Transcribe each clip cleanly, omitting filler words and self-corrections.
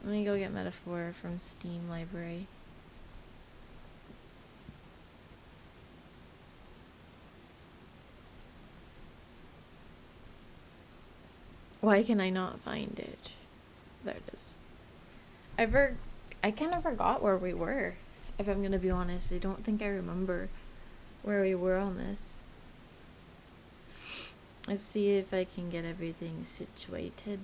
Let me go get Metaphor from Steam Library. Why can I not find it? There it is. I kind of forgot where we were. If I'm gonna be honest, I don't think I remember where we were on this. Let's see if I can get everything situated.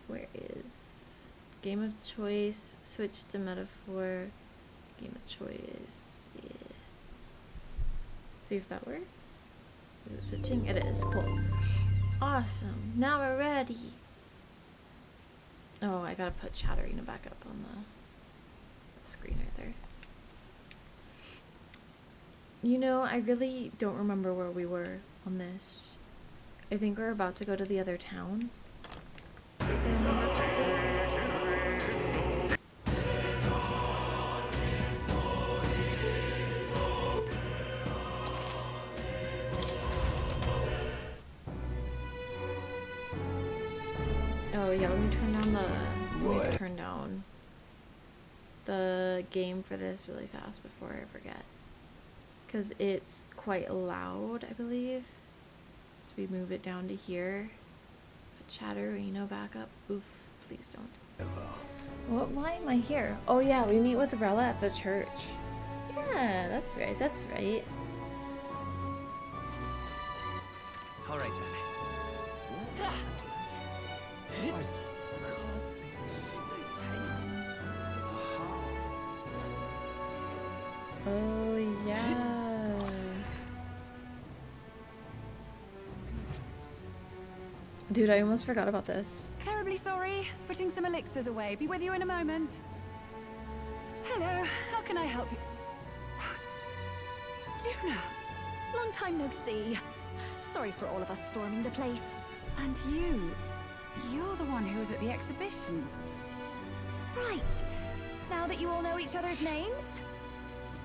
Where is game of choice? Switch to Metaphor. Game of choice. Yeah. See if that works. Is it switching? It is. Cool. Awesome. Now we're ready. Oh, I gotta put Chatterina back up on the screen right there. You know, I really don't remember where we were on this. I think we're about to go to the other town. If I remember correctly. Oh yeah, let me turn down the game for this really fast before I forget. Because it's quite loud, I believe. So we move it down to here. Put Chatterino back up. Oof, please don't. Hello. Why am I here? Oh yeah, we meet with Rella at the church. Yeah, that's right, that's right. All right then. Oh yeah. Dude, I almost forgot about this. Terribly sorry. Putting some elixirs away. Be with you in a moment. Hello. How can I help you? Juna! Long time no see. Sorry for all of us storming the place. And you're the one who was at the exhibition. Right. Now that you all know each other's names,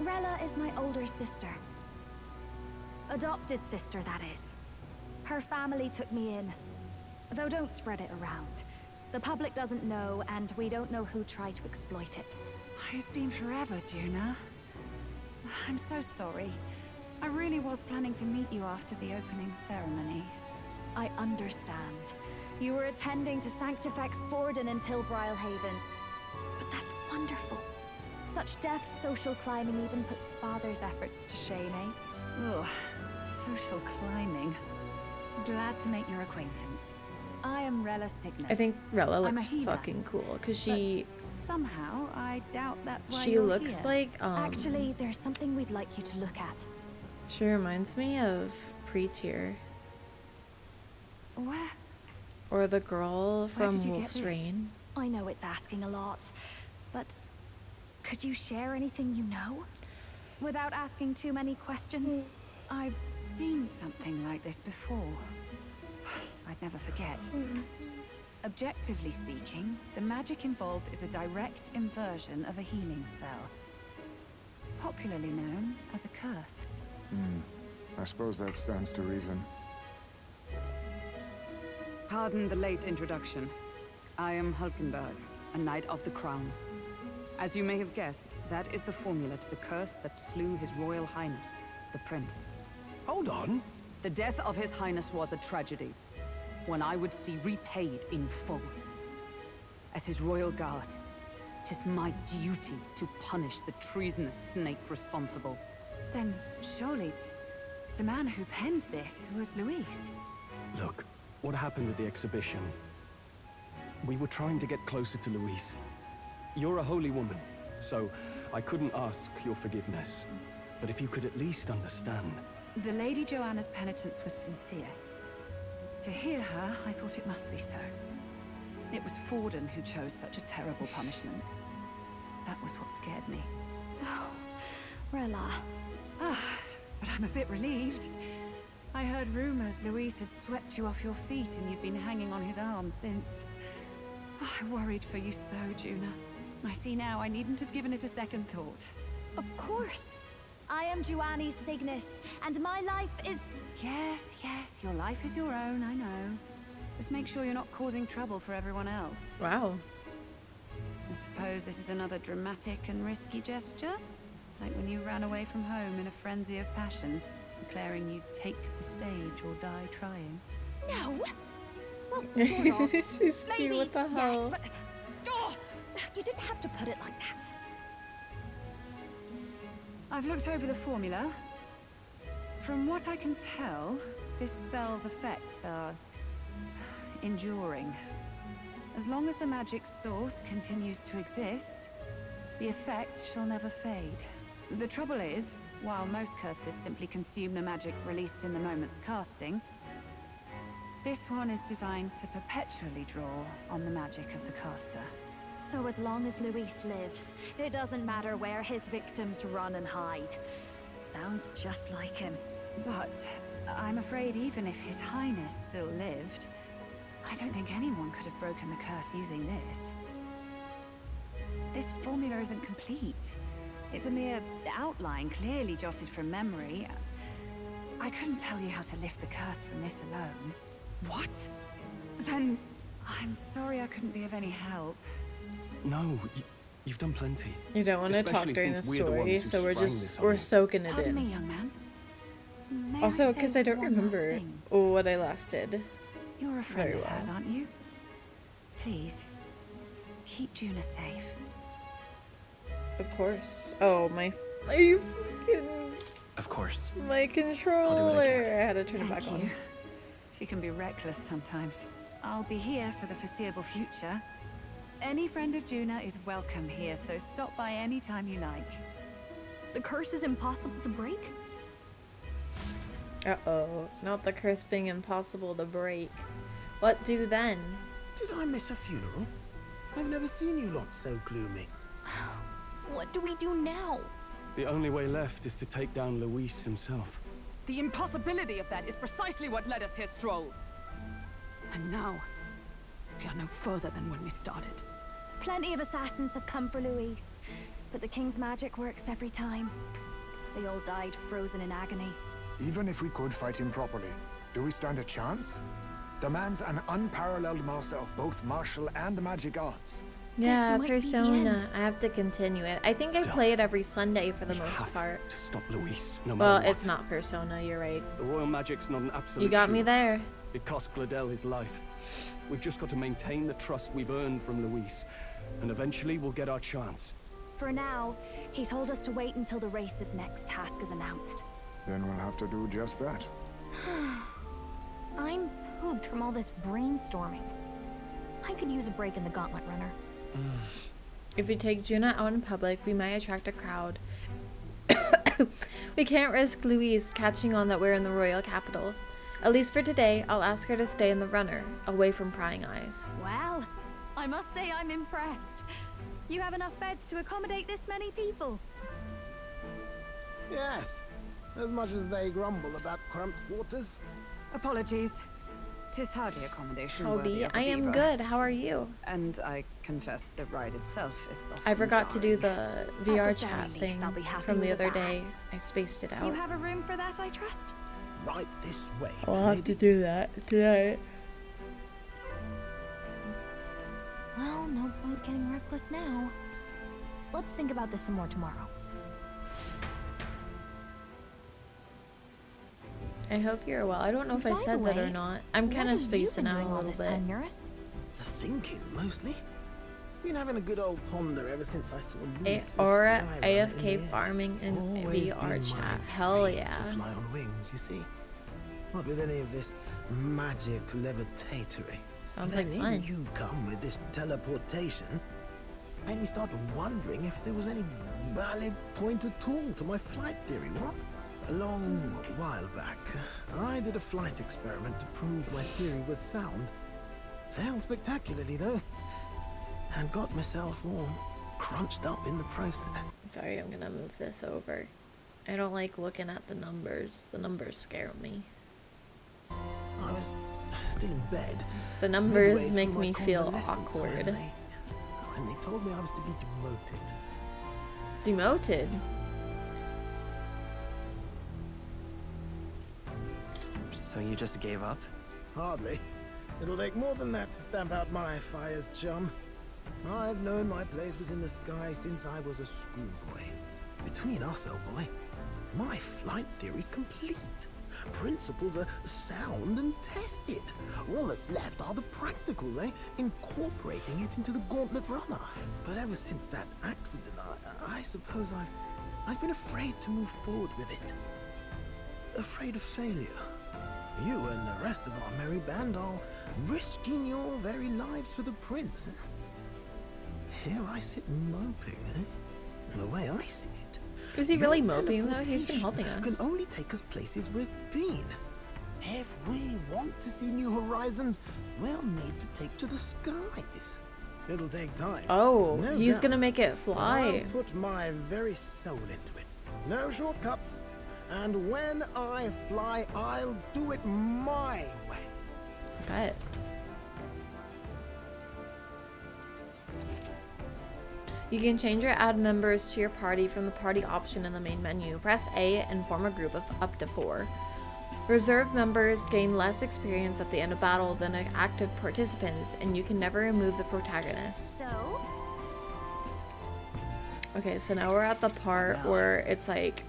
Rella is my older sister. Adopted sister, that is. Her family took me in. Though don't spread it around. The public doesn't know, and we don't know who tried to exploit it. It's been forever, Juna. I'm so sorry. I really was planning to meet you after the opening ceremony. I understand. You were attending to Sanctifex Forden until Brylehaven. But that's wonderful. Such deft social climbing even puts Father's efforts to shame, eh? Ugh, social climbing. Glad to make your acquaintance. I am Rella Cygnus. I think Rella I'm a looks healer. fucking cool because she Somehow, I doubt that's why she you're looks here. like Actually, there's something we'd like you to look at. she reminds me of Pre-Tier Where? or the girl Where from did you get Wolf's this? Rain. I know it's asking a lot, but could you share anything you know? Without asking too many questions? I've seen something like this before. I'd never forget. Objectively speaking, the magic involved is a direct inversion of a healing spell. Popularly known as a curse. I suppose that stands to reason. Pardon the late introduction. I am Hulkenberg, a Knight of the Crown. As you may have guessed, that is the formula to the curse that slew His Royal Highness, the Prince. Hold on. The death of His Highness was a tragedy, one I would see repaid in full. As His Royal Guard, 'tis my duty to punish the treasonous snake responsible. Then surely the man who penned this was Luis. Look, what happened with the exhibition? We were trying to get closer to Louise. You're a holy woman, so I couldn't ask your forgiveness. But if you could at least understand. The Lady Joanna's penitence was sincere. To hear her, I thought it must be so. It was Forden who chose such a terrible punishment. That was what scared me. Oh, Rella. But I'm a bit relieved. I heard rumors Luis had swept you off your feet and you'd been hanging on his arm since. I worried for you so, Juna. I see now I needn't have given it a second thought. Of course. I am Juani's Cygnus, and my life is... Yes, yes, your life is your own, I know. Just make sure you're not causing trouble for everyone else. Wow. I suppose this is another dramatic and risky gesture? Like when you ran away from home in a frenzy of passion, declaring you'd take the stage or die trying. No! Well, sort of. She's cute, Maybe, what the hell? yes, but... Oh, you didn't have to put it like that. I've looked over the formula. From what I can tell, this spell's effects are enduring. As long as the magic's source continues to exist, the effect shall never fade. The trouble is, while most curses simply consume the magic released in the moment's casting, this one is designed to perpetually draw on the magic of the caster. So as long as Luis lives, it doesn't matter where his victims run and hide. Sounds just like him. But I'm afraid even if His Highness still lived, I don't think anyone could have broken the curse using this. This formula isn't complete. It's a mere outline, clearly jotted from memory. I couldn't tell you how to lift the curse from this alone. What? Then I'm sorry I couldn't be of any help. No, you've done plenty. You don't want to talk Especially during the since we're the story, ones who so we're sprung just this on we're you. soaking it Pardon me, in. young man. May Also, I because say I don't one last remember thing? what I last did. You're a friend very of hers, well. aren't you? Please, keep Juna safe. Of course. Oh my fucking Of course. my controller! I had to turn it Thank back you. on. She can be reckless sometimes. I'll be here for the foreseeable future. Any friend of Juna is welcome here, so stop by any time you like. The curse is impossible to break? Uh-oh. Not the curse being impossible to break. What do then? Did I miss a funeral? I've never seen you lot so gloomy. What do we do now? The only way left is to take down Luis himself. The impossibility of that is precisely what led us here, Stroll. And now, we are no further than when we started. Plenty of assassins have come for Luis, but the king's magic works every time. They all died frozen in agony. Even if we could fight him properly, do we stand a chance? The man's an unparalleled master of both martial and magic arts. Yeah, might be the Persona. end. I have to continue it. I think I Still, play it every Sunday for the We most have part. to stop Luis, no Well, matter what. it's not Persona, you're right. The royal magic's not an absolute You got me truth. there. It cost Gladel his life. We've just got to maintain the trust we've earned from Luis, and eventually we'll get our chance. For now, he told us to wait until the race's next task is announced. Then we'll have to do just that. I'm pooped from all this brainstorming. I could use a break in the gauntlet runner. If we take Juna out in public, we might attract a crowd. We can't risk Louise catching on that we're in the royal capital. At least for today, I'll ask her to stay in the runner, away from prying eyes. Well, I must say I'm impressed. You have enough beds to accommodate this many people. Yes, as much as they grumble about cramped quarters. Apologies. 'Tis hardly accommodation worthy Howdy, of a I am diva. good. How are you? And I confess the ride itself is often I forgot to do jarring. the VR very chat least, thing I'll be happy from the with a other day. bath. I spaced it out. You have a room for that, I trust? Right this way, I'll have to lady. do that tonight. Well, no point getting reckless now. Let's think about this some more tomorrow. I hope you're well. I don't know if I By the said that or way, not. I'm kind of spacing out a little bit. Eurus? Thinking, mostly. Been having a good old ponder ever since I saw A Luis Aura Skyrunner in AFK the air. farming in Always VR been chat. my Hell dream yeah. To fly on wings, you see. Not with any of this magic levitatory. Sounds And like then fun. in you come with this teleportation, and you start wondering if there was any valid point at all to my flight theory, what? A long while back, I did a flight experiment to prove my theory was sound. Failed spectacularly, though, and got myself all crunched up in the process. Sorry, I'm gonna move this over. I don't like looking at the numbers. The numbers scare me. I was still in bed. The numbers midway make through my me feel convalescence awkward. When they told me I was to be demoted. Demoted? So you just gave up? Hardly. It'll take more than that to stamp out my fires, chum. I've known my place was in the sky since I was a schoolboy. Between us, old boy, my flight theory's complete. Principles are sound and tested. All that's left are the practicals, incorporating it into the gauntlet runner. But ever since that accident, I suppose I've been afraid to move forward with it. Afraid of failure. You and the rest of our merry band are risking your very lives for the prince. Here I sit moping, The way I see it, Is he really moping though? He's been helping us. can only take us places we've been. If we want to see new horizons, we'll need to take to the skies. It'll take time. Oh, no he's doubt, gonna make it but fly. I'll put my very soul into it. No shortcuts. And when I fly, I'll do it my way. Bet. You can change or add members to your party from the party option in the main menu. Press A and form a group of up to 4. Reserve members gain less experience at the end of battle than active participants, and you can never remove the protagonist. So? Okay, so now we're at the part where it's like...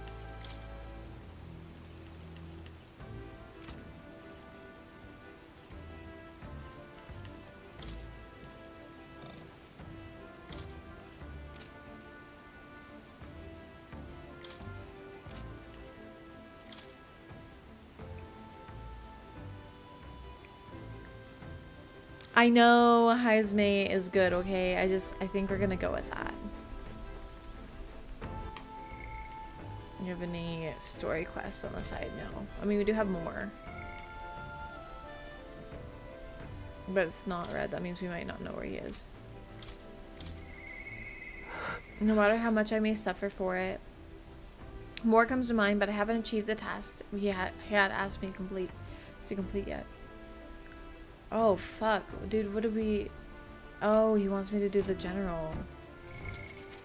I know Heisme is good, okay? I think we're gonna go with that. You have any story quests on the side? No. I mean, we do have more. But it's not red. That means we might not know where he is. No matter how much I may suffer for it. More comes to mind, but I haven't achieved the task he had asked me to complete yet. Oh, fuck. Dude, what do we... Oh, he wants me to do the general.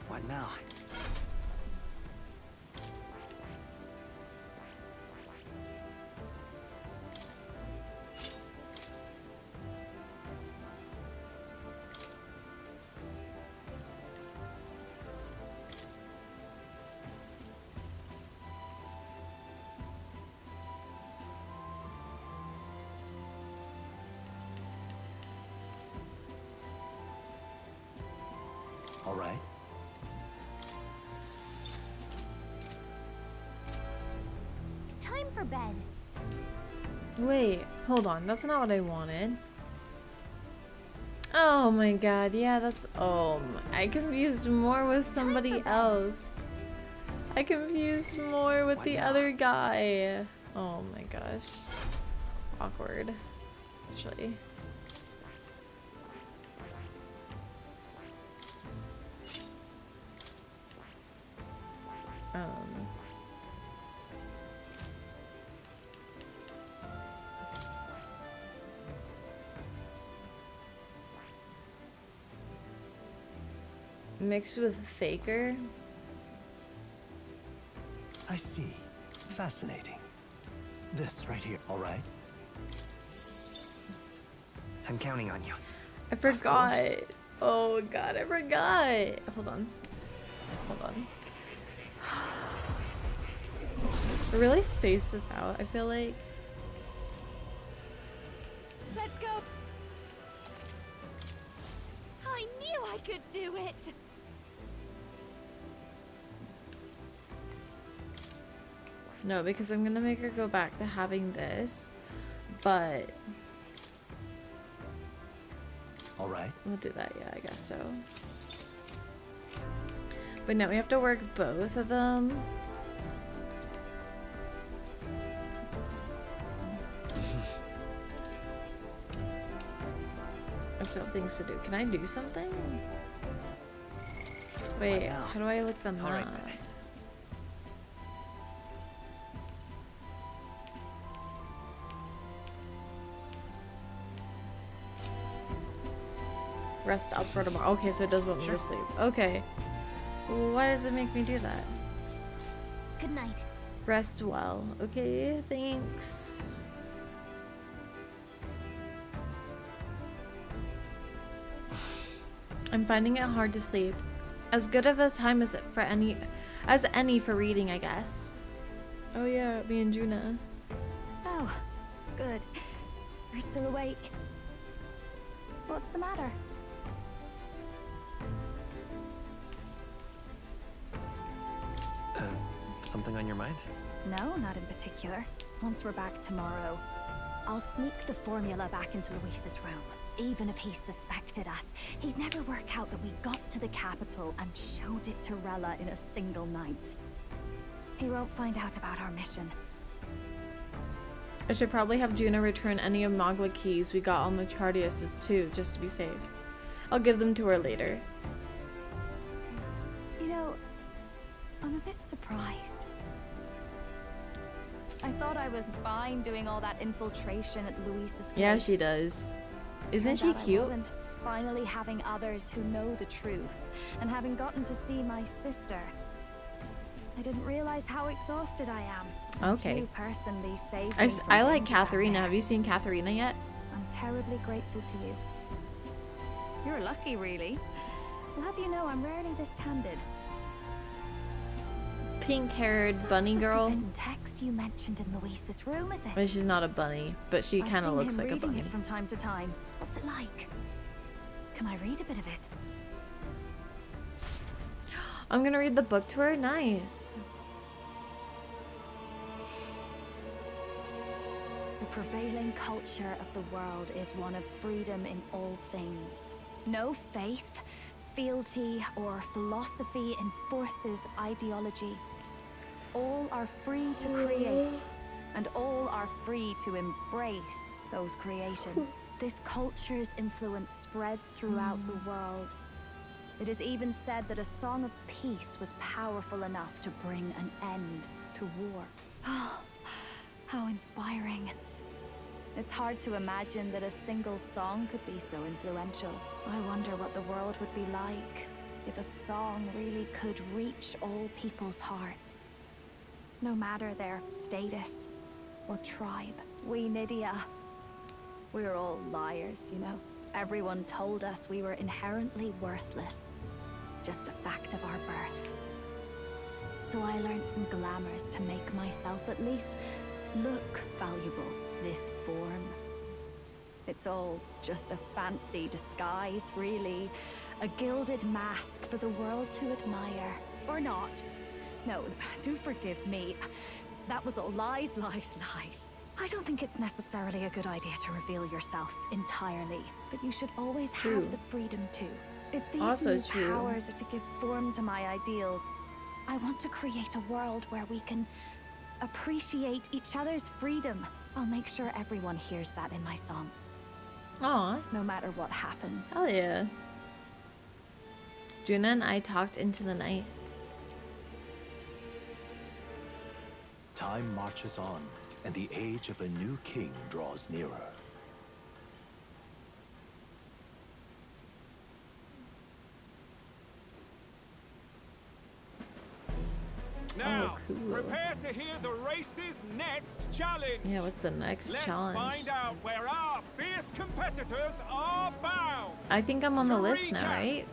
What now? All right. Time for bed. Wait, hold on. That's not what I wanted. Oh my god, yeah, that's... Oh, I confused more with somebody else. I confused more with the other guy. Oh my gosh. Awkward. Actually. Mixed with Faker? I see. Fascinating. This right here, all right? I'm counting on you. I forgot. Oh god, I forgot. Hold on. Hold on. I really spaced this out, I feel like. Let's go. I knew I could do it. No, because I'm gonna make her go back to having this, but All right. we'll do that, yeah, I guess so. But now we have to work both of them. I still have things to do. Can I do something? Wait, how do I look them All right, up? baby. Rest up for tomorrow. Okay, so it does want me to sleep. Okay. Why does it make me do that? Good night. Rest well. Okay, thanks. I'm finding it hard to sleep. As good of a time as any for reading, I guess. Oh yeah, me and Juna. Oh, good. You're still awake. What's the matter? Something on your mind? No, not in particular. Once we're back tomorrow, I'll sneak the formula back into Luis's room. Even if he suspected us, he'd never work out that we got to the capital and showed it to Rella in a single night. He won't find out about our mission. I should probably have Juna return any of Magla keys we got on the Chartiuses too, just to be safe. I'll give them to her later. You know, I'm a bit surprised. I thought I was fine doing all that infiltration at Luis's place. Yeah, she does. Isn't she Turns out I cute? wasn't. Finally having others who know the truth, and having gotten to see my sister. I didn't realize how exhausted I am. Okay. You personally saved me from I like danger back Katharina. there. Have you seen Katharina yet? I'm terribly grateful to you. You're lucky, really. I'll have you know I'm rarely this candid. Pink-haired bunny That's the girl. forbidden text you mentioned in Luis's room, is it? Well, she's not a bunny, but she I've kind of seen looks him like a reading bunny. it from time to time. What's it like? Can I read a bit of it? I'm gonna read the book to her. Nice. The prevailing culture of the world is one of freedom in all things. No faith, fealty, or philosophy enforces ideology. All are free to create, and all are free to embrace those creations. This culture's influence spreads throughout the world. It is even said that a song of peace was powerful enough to bring an end to war. Oh, how inspiring. It's hard to imagine that a single song could be so influential. I wonder what the world would be like if a song really could reach all people's hearts. No matter their status or tribe. We Nydia, we're all liars, you know. Everyone told us we were inherently worthless. Just a fact of our birth. So I learned some glamours to make myself at least look valuable. This form. It's all just a fancy disguise, really. A gilded mask for the world to admire. Or not. No, do forgive me. That was all lies, lies, lies. I don't think it's necessarily a good idea to reveal yourself entirely, but you should always have the freedom to. If these Also new true. powers are to give form to my ideals, I want to create a world where we can appreciate each other's freedom. I'll make sure everyone hears that in my songs, Aw, no matter what happens. hell yeah. Juna and I talked into the night. Time marches on, and the age of a new king draws nearer. Now, Oh, cool. prepare to hear the race's next challenge. Yeah, what's the next Let's challenge? find out where our fierce competitors are bound. I think I'm on the To list now, recap, right?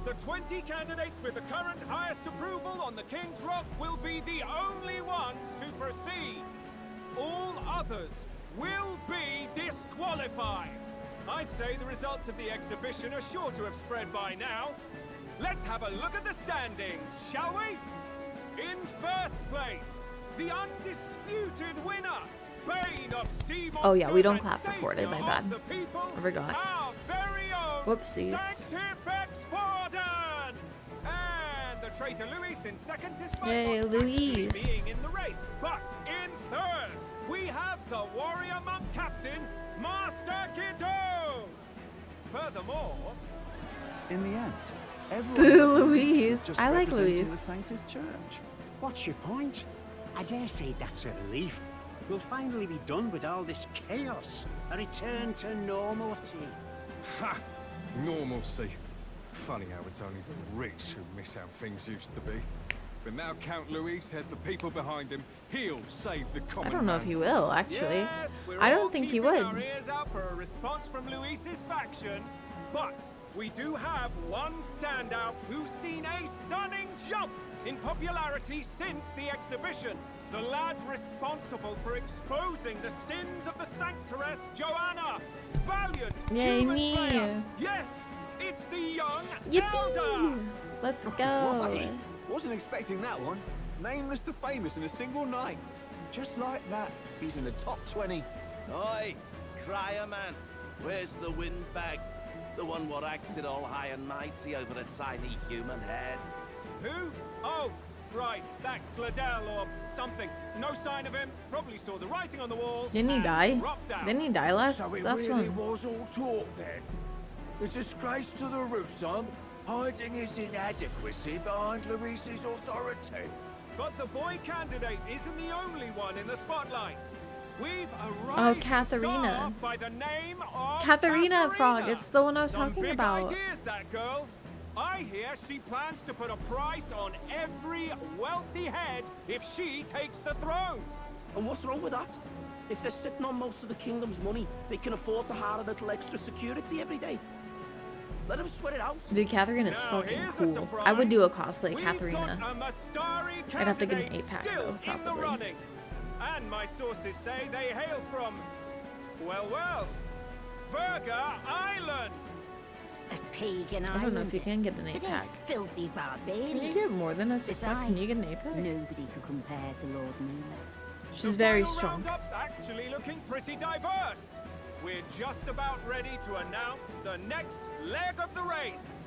The 20 candidates with the current highest approval on the King's Rock will be the only ones to proceed. All others will be disqualified. I'd say the results of the exhibition are sure to have spread by now. Let's have a look at the standings, shall we? In first place, the undisputed winner, Bane of Sea Monsters. Oh, yeah, we don't and clap for Fortin, Savior my bad. of the people, I forgot. Our very own Whoopsies. Sanctifex Fortin! And the traitor Luis in second, despite Yay, not actually Luis. being in the race. But in third, we have the warrior monk captain, Master Kido. Furthermore, In the end, Boo, everyone Louise. is just I like representing Louise. the Sanctus Church. What's your point? I dare say that's a relief. We'll finally be done with all this chaos. A return to normalcy. Ha! Normalcy. Funny how it's only the rich who miss how things used to be. But now Count Luis has the people behind him. He'll save the common I don't know man. if he will, actually. yes, we're I all don't think he keeping would. our ears out for a response from Luis's faction. But we do have one standout who's seen a stunning jump in popularity since the exhibition. The lad responsible for exposing the sins of the sanctoress Joanna. Valiant Yay, human me. slayer. Yes, it's the young Yippee! elder. Let's go. Right. Wasn't expecting that one. Nameless to famous in a single night. Just like that, he's in the top 20. Oi, crier man, where's the windbag? The one what acted all high and mighty over a tiny human head. Who? Oh, right, that Gladell or something. No sign of him. Probably saw the writing on the wall. Didn't he and die? dropped out. Didn't he die last So it last really one? was all talk then. The disgrace to the Russon, hiding his inadequacy behind Luis's authority. But the boy candidate isn't the only one in the spotlight. We've Oh, arrived Katharina. by the name of Katharina Frog. It's the one I was Some talking big about. ideas, that girl. I hear she plans to put a price on every wealthy head if she takes the throne. And what's wrong with that? If they're sitting on most of the kingdom's money, they can afford to hire a little extra security every day. Let them sweat it out. Dude, Katharina is Now, fucking here's a cool. surprise. I would do a cosplay We've Katharina. got a Mastari I'd have to get an candidate 8-pack still though, in the probably. running. And my sources say they hail from, well, Verga Island. A pagan I don't know if you can get an But 8-pack. they're filthy barbarians. Can you get more than a 6-pack? Can you get an 8-pack? Nobody could compare to Lord Mueller. She's The very final strong. roundup's actually looking pretty diverse. We're just about ready to announce the next leg of the race.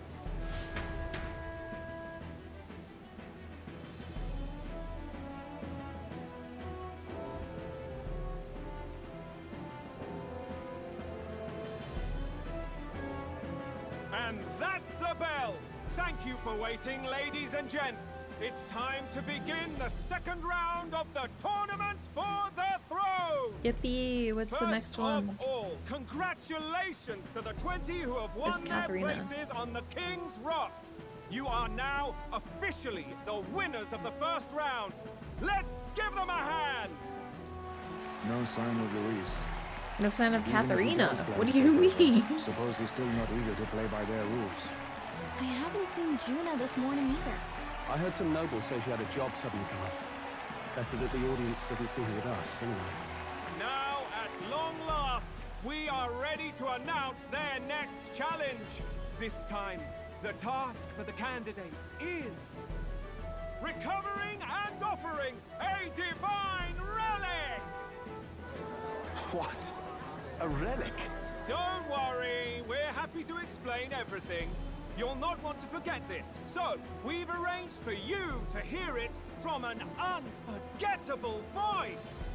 And that's the bell. Thank you for waiting, ladies and gents. It's time to begin the second round of the tournament for the throne. Yippee! What's the next one? First of all, congratulations to the 20 who have won their Katharina. places on the King's Rock. You are now officially the winners of the first round. Let's give them a hand. No sign of Luis. No sign of Even if he Katharina. does plan What to do you take over, mean? Suppose he's still not eager to play by their rules. I haven't seen Juna this morning either. I heard some nobles say she had a job suddenly come up. Better that the audience doesn't see her with us, anyway. Now, at long last, we are ready to announce their next challenge. This time, the task for the candidates is recovering and offering a divine relic. What? A relic? Don't worry, we're happy to explain everything. You'll not want to forget this, so we've arranged for you to hear it from an unforgettable voice.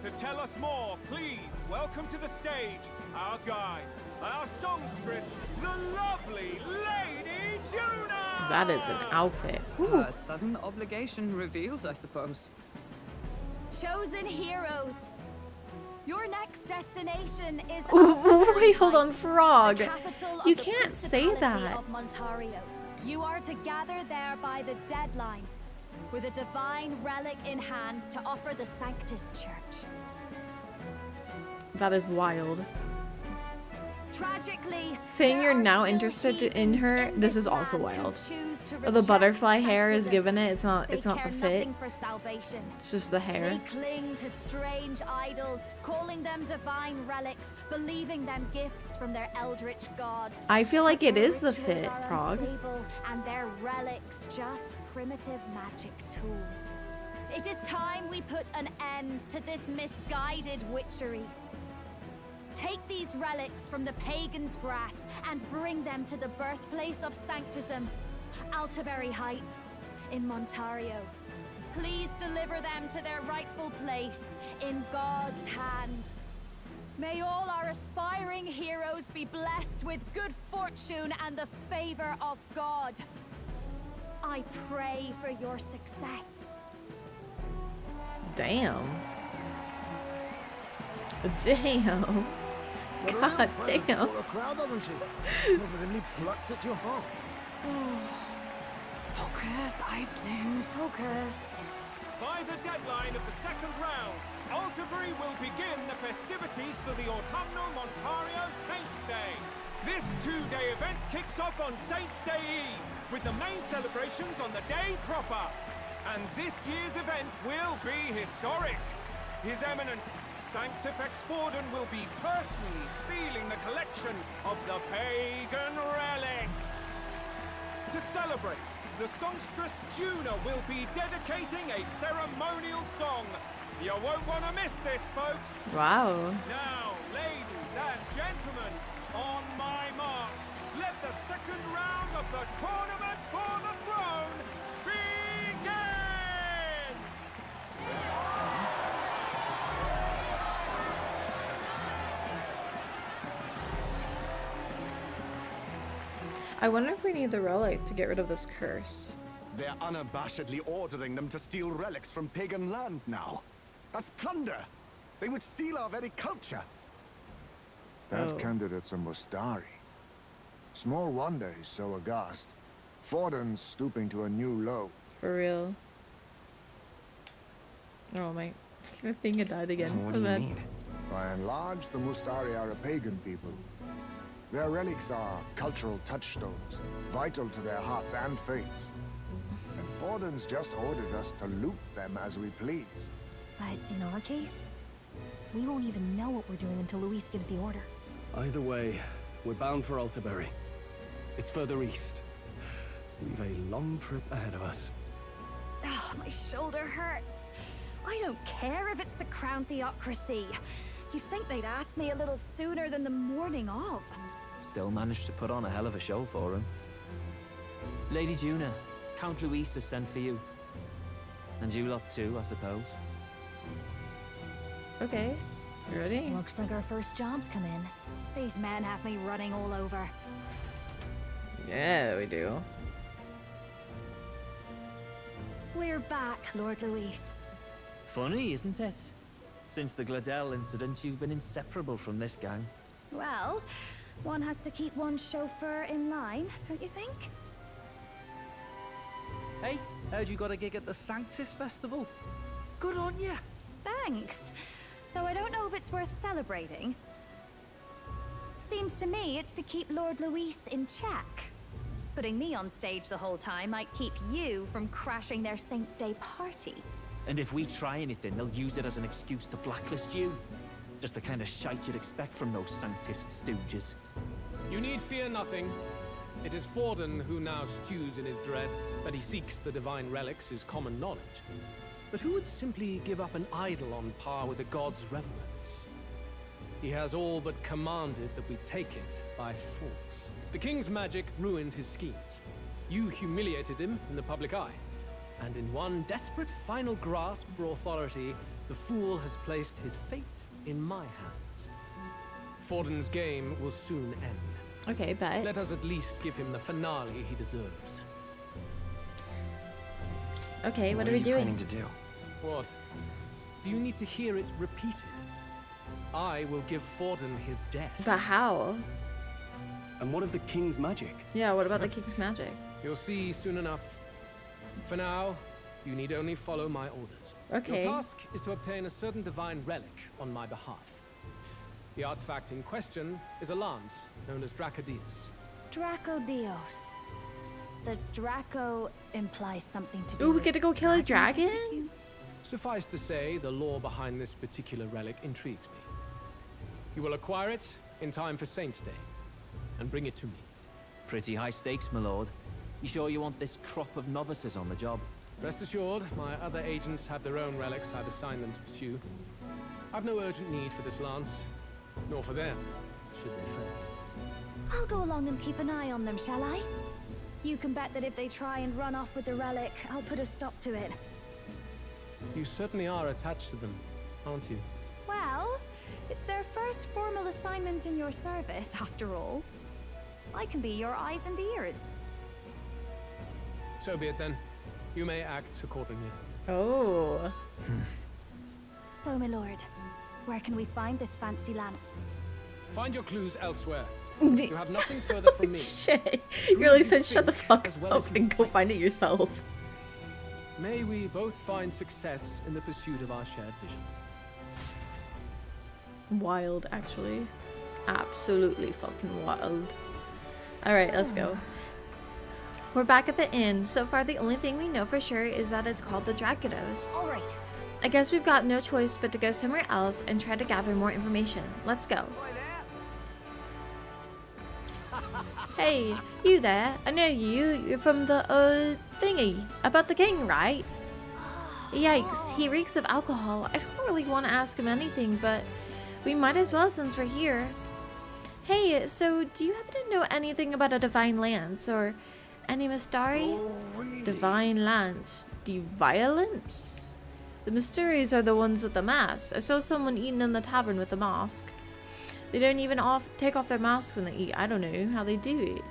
To tell us more, please welcome to the stage our guide, our songstress, the lovely Lady Juna! That is an outfit. A sudden obligation revealed, I suppose. Chosen heroes. Your next destination is Wait, hold on, Frog. the capital of You the can't say Principality that. of Montario. You are to gather there by the deadline, with a divine relic in hand to offer the Sanctus Church. That is wild. Tragically, Saying there you're are now still interested in heathens her, in this is also land who wild. choose to The reject butterfly hair is sanctism. given it. It's not They the care fit. nothing for salvation. It's just the hair. They cling to strange idols, calling them divine relics, believing them gifts from their eldritch gods. I feel like it Their is the rituals fit, are Frog. unstable, and their relics just primitive magic tools. It is time we put an end to this misguided witchery. Take these relics from the pagan's grasp and bring them to the birthplace of Sanctism, Altaberry Heights, in Montario. Please deliver them to their rightful place in God's hands. May all our aspiring heroes be blessed with good fortune and the favor of God. I pray for your success. Damn. Damn. But a real God presence damn. for a crowd, doesn't she? Positively plucks at your heart. Focus, Iceland, focus. By the deadline of the second round, Altabury will begin the festivities for the autumnal Montario Saints' This two-day event kicks off on Saints' Day Eve, with the main celebrations on the day proper. And this year's event will be historic. His Eminence, Sanctifex Forden, will be personally sealing the collection of the pagan relics. To celebrate, the songstress Juna will be dedicating a ceremonial song. You won't want to miss this, folks. Wow. Now, ladies and gentlemen, on my mark, let the second round of the tournament for the throne begin! I wonder if we need the relic to get rid of this curse. They're unabashedly ordering them to steal relics from pagan land now. That's plunder. They would steal our very culture. That candidate's a Mustari. Small wonder he's so aghast. Forden's stooping to a new low. For real. Oh my, I think it died again. What do you mean? By and large, the Mustari are a pagan people. Their relics are cultural touchstones, vital to their hearts and faiths. And Forden's just ordered us to loot them as we please. But in our case, we won't even know what we're doing until Luis gives the order. Either way, we're bound for Altabury. It's further east. We've a long trip ahead of us. Oh, my shoulder hurts. I don't care if it's the Crown Theocracy. You'd think they'd ask me a little sooner than the morning of. Still managed to put on a hell of a show for him. Lady Juna, Count Luis has sent for you. And you lot too, I suppose. Okay, you ready? Looks like our first job's come in. These men have me running all over. Yeah, we do. We're back, Lord Luis. Funny, isn't it? Since the Gladell incident, you've been inseparable from this gang. Well, one has to keep one's chauffeur in line, don't you think? Hey, heard you got a gig at the Sanctus Festival. Good on ya. Thanks. Though I don't know if it's worth celebrating. Seems to me it's to keep Lord Luis in check. Putting me on stage the whole time might keep you from crashing their Saints' Day party. And if we try anything, they'll use it as an excuse to blacklist you. Just the kind of shite you'd expect from those Sanctist stooges. You need fear nothing. It is Forden who now stews in his dread. That he seeks the divine relics is common knowledge. But who would simply give up an idol on par with the god's reverence? He has all but commanded that we take it by force. The king's magic ruined his schemes. You humiliated him in the public eye. And in one desperate final grasp for authority, the fool has placed his fate in my hands. Forden's game will soon end. Okay, bet. Let us at least give him the finale he deserves. Okay, what are we doing? Planning to do? What? Do you need to hear it repeated? I will give Forden his death. But how? And what of the king's magic? Yeah, what about the king's magic? You'll see soon enough. For now, you need only follow my orders. Okay. Your task is to obtain a certain divine relic on my behalf. The artifact in question is a lance known as Dracodius. Dracodios. The Draco implies something to do Ooh, we with get to go kill a dragons, I dragon? presume? Suffice to say, the lore behind this particular relic intrigues me. You will acquire it in time for Saints' Day, and bring it to me. Pretty high stakes, my lord. You sure you want this crop of novices on the job? Rest assured, my other agents have their own relics I've assigned them to pursue. I've no urgent need for this lance, nor for them, should they fail. I'll go along and keep an eye on them, shall I? You can bet that if they try and run off with the relic, I'll put a stop to it. You certainly are attached to them, aren't you? Well, it's their first formal assignment in your service, after all. I can be your eyes and ears. So be it then. You may act accordingly. Oh. So, my lord, where can we find this fancy lance? Find your clues elsewhere. You have nothing further from me. Shit. You really said shut the fuck up and go find it yourself. May we both find success in the pursuit of our shared vision. Wild, actually. absolutely fucking wild. Alright, let's go. We're back at the inn. So far, the only thing we know for sure is that it's called the Dragodos. All right. I guess we've got no choice but to go somewhere else and try to gather more information. Let's go. Hey, you there? I know you. You're from the, thingy. About the king, right? Yikes, he reeks of alcohol. I don't really want to ask him anything, but we might as well since we're here. Hey, so do you happen to know anything about a divine lance or any Mystari? Divine lance. Violence? The Mysteries are the ones with the masks. I saw someone eating in the tavern with a mask. They don't even take off their mask when they eat. I don't know how they do it.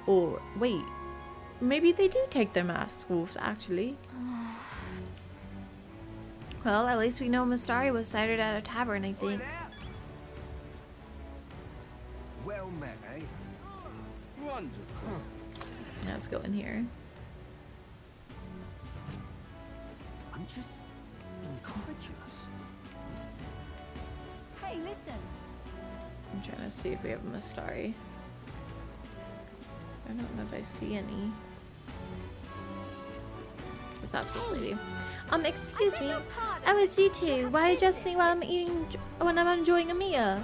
Or, wait. Maybe they do take their masks off, actually. Well, at least we know Mystari was sighted at a tavern, I think. Well met, eh? Wonderful. Let's go in here. I'm just incredulous. Hey, listen. I'm trying to see if we have a Mystari. I don't know if I see any. Because that's this lady. Excuse me. Oh, it's you two. Why address me while I'm enjoying a meal?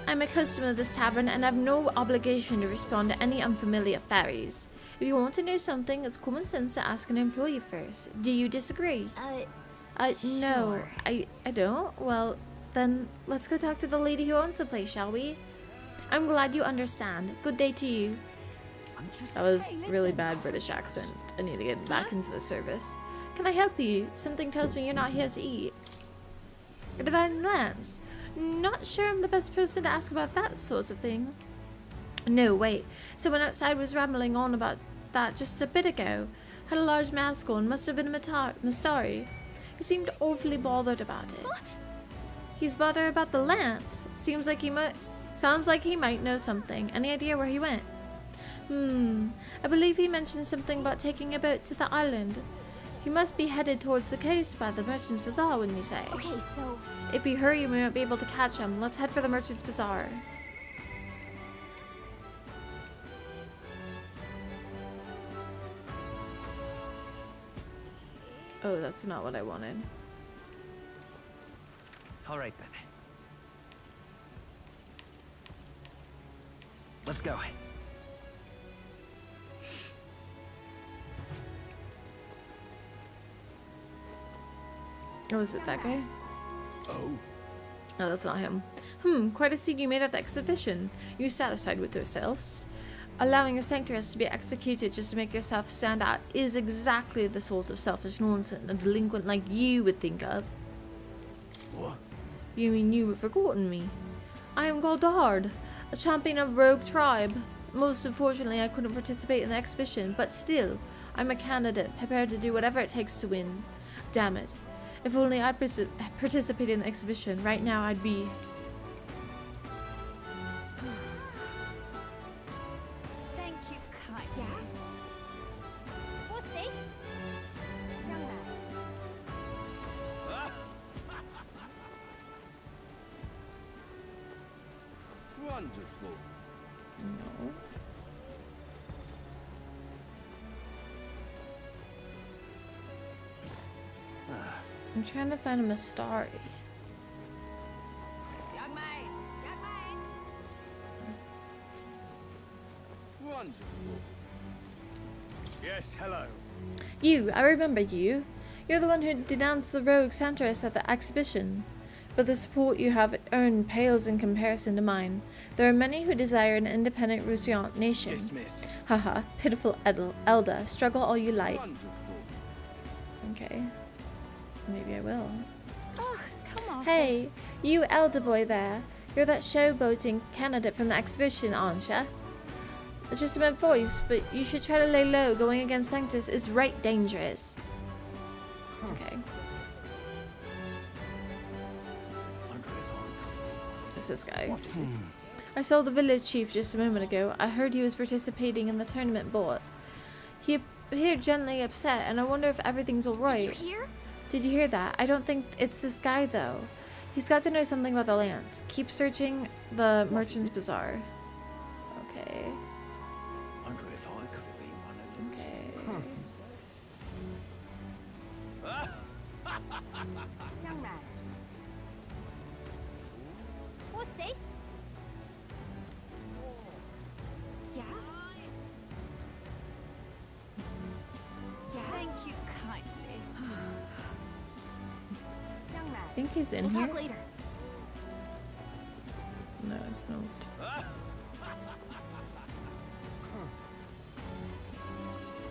I'm a customer of this tavern and have no obligation to respond to any unfamiliar fairies. If you want to know something, it's common sense to ask an employee first. Do you disagree? No, sure. I don't. Well, then let's go talk to the lady who owns the place, shall we? I'm glad you understand. Good day to you. That was really bad British accent. I need to get back into the service. Can I help you? Something tells me you're not here to eat. A divine lance? Not sure I'm the best person to ask about that sort of thing. No, wait. Someone outside was rambling on about that just a bit ago. Had a large mask on. Must have been a Mystari. He seemed awfully bothered about it. He's bothered about the lance. Sounds like he might know something. Any idea where he went? I believe he mentioned something about taking a boat to the island. He must be headed towards the coast by the Merchant's Bazaar, wouldn't you say? Okay, so... If we hurry, we won't be able to catch him. Let's head for the Merchant's Bazaar. Oh, that's not what I wanted. All right, then. Let's go. Oh, is it that guy? Oh. No, that's not him. Quite a scene you made at the exhibition. You satisfied with yourselves? Allowing a sanctuarist to be executed just to make yourself stand out is exactly the sort of selfish nonsense a delinquent like you would think of. What? You mean you have forgotten me? I am Goddard, a champion of rogue tribe. Most unfortunately, I couldn't participate in the exhibition, but still, I'm a candidate, prepared to do whatever it takes to win. Damn it. If only I'd participated in the exhibition, right now I'd be... Thank you, Kat. Yeah? What's this? Young man. Wonderful. No. I'm trying to find a Mystari. Young man! Young man! Wonderful. Yes, hello. You, I remember you. You're the one who denounced the rogue sanctuarist at the exhibition. But the support you have earned pales in comparison to mine. There are many who desire an independent Roussillon nation. Dismissed. Haha, pitiful elder. Struggle all you like. Wonderful. Okay. Maybe I will. Oh, come on. Hey, you elder boy there. You're that showboating candidate from the exhibition, aren't ya? Just a bit voice, but you should try to lay low. Going against Sanctus is right dangerous. Okay. It's this guy. What is it? I saw the village chief just a moment ago. I heard he was participating in the tournament board. He appeared gently upset, and I wonder if everything's all right. Did you hear? Did you hear that? I don't think it's this guy, though. He's got to know something about the lands. Keep searching the merchant's bazaar. Okay. Wonder if I could have been one of them. Okay. Young man. What's this? Yeah? Yeah? Thank you kindly. Young man. I think he's in We'll here. talk later. No, it's not.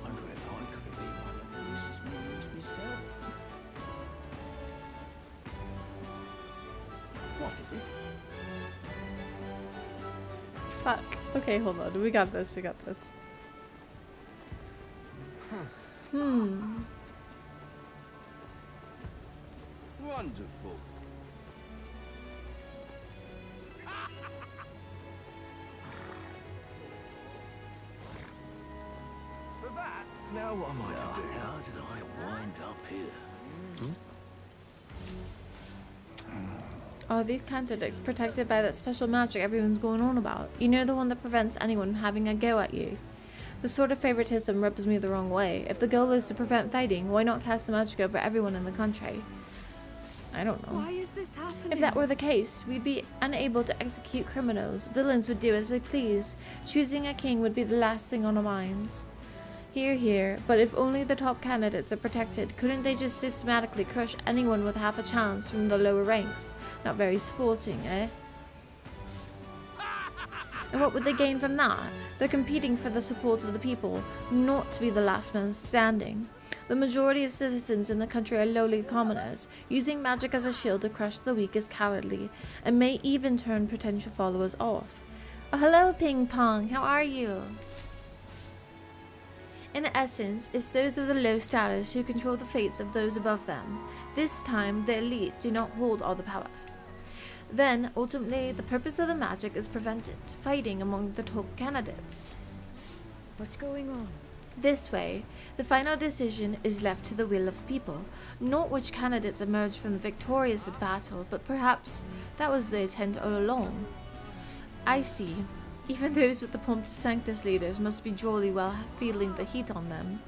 Wonder if I could have been one of Louis's minions myself. What is it? Fuck. Okay, hold on. We got this. We got this. Wonderful. For that, now what am I to do? How did I wind up here? Oh, these candidates protected by that special magic everyone's going on about. You know, the one that prevents anyone from having a go at you. The sort of favoritism rubs me the wrong way. If the goal is to prevent fighting, why not cast the magic over everyone in the country? I don't know. Why is this happening? If that were the case, we'd be unable to execute criminals. Villains would do as they please. Choosing a king would be the last thing on our minds. Hear, hear, but if only the top candidates are protected, couldn't they just systematically crush anyone with half a chance from the lower ranks? Not very sporting, eh? And what would they gain from that? They're competing for the support of the people, not to be the last man standing. The majority of citizens in the country are lowly commoners. Using magic as a shield to crush the weak is cowardly, and may even turn potential followers off. Oh, hello, Ping Pong. How are you? In essence, it's those of the low status who control the fates of those above them. This time, the elite do not hold all the power. Then, ultimately, the purpose of the magic is prevented fighting among the top candidates. What's going on? This way, the final decision is left to the will of the people, not which candidates emerge from the victorious battle, but perhaps that was the intent all along. I see. Even those with the Pomp Sanctus leaders must be jolly well feeling the heat on them.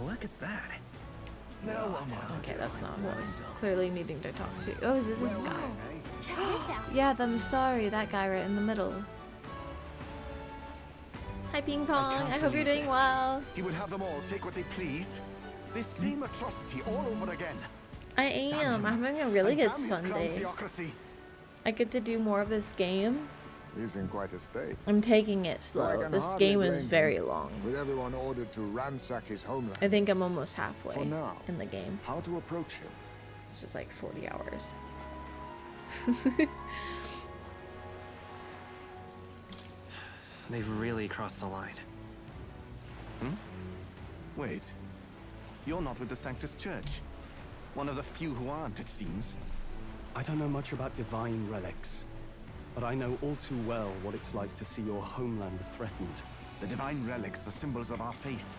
Look at that. Now what am I to do? Okay, that's not who I was clearly needing to talk to. Oh, is it this guy? Check this out. Yeah, I'm sorry, that guy right in the middle. Hi, Ping Pong. I hope you're doing well. He would have them all take what they please. This same atrocity all over again. I am. I'm having a really good Damn his clown Sunday. theocracy. I get to do more of this game. He's in quite a state. I'm taking it I slow. can This hardly game blame is him, very long. With everyone ordered to ransack his homeland. I think I'm almost halfway For now, in the game. how to approach him? It's just like 40 hours. They've really crossed the line. Wait. You're not with the Sanctus Church. One of the few who aren't, it seems. I don't know much about divine relics, but I know all too well what it's like to see your homeland threatened. The divine relics are symbols of our faith.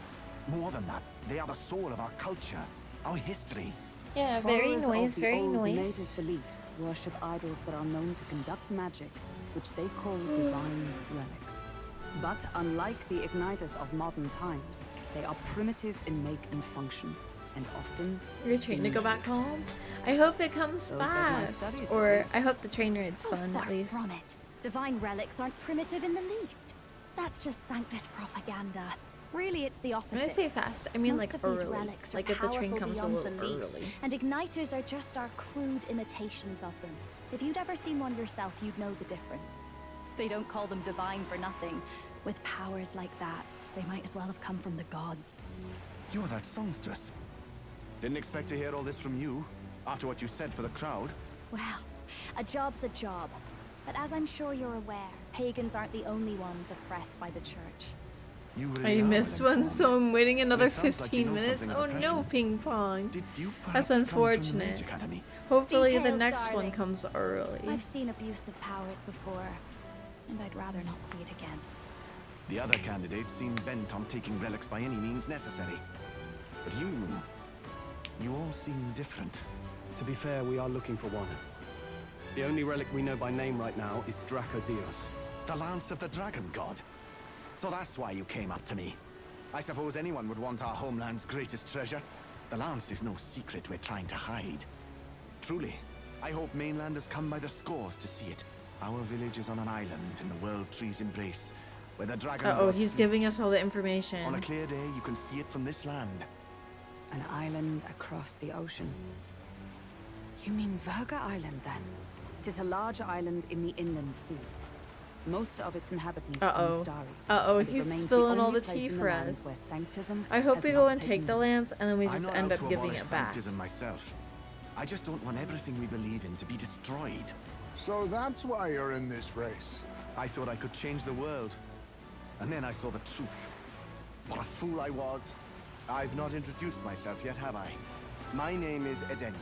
More than that, they are the soul of our culture, our history. Yeah, very Followers nice, of the very old nice. native beliefs worship idols that are known to conduct magic, which they call divine relics. But unlike the igniters of modern times, they are primitive in make and function, and often You're trying to go back home? I hope it comes Those are my fast. studies, at Or least. I hope the train ride's Oh, fun far at least. from it. Divine relics aren't primitive in the least. That's just Sanctus propaganda. Really, it's the opposite. When I say fast, I mean Most like of these early. relics are Like if the train powerful comes a beyond little belief, early. and igniters are just our crude imitations of them. If you'd ever seen one yourself, you'd know the difference. They don't call them divine for nothing. With powers like that, they might as well have come from the gods. You're that songstress. Didn't expect to hear all this from you, after what you said for the crowd. Well, a job's a job. But as I'm sure you're aware, pagans aren't the only ones oppressed by the church. You I really are missed well one, informed. so I'm waiting another It sounds like you 15 know minutes. something of Oh no, oppression. ping pong. Did you That's perhaps come from the unfortunate. Mage Academy? Hopefully the Details, next one darling. comes early. I've seen abuse of powers before, and I'd rather not see it again. The other candidates seem bent on taking relics by any means necessary. But you all seem different. To be fair, we are looking for one. The only relic we know by name right now is Draco Dios. The Lance of the Dragon God. So that's why you came up to me. I suppose anyone would want our homeland's greatest treasure. The Lance is no secret we're trying to hide. Truly, I hope mainlanders come by the scores to see it. Our village is on an island in the World Tree's embrace, where the dragon Uh-oh, god he's sleeps. giving us all the information. On a clear day, you can see it from this land. An island across the ocean. You mean Verga Island, then? It is a large island in the inland sea. Most of its inhabitants are Mustari. Uh-oh, and it he's remains spilling all only the place tea in the for land us. where sanctism I hope has we go not and taken take the root. lance and then we I'm just not end out up to giving abolish it back. sanctism myself. I just don't want everything we believe in to be destroyed. So that's why you're in this race. I thought I could change the world. And then I saw the truth. What a fool I was. I've not introduced myself yet, have I? My name is Edeni.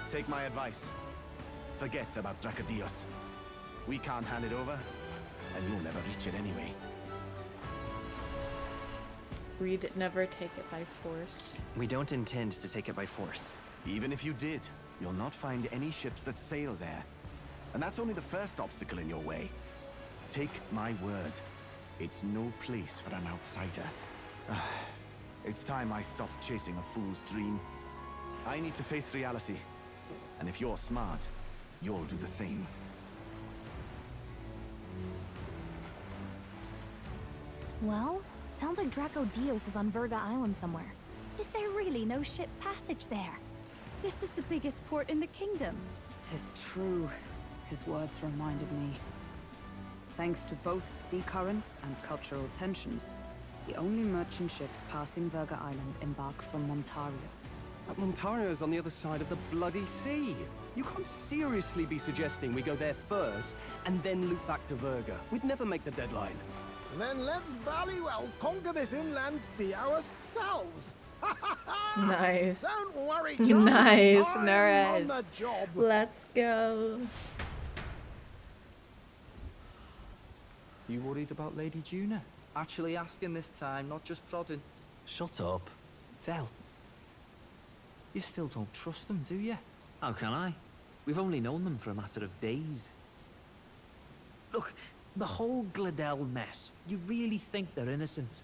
Take my advice. Forget about Dracodios. We can't hand it over, and you'll never reach it anyway. Read never take it by force. We don't intend to take it by force. Even if you did, you'll not find any ships that sail there. And that's only the first obstacle in your way. Take my word. It's no place for an outsider. It's time I stopped chasing a fool's dream. I need to face reality. And if you're smart, you'll do the same. Well, sounds like Draco Dios is on Verga Island somewhere. Is there really no ship passage there? This is the biggest port in the kingdom. 'Tis true. His words reminded me. Thanks to both sea currents and cultural tensions, the only merchant ships passing Verga Island embark from Montario. But Montario's on the other side of the bloody sea. You can't seriously be suggesting we go there first and then loop back to Verga. We'd never make the deadline. Then let's bally well conquer this inland sea ourselves. Nice. Don't worry, Charles. Nice, I'm Norris. on the job. Let's go. You worried about Lady Juna? Actually asking this time, not just prodding. Shut up. Del, you still don't trust them, do you? How can I? We've only known them for a matter of days. Look, the whole Gladell mess. You really think they're innocent?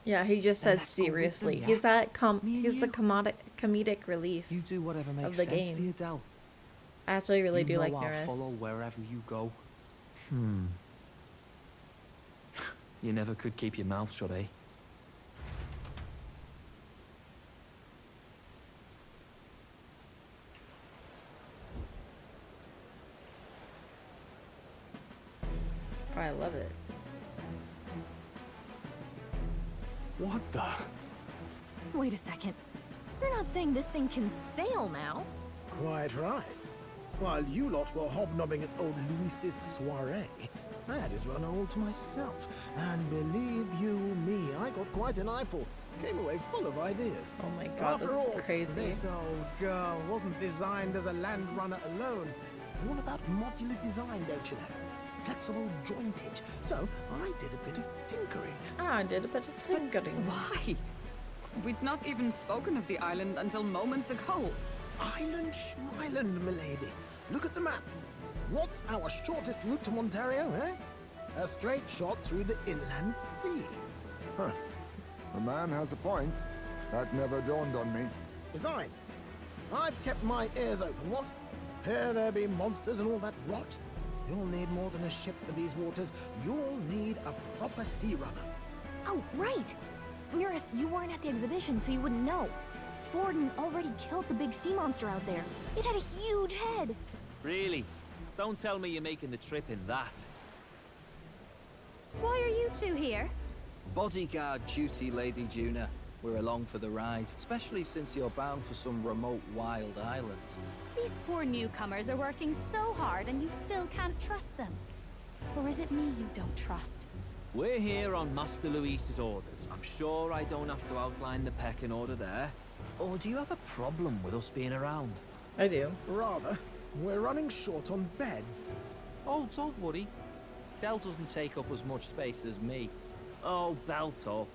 Yeah, he just Then says let's go with them, seriously. yeah? He's that Me and he's the you. comedic relief. You do whatever makes of the sense to game. you, Del. I actually really You do know like I'll Norris. follow wherever you go. You never could keep your mouth shut, eh? Oh, I love it. What the? Wait a second. You're not saying this thing can sail now? Quite right. While you lot were hobnobbing at old Luis's soiree, I had his run all to myself. And believe you me, I got quite an eyeful. Came away full of ideas. Oh my god, After this is all, crazy. this old girl wasn't designed as a land runner alone. All about modular design, don't you know? Flexible jointage. So I did a bit of tinkering. I did a bit of tinkering. Why? We'd not even spoken of the island until moments ago. Island Schmeiland, milady. Look at the map. What's our shortest route to Montario, eh? A straight shot through the inland sea. Huh. The man has a point. That never dawned on me. Besides, I've kept my ears open. What? Here there be monsters and all that rot. You'll need more than a ship for these waters. You'll need a proper sea runner. Oh, right. Mirus, you weren't at the exhibition, so you wouldn't know. Forden already killed the big sea monster out there. It had a huge head. Really? Don't tell me you're making the trip in that. Why are you two here? Bodyguard duty, Lady Juna. We're along for the ride, especially since you're bound for some remote wild island. These poor newcomers are working so hard and you still can't trust them. Or is it me you don't trust? We're here on Master Luis's orders. I'm sure I don't have to outline the pecking order there. Or do you have a problem with us being around? I do. Rather, we're running short on beds. Oh, don't worry. Del doesn't take up as much space as me. Oh, belt up.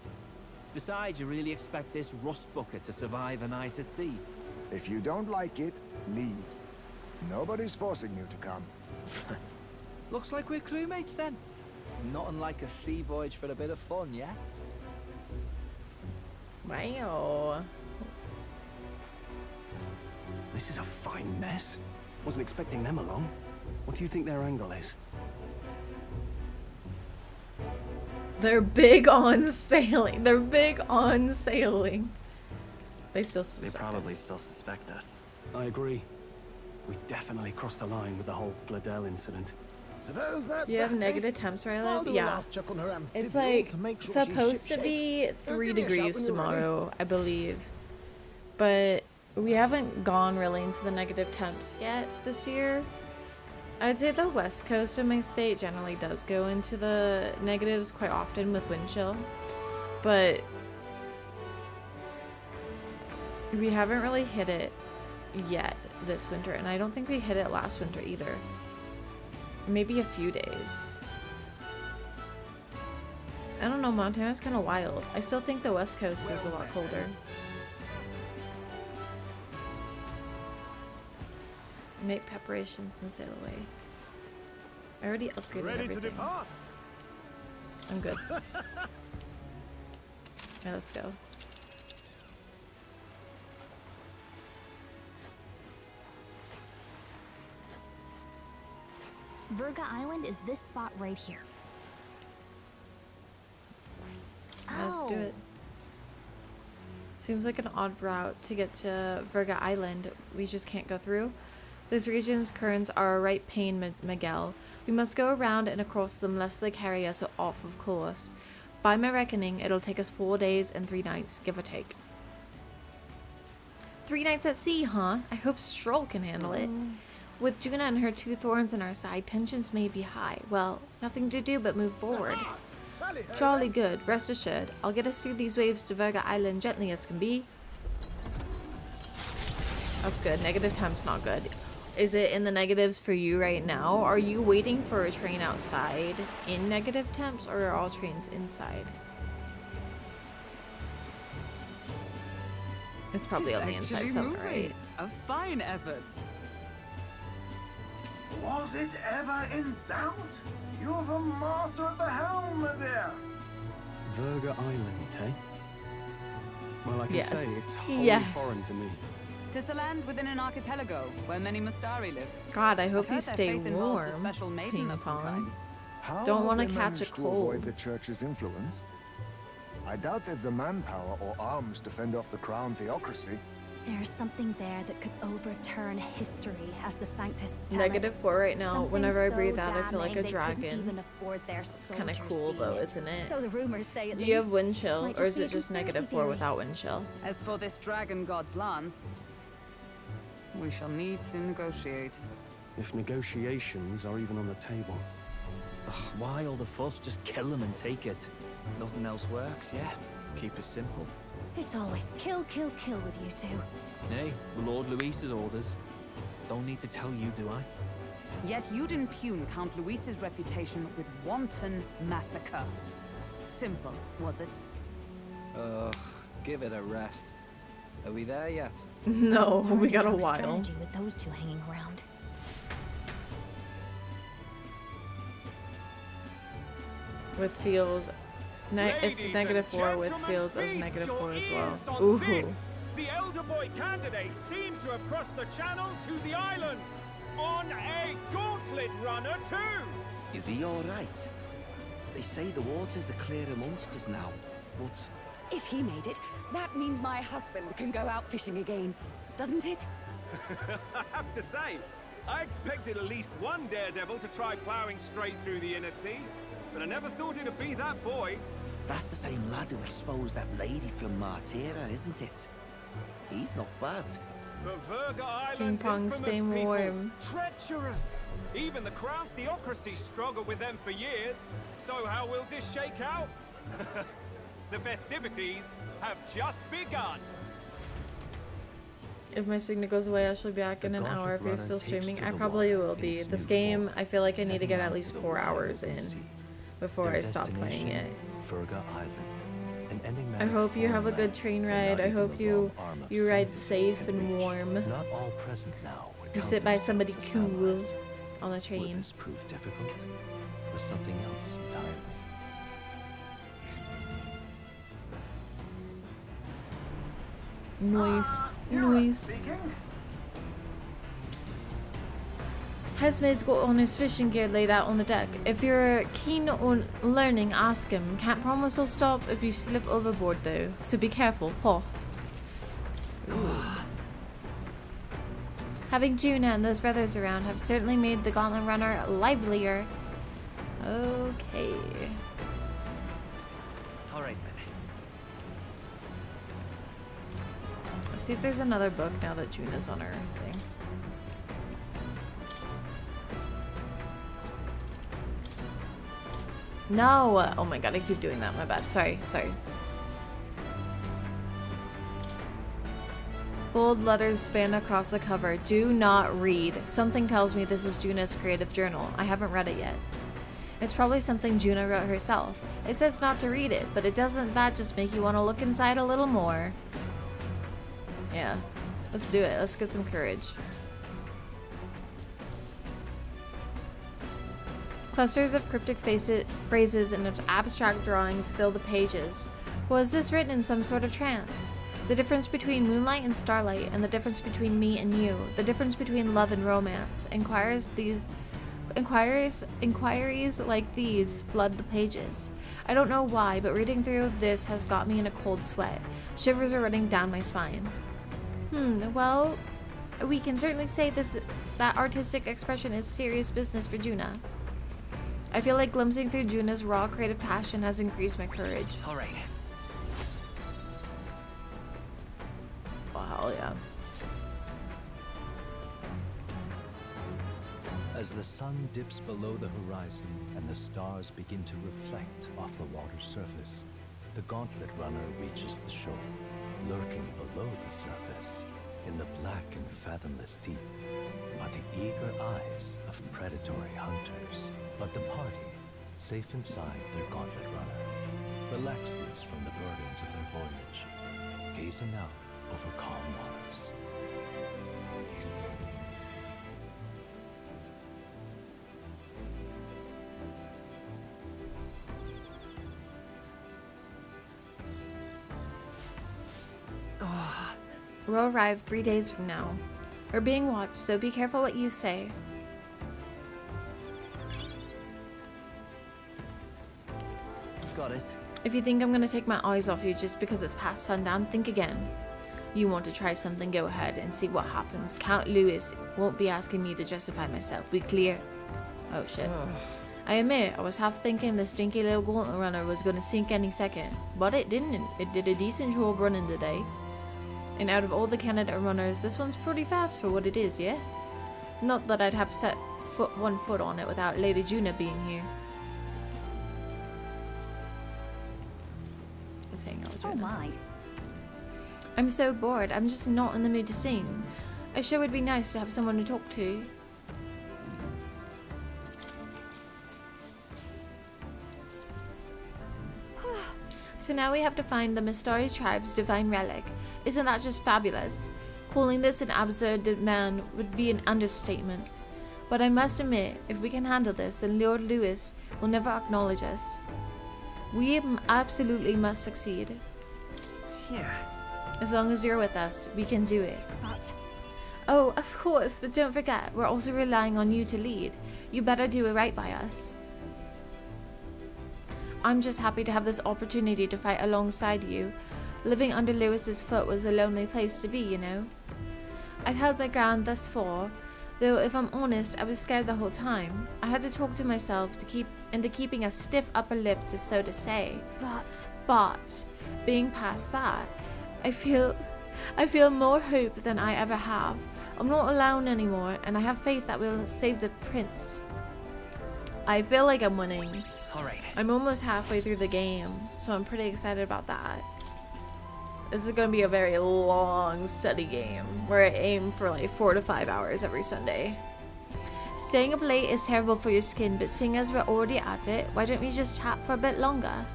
Besides, you really expect this rust bucket to survive a night at sea? If you don't like it, leave. Nobody's forcing you to come. Looks like we're crewmates then. Nothing like a sea voyage for a bit of fun, yeah? Wow. This is a fine mess. Wasn't expecting them along. What do you think their angle is? They're big on sailing. They're big on sailing. They still suspect They probably us. still suspect us. I agree. We definitely crossed a line with the whole Gladell incident. Suppose that's Do you have that, eh? negative temps where I I'll live? do a Yeah. last check on her It's amphibians, like make sure she's supposed to shipshape. be Don't 3 give me a shout degrees when you're ready. tomorrow, I believe. But we haven't gone really into the negative temps yet this year. I'd say the west coast of my state generally does go into the negatives quite often with wind chill. But we haven't really hit it yet this winter, and I don't think we hit it last winter either. Maybe a few days. I don't know, Montana's kind of wild. I still think the west coast is a lot colder. Make preparations and sail away. I already upgraded Ready to everything. depart. I'm good. Alright, let's go. Virga Island is this spot right here. Let's do it. Seems like an odd route to get to Virga Island. We just can't go through. This region's currents are a right pain, Miguel. We must go around and across them lest they carry us off of course. By my reckoning, it'll take us 4 days and 3 nights, give or take. 3 nights at sea, huh? I hope Stroll can handle it. With Juna and her 2 thorns in our side, tensions may be high. Well, nothing to do but move forward. Jolly good, rest assured. I'll get us through these waves to Virga Island gently as can be. That's good. Negative temp's not good. Is it in the negatives for you right now? Are you waiting for a train outside in negative temps, or are all trains inside? It's probably on the inside somewhere, right? A fine effort. Was it ever in doubt? You're the master of the helm, my dear. Virga Island, eh? Well, I can Yes. say it's wholly Yes. foreign to me. 'Tis a land within an archipelago where many Mustari live. God, I hope I've you heard their stay faith involves a warm. special maiden Ping of some pong. kind. How Don't have want to they catch a managed to avoid cold. the church's influence? I doubt they've the manpower or arms to fend off the crown theocracy. There's something there that could overturn history, as the Sanctists tell Negative 4 right now. Something Whenever I so breathe out, I feel like a damning they couldn't dragon. even afford their It's kind of cool soldiers though, seeing it. isn't it? So the rumors say at Do you have least. wind chill, Might or just is be a it just conspiracy negative 4 theory. without wind chill? As for this dragon god's lance, we shall need to negotiate. If negotiations are even on the table. Ugh, why all the fuss? Just kill them and take it. Nothing else works, yeah? Keep it simple. It's always kill, kill, kill with you two. Hey, Lord Luis's orders. Don't need to tell you, do I? Yet you'd impugn Count Luis's reputation with wanton massacre. Simple, was it? Ugh, give it a rest. Are we there yet? No, we got a Dark while. strategy with those two hanging around. With feels, it's Ladies negative and 4 with gentlemen, feels as feast negative your 4 as well. ears on Ooh. this. The elder boy candidate seems to have crossed the channel to the island on a gauntlet runner too. Is he all right? They say the waters are clear amongst us now, but If he made it, that means my husband can go out fishing again, doesn't it? I have to say, I expected at least one daredevil to try plowing straight through the inner sea, but I never thought it'd be that boy. that's the same lad who exposed that lady from Martira, isn't it? He's not bad. But Virga King Island's Pong, infamous stay people, warm. treacherous. Even the crown theocracy struggled with them for years. So how will this shake out? The festivities have just begun. If my signal goes away, I shall be back in an hour if you're still streaming. I probably will be. This game, I feel like I need to get at least 4 hours in before I stop playing it. Virga Island. An ending I hope you have a good train ride. I hope you ride safe and warm. Not all present now would You sit by somebody cool allies. on the Would train. this prove difficult, or something else entirely? Nice. Nice. Hesme's got on his fishing gear laid out on the deck. If you're keen on learning, ask him. Can't promise he'll stop if you slip overboard though, so be careful, Paw. Having Juna and those brothers around have certainly made the Gauntlet Runner livelier. Okay. All right, men. Let's see if there's another book now that Juna's on her thing. No! Oh my god, I keep doing that. My bad. Sorry, sorry. Bold letters span across the cover. Do not read. Something tells me this is Juna's creative journal. I haven't read it yet. It's probably something Juna wrote herself. It says not to read it, but doesn't that just make you want to look inside a little more? Yeah. Let's do it. Let's get some courage. Clusters of cryptic phrases and abstract drawings fill the pages. Was this written in some sort of trance? The difference between moonlight and starlight, and the difference between me and you, the difference between love and romance. Inquiries like these flood the pages. I don't know why, but reading through this has got me in a cold sweat. Shivers are running down my spine. Well, we can certainly say that artistic expression is serious business for Juna. I feel like glimpsing through Juna's raw creative passion has increased my courage. All right. Oh, hell yeah. As the sun dips below the horizon and the stars begin to reflect off the water's surface, the Gauntlet Runner reaches the shore. Lurking below the surface, in the black and fathomless deep, are the eager eyes of predatory hunters. But the party, safe inside their Gauntlet Runner, relaxes from the burdens of their voyage, gazing out over calm waters. We'll arrive 3 days from now. We're being watched, so be careful what you say. Got it. If you think I'm gonna take my eyes off you just because it's past sundown, think again. You want to try something, go ahead and see what happens. Count Lewis won't be asking me to justify myself. We clear? Oh shit. I admit, I was half thinking the stinky little Gauntlet Runner was gonna sink any second. But it didn't. It did a decent job running today. And out of all the Canada runners, this one's pretty fast for what it is, yeah? Not that I'd have set one foot on it without Lady Juna being here. Let's hang out with Juna. Oh my. I'm so bored. I'm just not in the mood to sing. I sure would be nice to have someone to talk to. So now we have to find the Mistari tribe's divine relic. Isn't that just fabulous? Calling this an absurd demand would be an understatement. But I must admit, if we can handle this, then Lord Lewis will never acknowledge us. We absolutely must succeed. Yeah. As long as you're with us, we can do it. But... Oh, of course, but don't forget, we're also relying on you to lead. You better do it right by us. I'm just happy to have this opportunity to fight alongside you. Living under Lewis's foot was a lonely place to be, you know. I've held my ground thus far, though if I'm honest, I was scared the whole time. I had to talk to myself to keep into keeping a stiff upper lip, so to say. But being past that, I feel more hope than I ever have. I'm not alone anymore, and I have faith that we'll save the prince. I feel like I'm winning. All right. I'm almost halfway through the game, so I'm pretty excited about that. This is going to be a very long study game, where I aim for like 4 to 5 hours every Sunday. Staying up late is terrible for your skin, but seeing as we're already at it, why don't we just chat for a bit longer?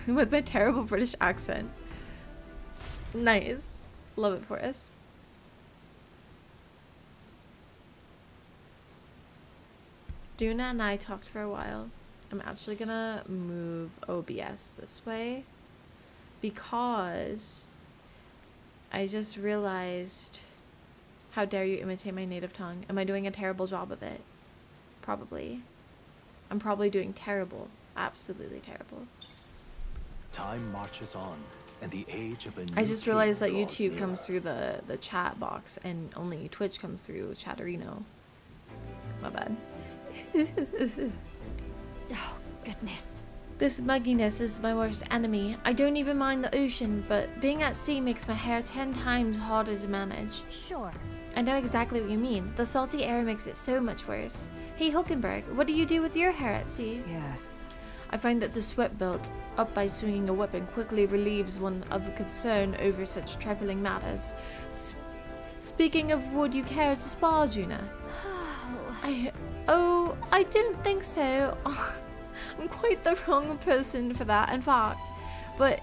With my terrible British accent. Nice. Love it for us. Duna and I talked for a while. I'm actually gonna move OBS this way because I just realized, how dare you imitate my native tongue? Am I doing a terrible job of it? Probably. I'm probably doing terrible. Absolutely terrible. Time marches on, and the age of a I new just king realized that draws YouTube nearer. comes through the chat box and only Twitch comes through Chatterino. My bad. Oh, goodness. This mugginess is my worst enemy. I don't even mind the ocean, but being at sea makes my hair 10 times harder to manage. Sure. I know exactly what you mean. The salty air makes it so much worse. Hey Hulkenberg, what do you do with your hair at sea? Yes. I find that the sweat built up by swinging a weapon quickly relieves one of concern over such trifling matters. Speaking of, would you care to spar, Juna? I don't think so. I'm quite the wrong person for that, in fact. But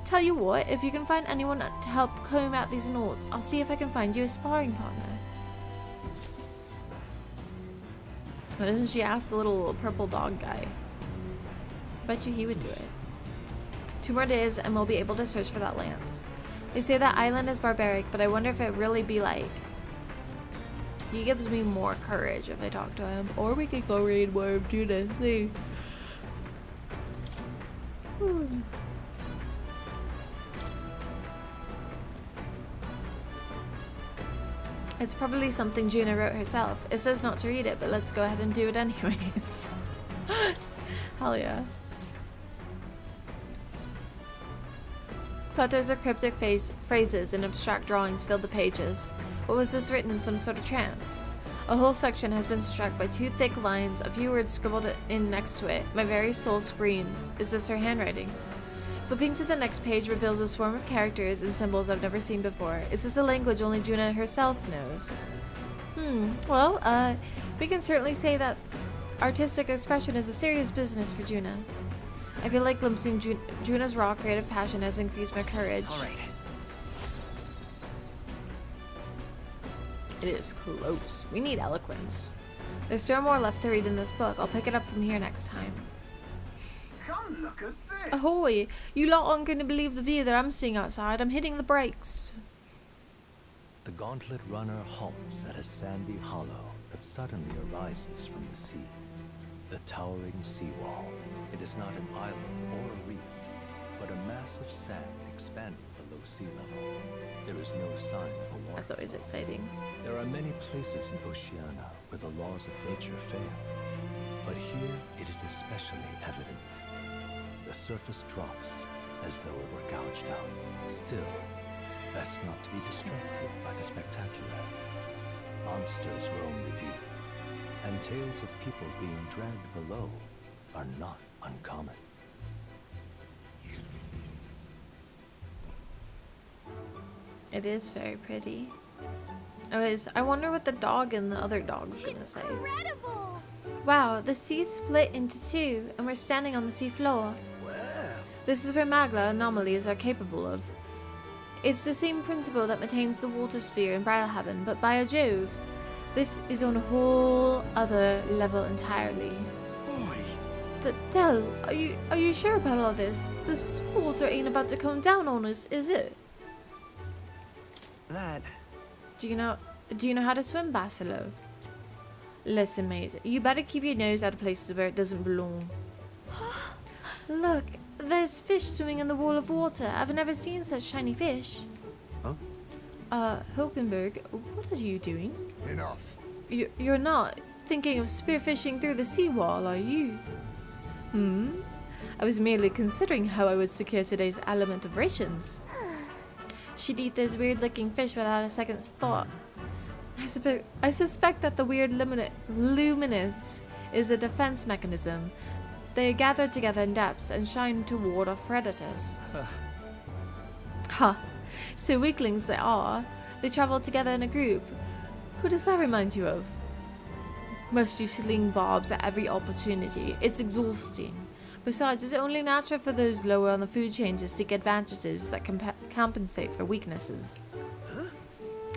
tell you what, if you can find anyone to help comb out these knots, I'll see if I can find you a sparring partner. Why doesn't she ask the little purple dog guy? Bet you he would do it. 2 more days and we'll be able to search for that lance. They say that island is barbaric, but I wonder if it really be like. He gives me more courage if I talk to him. Or we could go raid more of Judas. See. It's probably something Juna wrote herself. It says not to read it, but let's go ahead and do it anyways. Hell yeah. Clutters of cryptic phrases and abstract drawings fill the pages. What was this written in some sort of trance? A whole section has been struck by 2 thick lines, a few words scribbled in next to it. My very soul screams. Is this her handwriting? Flipping to the next page reveals a swarm of characters and symbols I've never seen before. Is this a language only Juna herself knows? Well, we can certainly say that artistic expression is a serious business for Juna. I feel like glimpsing Juna's raw creative passion has increased my courage. Alright. It is close. We need eloquence. There's still more left to read in this book. I'll pick it up from here next time. Come look at this. Ahoy! You lot aren't going to believe the view that I'm seeing outside. I'm hitting the brakes. The gauntlet runner halts at a sandy hollow that suddenly arises from the sea. The towering seawall. It is not an island or a reef, but a mass of sand expanding below sea level. There is no sign of a water. That's always exciting. There are many places in Oceania where the laws of nature fail, but here it is especially evident. The surface drops as though it were gouged out. Still, best not to be distracted by the spectacular. Monsters roam the deep, and tales of people being dragged below are not uncommon. It is very pretty. I wonder what the dog and the other dog's gonna say. Incredible! Wow, the sea's split into 2, and we're standing on the sea floor. This is where Magla anomalies are capable of. It's the same principle that maintains the water sphere in Brilehaven, but by a Jove, this is on a whole other level entirely. Del, are you sure about all this? This water ain't about to come down on us, is it? That. Do you know how to swim, Basilo? Listen, mate, you better keep your nose out of places where it doesn't belong. Look, there's fish swimming in the wall of water. I've never seen such shiny fish. Huh? Hulkenberg, what are you doing? Enough. You're not thinking of spearfishing through the seawall, are you? I was merely considering how I would secure today's element of rations. She'd eat those weird-looking fish without a second's thought. I suspect that the weird luminous is a defense mechanism. They gather together in depths and shine to ward off predators. Ha! So weaklings they are. They travel together in a group. Who does that remind you of? Must you sling barbs at every opportunity? It's exhausting. Besides, it's only natural for those lower on the food chain to seek advantages that compensate for weaknesses.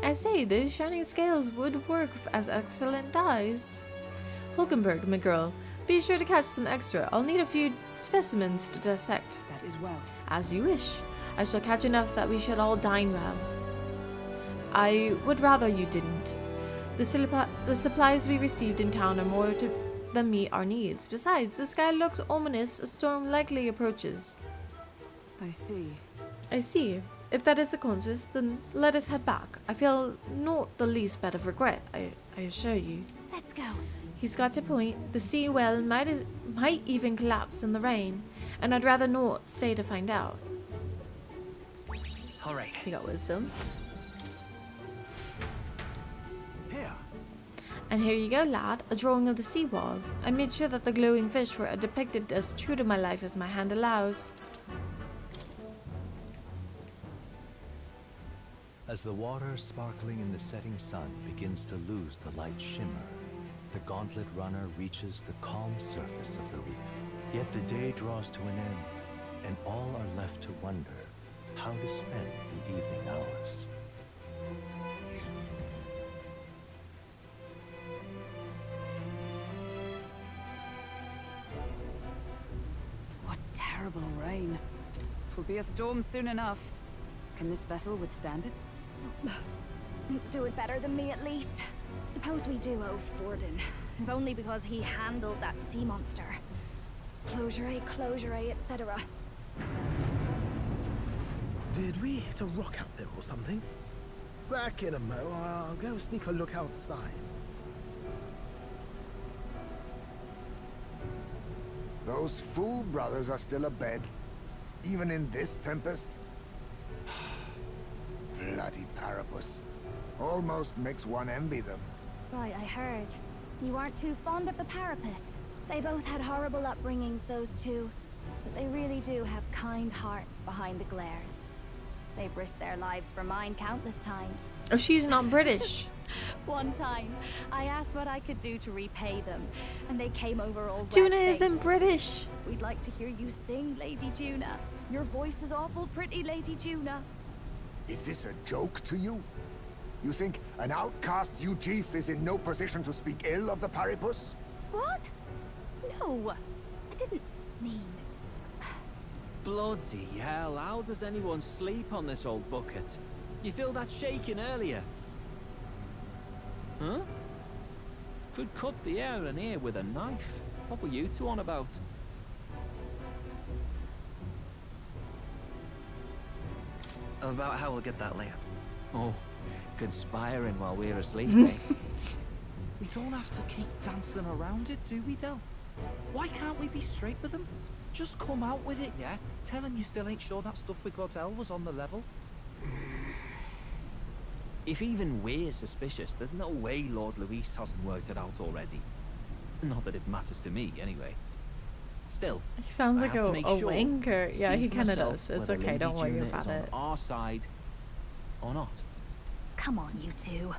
I say, those shining scales would work as excellent dyes. Hulkenberg, my girl. Be sure to catch some extra. I'll need a few specimens to dissect. That is well. As you wish. I shall catch enough that we shall all dine well. I would rather you didn't. The supplies we received in town are more than meet our needs. Besides, the sky looks ominous. A storm likely approaches. I see. I see. If that is the conscience, then let us head back. I feel not the least bit of regret, I assure you. Let's go. He's got a point. The sea well might even collapse in the rain, and I'd rather not stay to find out. All right. You got wisdom. Here. And here you go, lad. A drawing of the seawall. I made sure that the glowing fish were depicted as true to my life as my hand allows. As the water sparkling in the setting sun begins to lose the light shimmer, the gauntlet runner reaches the calm surface of the reef. Yet the day draws to an end, and all are left to wonder how to spend the evening hours. What terrible rain. Twill be a storm soon enough. Can this vessel withstand it? Let's do it better than me, at least. Suppose we do owe Forden, if only because he handled that sea monster. Closure, etc. Did we hit a rock out there or something? Back in a mo. I'll go sneak a look outside. Those fool brothers are still abed, even in this tempest. Bloody Parapus. Almost makes one envy them. Right, I heard. You aren't too fond of the Parapus. They both had horrible upbringings, those two. But they really do have kind hearts behind the glares. They've risked their lives for mine countless times. Oh, she's not British. One time, I asked what I could do to repay them, and they came over all Juna red-faced. isn't British. We'd like to hear you sing, Lady Juna. Your voice is awful pretty, Lady Juna. Is this a joke to you? You think an outcast Ujif is in no position to speak ill of the Paripus? What? No, I didn't mean... Bloody hell, how does anyone sleep on this old bucket? You feel that shaking earlier? Huh? Could cut the air in here with a knife. What were you two on about? About how we'll get that lance. Oh, conspiring while we're asleep, eh? We don't have to keep dancing around it, do we, Del? Why can't we be straight with them? Just come out with it, yeah? Tell him you still ain't sure that stuff with Glottel was on the level. If even we're suspicious, there's no way Lord Luis hasn't worked it out already. Not that it matters to me, anyway. Still, He sounds I like had a to make sure, wanker. Yeah, see he for kind of myself does. It's whether okay, Lady don't worry Juna about is it. on our side or not. Come on, you two.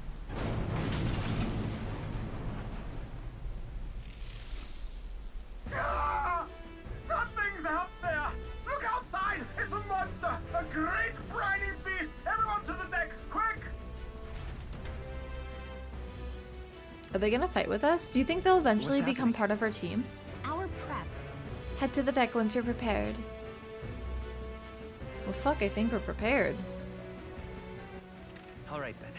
Something's out there! Look outside! It's a monster! A great briny beast! Everyone to the deck, quick! Are they gonna fight with us? Do you think they'll eventually What's become happening? part of our team? Our prep. Head to the deck once you're prepared. Well, fuck, I think we're prepared. All right, then.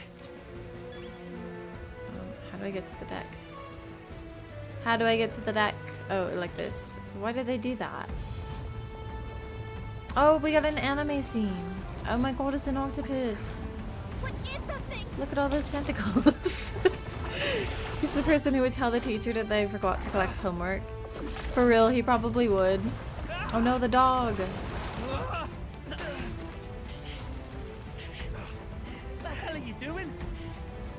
How do I get to the deck? How do I get to the deck? Oh, like this. Why did they do that? Oh, we got an anime scene. Oh my god, it's an octopus. What is that thing? Look at all those tentacles. He's the person who would tell the teacher that they forgot to collect homework. For real, he probably would. Oh no, the dog. What the hell are you doing?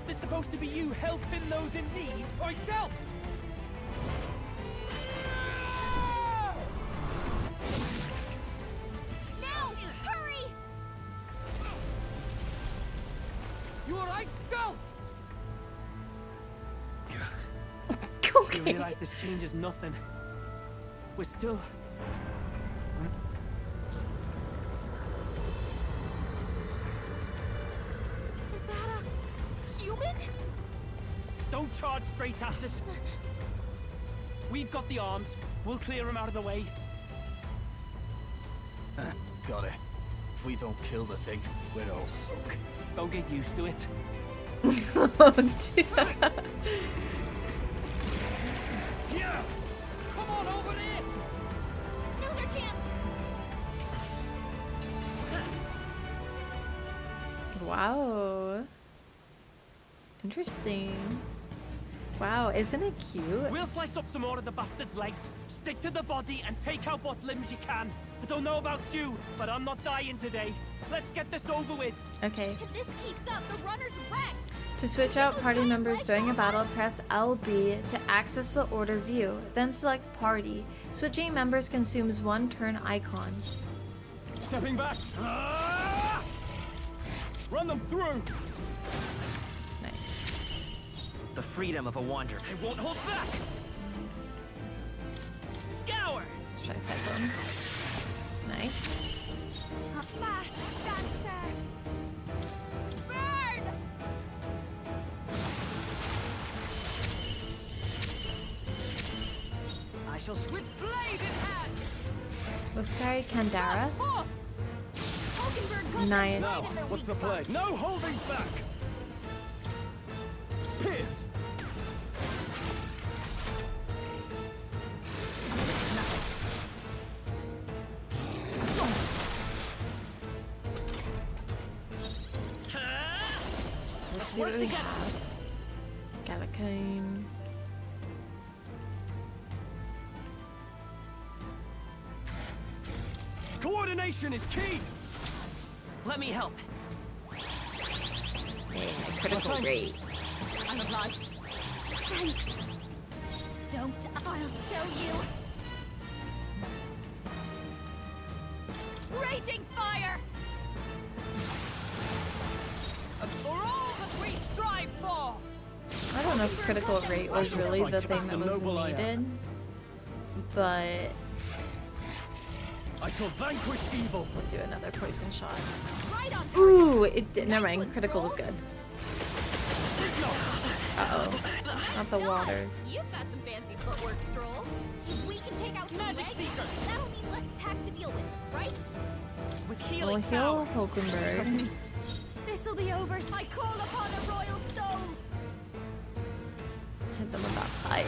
This supposed to be you helping those in need, or yourself? Now! Hurry! You alright, Del? Okay. You realize this changes nothing. We're still... Is that a human? Don't charge straight at it. We've got the arms. We'll clear him out of the way. Got it. If we don't kill the thing, we're all sunk. Don't get used to it. Yeah! Come on over there! Now's our chance. Wow. Interesting. Wow, isn't it cute? We'll slice up some more of the bastard's legs, stick to the body, and take out what limbs you can. I don't know about you, but I'm not dying today. Let's get this over with. Okay. If this keeps up, the runner's wrecked. To switch out party members during a battle, press LB to access the order view, then select party. Switching members consumes 1 turn icon. Stepping back. Ah! Run them through. Nice. The freedom of a wanderer. I won't hold back. Scour. Let's try cyclone. Nice. A fast dancer. Burn! I shall swing blade in hand. Let's try Kandara. Hulkenberg got Nice. Now, what's the play? No holding back. Pierce. Let's see what we have. Galacone. Coordination is key. Let me help. Yeah, critical rate. I'm obliged. Thanks. Don't. I'll show you. Raging fire! For all that we strive for. I don't know if critical rate was really the thing that was needed, but I shall vanquish evil. we'll do another poison shot. Right on. Ooh, it did. Never mind. Critical was good. Uh-oh. Not the water. You've got some fancy footwork, Stroll. We can take out some Magic legs. Seeker. That'll mean less attacks to deal with, right? With We'll healing heal power. Hulkenberg. This'll be over. I call upon a royal soul. Hit them with that fire.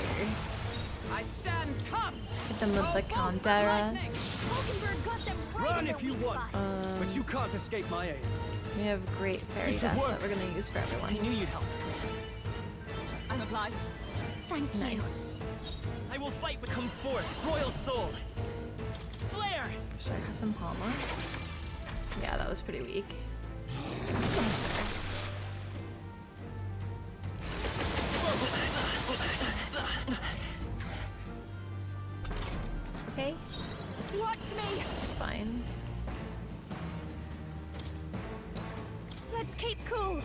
I stand come. Hit them with the Kandara. Hulkenberg got them right Run in their if you weak want, spot. but you can't escape my aim. We have great fairy This should dust work. that we're gonna use for I everyone. knew you'd help. I'm obliged. Thank you. Nice. I will fight but come forth. Royal soul. Flare. Should I have some Palma? Yeah, that was pretty weak. That's fair. Okay, Watch me. it's fine. Let's keep cool.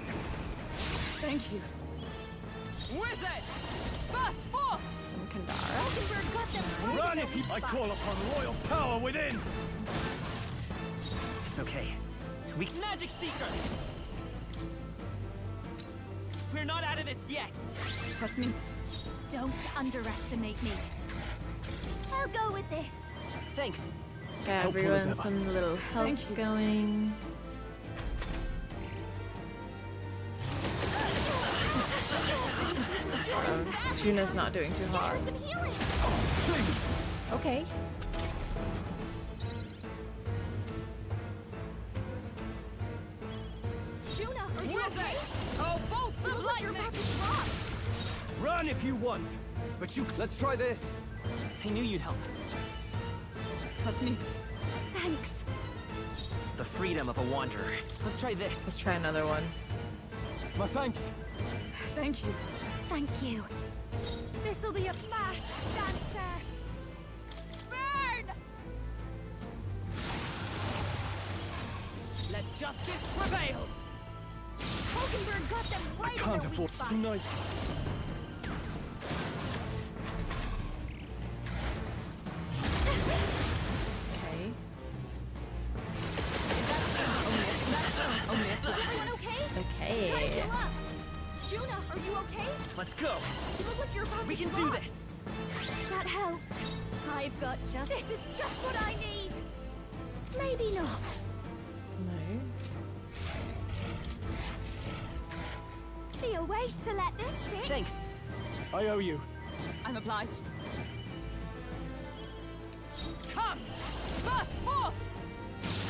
Thank you. Wizard. Burst forth. Some Kandara. Hulkenberg got them right Run in their if you... weak I spot. call upon royal power within. It's okay. We Magic Seeker. We're not out of this yet. Trust me. Don't underestimate me. I'll go with this. Thanks. Got Helpful as everyone ever. some little health going. Juna's not doing too hard. Some healing. Okay. Juna, are you Wizard. okay? Oh, bolts You of look like you're lightning. about to drop. Run if you want, but you... Let's try this. I knew you'd help. Trust me. Thanks. The freedom of a wanderer. Let's try this. Let's try another one. My thanks. Thank you. Thank you. This'll be a fast dancer. Burn! Let justice prevail. Hulkenberg got them I right in can't their afford weak spot. snipe. Okay. Is everyone okay? Okay. Gotta heal up. Juna, are you okay? Let's go. You look like you're about We to can drop. do this. That helped. I've got just... This is just what I need. Maybe not. No. Be a waste to let this sit. Thanks. I owe you. I'm obliged. Come! Burst forth!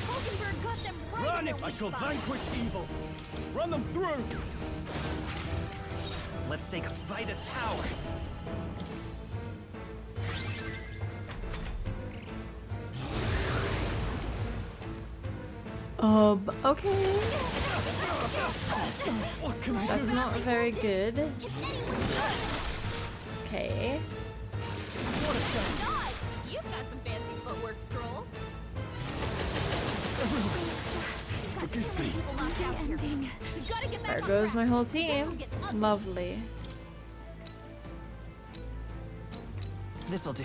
Hulkenberg got them right. Run if I shall vanquish evil. Run them through. Let's take Vitus power. Okay. What can I do? That's not very good. Okay. You've got some fancy footwork, Stroll. Forgive me. There goes my whole team. Lovely. This'll do.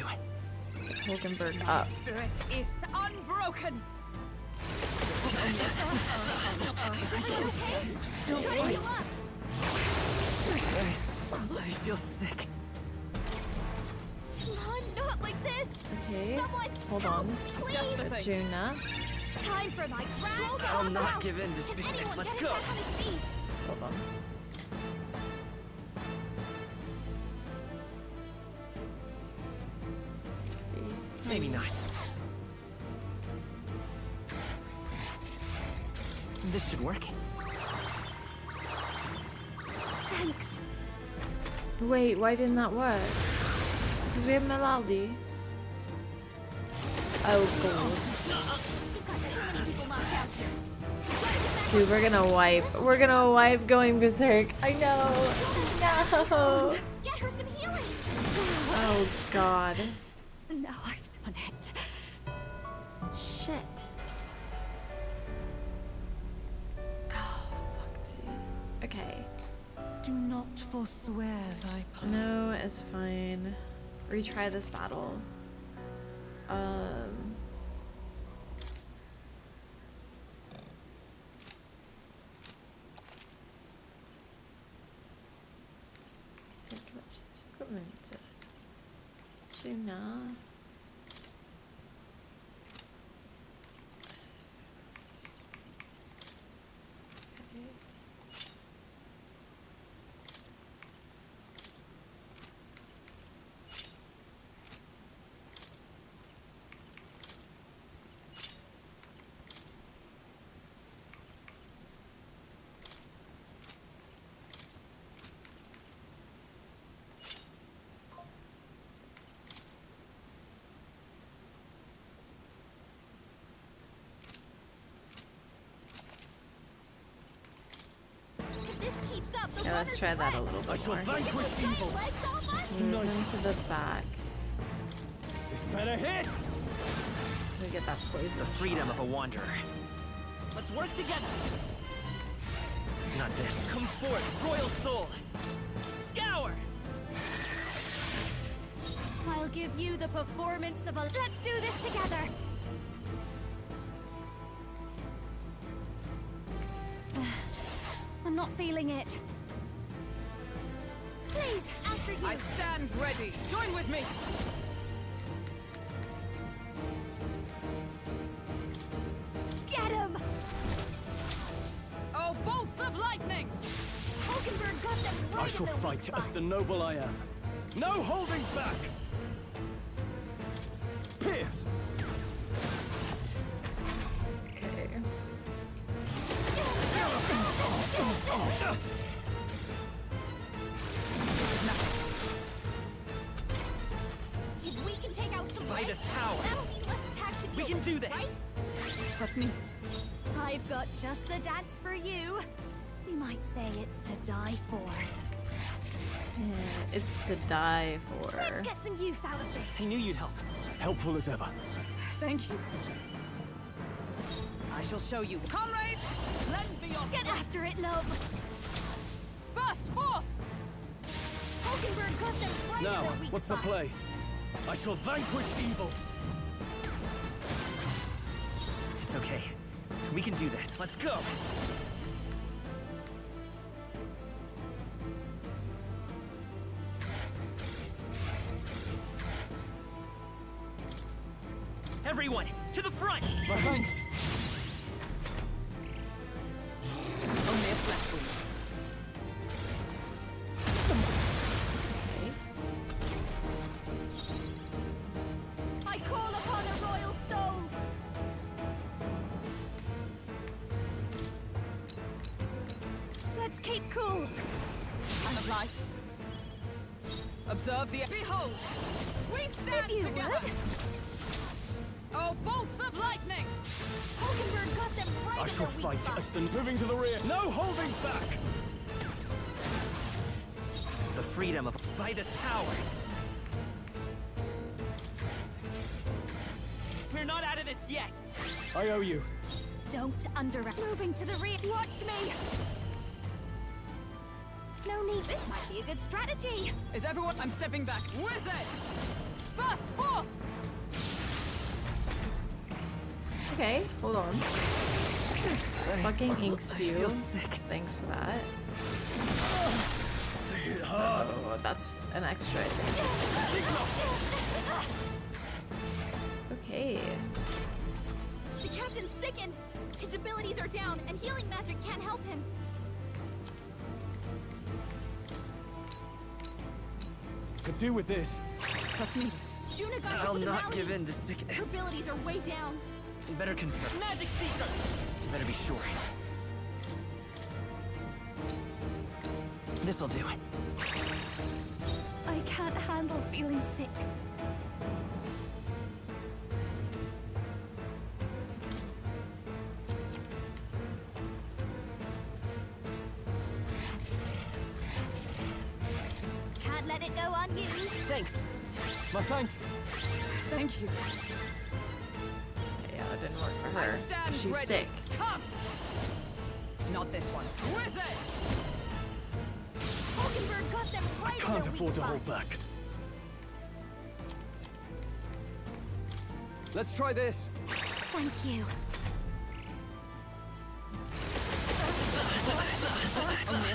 Hulkenberg up. Spirit is unbroken! Still fight. I feel sick. Come on, not like this. Okay. Someone Hold on. Just the thing. Juna. Time for my grand. I'll not give in to Can sickness. anyone Let's get go. him back on his feet? Hold on. Maybe not. This should work. Thanks. Wait, why didn't that work? Because we have Melaldi. Oh, God. Dude, we're gonna wipe. We're gonna wipe going berserk. I know. No. Get her some healing. Oh, God. Now I've done it. Shit. Oh, fuck, dude. Okay. Do not forswear thy path. No, it's fine. Retry this battle. Equipment. Juna. Okay. This keeps up. The Yeah, let's try that a little bit more. I shall vanquish evil. Move him to the back. This better hit. So we get that poison. The freedom of a wanderer. Let's work together. Not this. Come forth, royal soul. Scour. I'll give you the performance of a... Let's do this together! I'm not feeling it. Please, after you. I stand ready. Join with me. Get him! Oh, bolts of lightning! Hulkenberg got them right I shall in the fight weak as spot. the noble I am. No holding back! Pierce! Okay. If we can take out some Vitus legs, power. that'll be less attack to We deal can with, do this. right? Trust me. I've got just the dance for you. You might say it's to die for. Yeah, it's to die for. Let's get some use out of this. I knew you'd help. Helpful as ever. Thank you. I shall show you. Comrades, lend me your Get after it, love. burst forth! Hulkenberg got them right Now, in their weak what's the spot. play? I shall vanquish evil. It's okay. We can do that. Let's go. Everyone, to the front! My thanks. Only a flesh wound. I call upon a royal soul! Let's keep cool. I'm of light. Observe the... Behold! We stand If you together! would. Oh, bolts of lightning! Hulkenberg got them right I in shall their weak fight spot. as the moving to the rear. No holding back. The freedom of... by this power! We're not out of this yet! I owe you. Don't underestimate. Moving to the rear. Watch me! No need. This might be a good strategy. Is everyone... I'm stepping back. Wizard! Burst forth! Okay, hold on. Fucking ink spew. Thanks for that. Oh, that's an extra, I think. Okay. The captain's sickened. His abilities are down, and healing magic can't help him. Could do with this. Trust me. Juna got hit I'll with a not malady. give in to sickness. Her abilities are way down. You better conserve. Magic Seeker! You better be sure. This'll do it. I can't handle feeling sick. Can't let it go unused. Thanks. My thanks. Thank you. Yeah, that didn't work for I her. stand She's ready. sick. Come! Not this one. Wizard! Hulkenberg got them I right in can't their weak afford to spot. hold back. Let's try this. Thank you.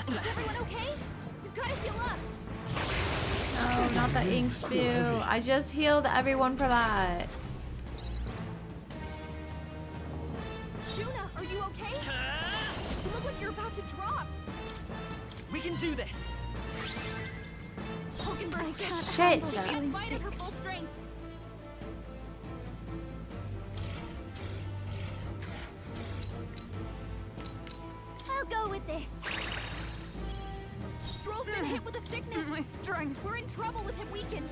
Is everyone okay? You've got to heal up. No, not the ink spew. I just healed everyone for that. Juna, are you okay? You look like you're about to drop. We can do this! Hulkenberg can't Shit. handle feeling sick. At her full strength. I'll go with this. Stroll's been hit with a sickness. My strength. We're in trouble with him weakened.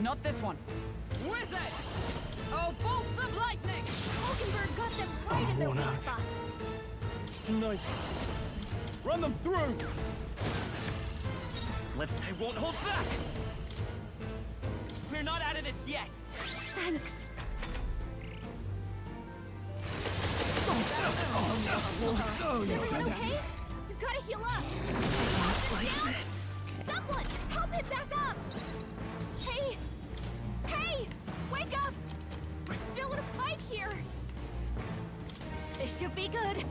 Not this one. Wizard! Oh, bolts of lightning! Hulkenberg got them right in their worn weak out. spot. Sniper. Run them through. I won't hold back! We're not out of this yet! Thanks. Oh, Is you everyone did okay? it. You've got to heal up. Down. Someone, help him back up. Hey! Hey! Wake up! We're still in a fight here. This should be good.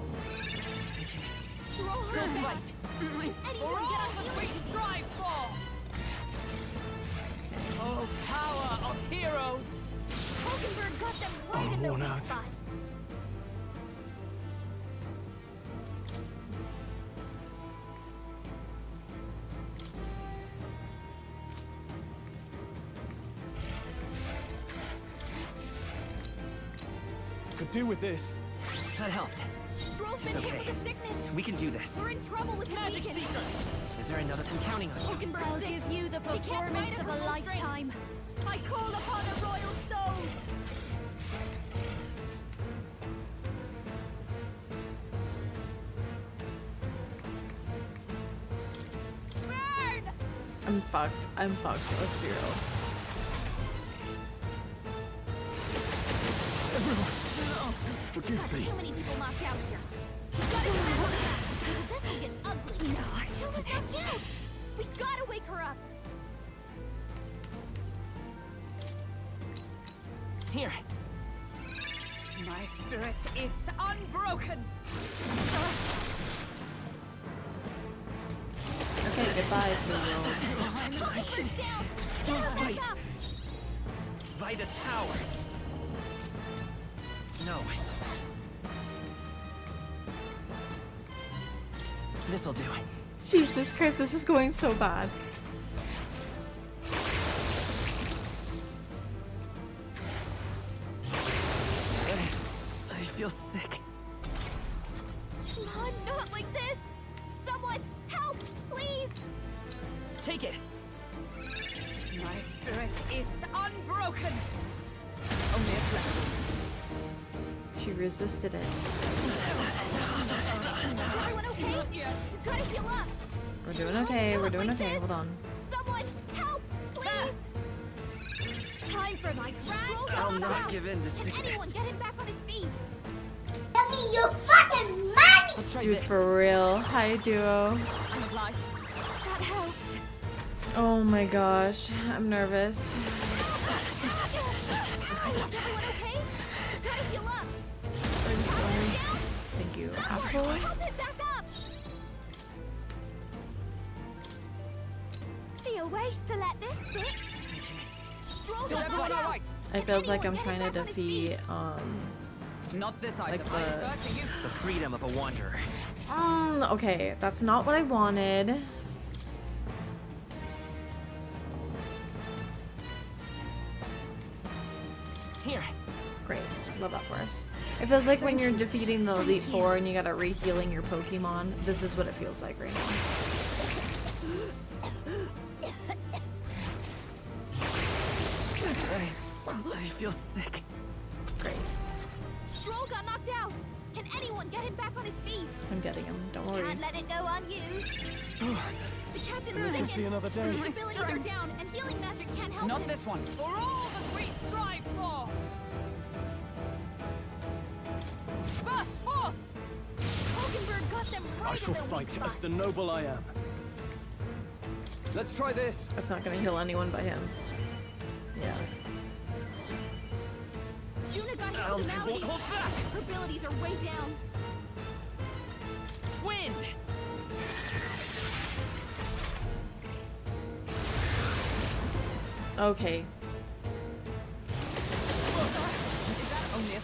Throw her Good back. fight! My Anyone get on healing? strive for! Oh, power of heroes! Hulkenberg got them right in their worn weak out. spot. Could do with this. That helped. Stroll's It's been okay. hit with a sickness. We can do this. We're in trouble with him Magic weakened. Seeker! Is there another I'm counting on? Hulkenberg's I'll sick. give you the She can't performance fight of her a full strength. lifetime. I call upon a royal soul. Burn! I'm fucked. I'm fucked. Let's be real. Forgive me. Too many people knocked out here. We've got to get everyone back. This'll get ugly. No, Juna's not dead. We gotta wake her up. Here. My spirit is unbroken. Okay, goodbye, Blue Still fight. Vitus power. No. This'll do. Jesus Christ, this is going so bad. I feel sick. Come on, not like this. Someone, help, please. Take it. My spirit is unbroken. Only a flesh wound. She resisted it. Is everyone okay? Not yet. We gotta heal up. We're doing okay, we're doing okay, hold on. Someone, help, please. Time for my grand. I'll not give in to Can sickness. anyone get him back on his feet? You're fucking mad! Let's try Dude, this. for real. Hi, duo. I'm obliged. That helped. Oh my gosh, I'm nervous. Is everyone okay? We gotta heal up. I'm sorry. Thank you, asshole. Help him back up. Be a waste to let this sit. Stroll Is everyone all right? It feels like I'm trying to defeat, Not this item. like I refer to you. The freedom of a wanderer. okay, that's not what I wanted. Here. Great, love that for us. It feels like when you're defeating the Elite Four and you gotta re-healing your Pokemon. This is what it feels like right now. I feel sick. Great, Stroll got knocked out. Can anyone get him back on his feet? I'm getting him. Don't worry. Can't let it go unused. The captain's Live to see thinking. another day. His abilities are down, and healing magic can't help Not him. this one. For all that we strive for. Burst forth. Hulkenberg got them right I shall in their weak fight spot. as the noble I am. Let's try this. That's not gonna heal anyone but him. Yeah. Juna got hit I'll with a malady. won't hold back. Her abilities are way down. Wind. Okay. Is that only a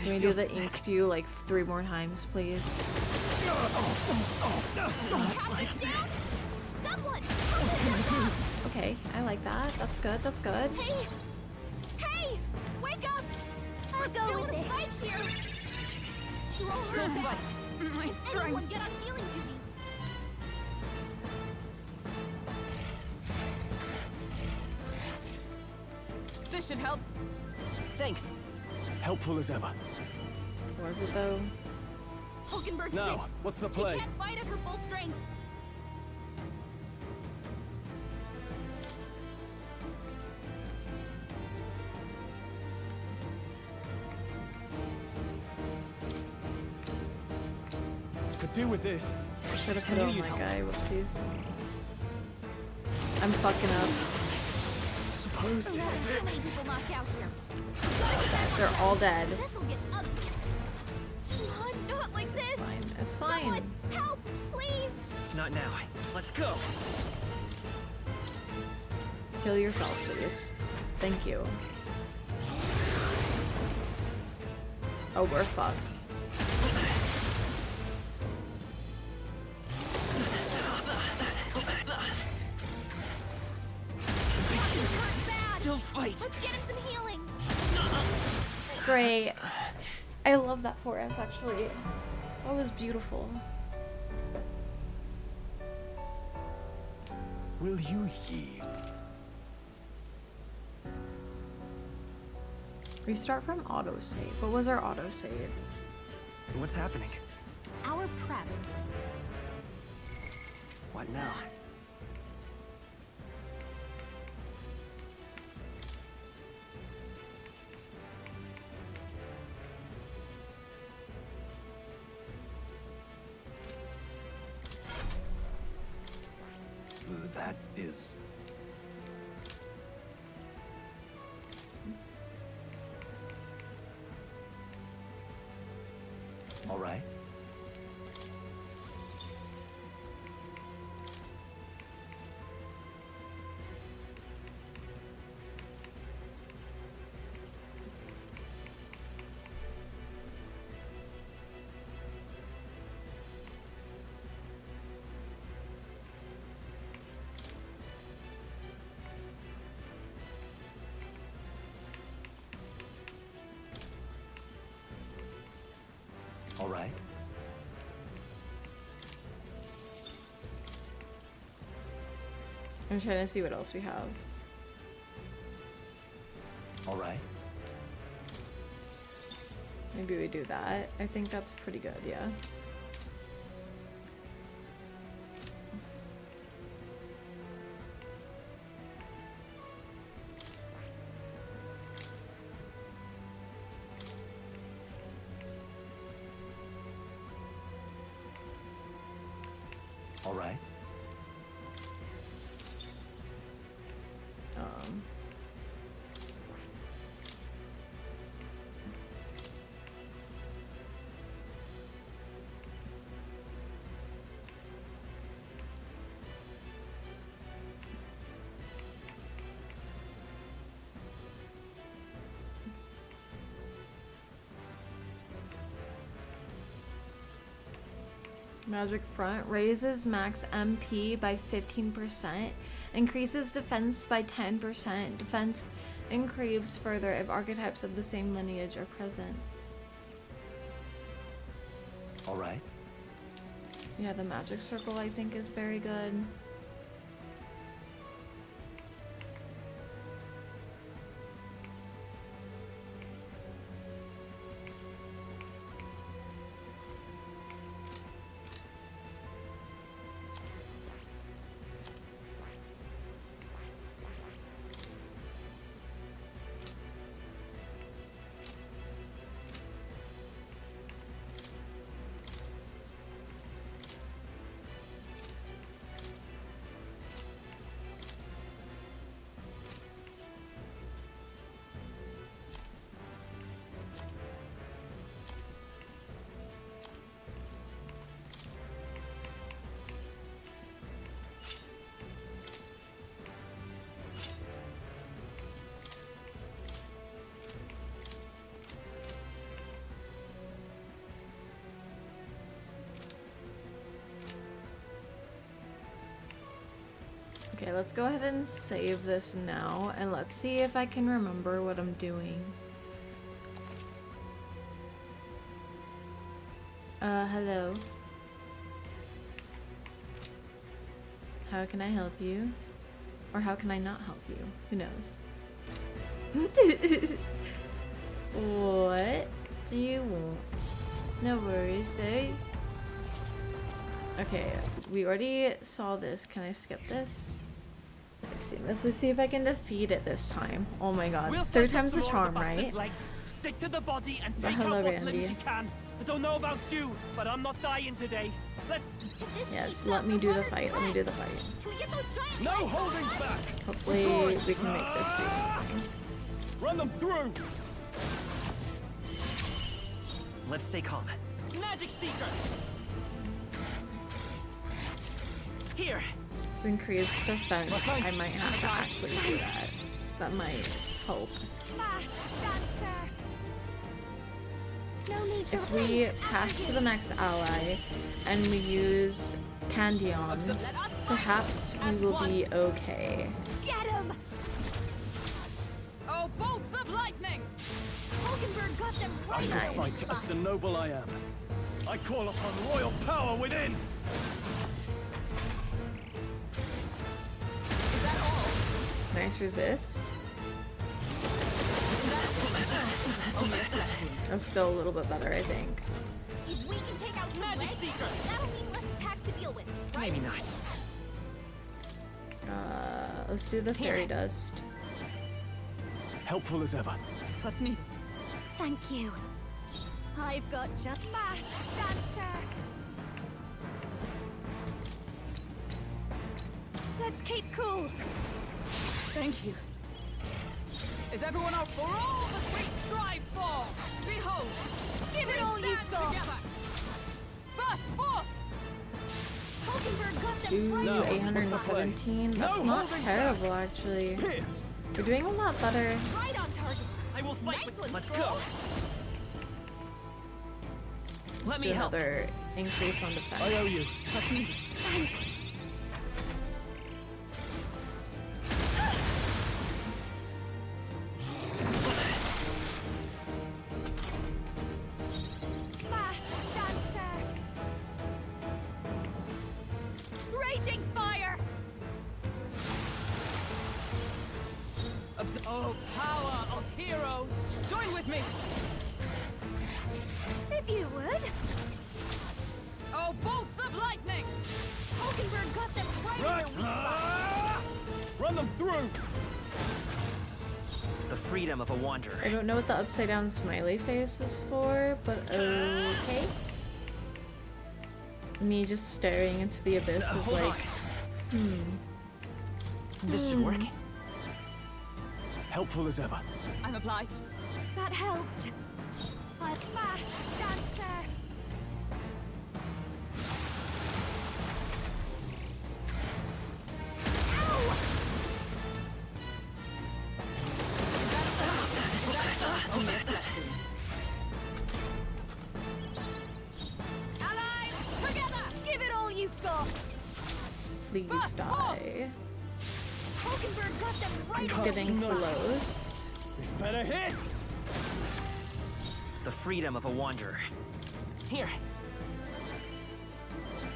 Can we do the ink spew like 3 more times, please? Captain's down. Someone, help him back up. Okay, I like that. That's good, that's good. Hey, hey, wake up. We're still in a fight here. Throw her back. My Can anyone strength. get on healing duty? This should help. Thanks. Helpful as ever. Was it though? Hulkenberg's Now, sick. what's the She play? can't fight at her full strength. Could do with this. I should have put it on my guy. Whoopsies. I'm fucking up. Suppose this is So it. many people knocked out here. They're all dead. This'll get ugly. Come on, not like this. It's fine. It's fine. Someone, help, please. Not now. Let's go. Kill yourself, please. Thank you. Oh, we're fucked. Still fight. Let's get him some healing. Great. I love that for us, actually. That was beautiful. Will you yield? Restart from autosave. What was our autosave? What's happening? Our prep. What now? is. All right. All right. I'm trying to see what else we have. All right. Maybe we do that. I think that's pretty good, yeah. All right. Magic Front raises max MP by 15%, increases defense by 10%. Defense increases further if archetypes of the same lineage are present. All right. Yeah, the magic circle I think is very good. Okay, let's go ahead and save this now, and let's see if I can remember what I'm doing. Hello. How can I help you? Or how can I not help you? Who knows? What do you want? No worries, eh? Okay, we already saw this. Can I skip this? Let's see if I can defeat it this time. Oh my god. Third time's the charm, right? Stick to the body and But take hello, out what Randy. limbs you can. I don't know about you, but I'm not dying today. Yes, let me do the fight. Let me do the fight. No holding back. Hopefully we can make this do something. Run them through. Let's stay calm. Magic Seeker. Here. So increased defense. I might have to actually do that. That might help. If we pass to the next ally and we use Candion, perhaps we will be okay. Get him! Oh, bolts of lightning! Hulkenberg got them I right shall on the fight spot. as the noble I am. I call upon royal power within. Nice resist. That's still a little bit better, I think. If we can take out Magic Seeker, that'll mean less attacks to deal with, right? Maybe not. Let's do the fairy dust. Helpful as ever. Trust me. Thank you. I've got just fast dancer. Let's keep cool. Thank you. Is everyone up for all that we strive for? Behold, Give it all you've got. together. Burst forth. Hulkenberg got them Ooh, right. 817. That's not terrible, actually. We're doing a lot better. Right on target. I will fight Nice with. one, Let's Stroll. go. Let me Do help. another increase on defense. I owe you. Thanks. Fast dancer. Raging fire. Oh, power of heroes! Join with me! If you would. Oh, bolts of lightning! Hulkenberg got them right in their weak spot. Run them through! The freedom of a wanderer. I don't know what the upside down smiley face is for, but okay. Me just staring into the abyss is Hold like, This should work. Helpful as ever. I'm obliged. That helped. A fast dancer. Only a flesh wound. Allies, together. Give it all you've got. please die. Hulkenberg got them right It's in their getting weak spot. close. This better hit! The freedom of a wanderer. Here.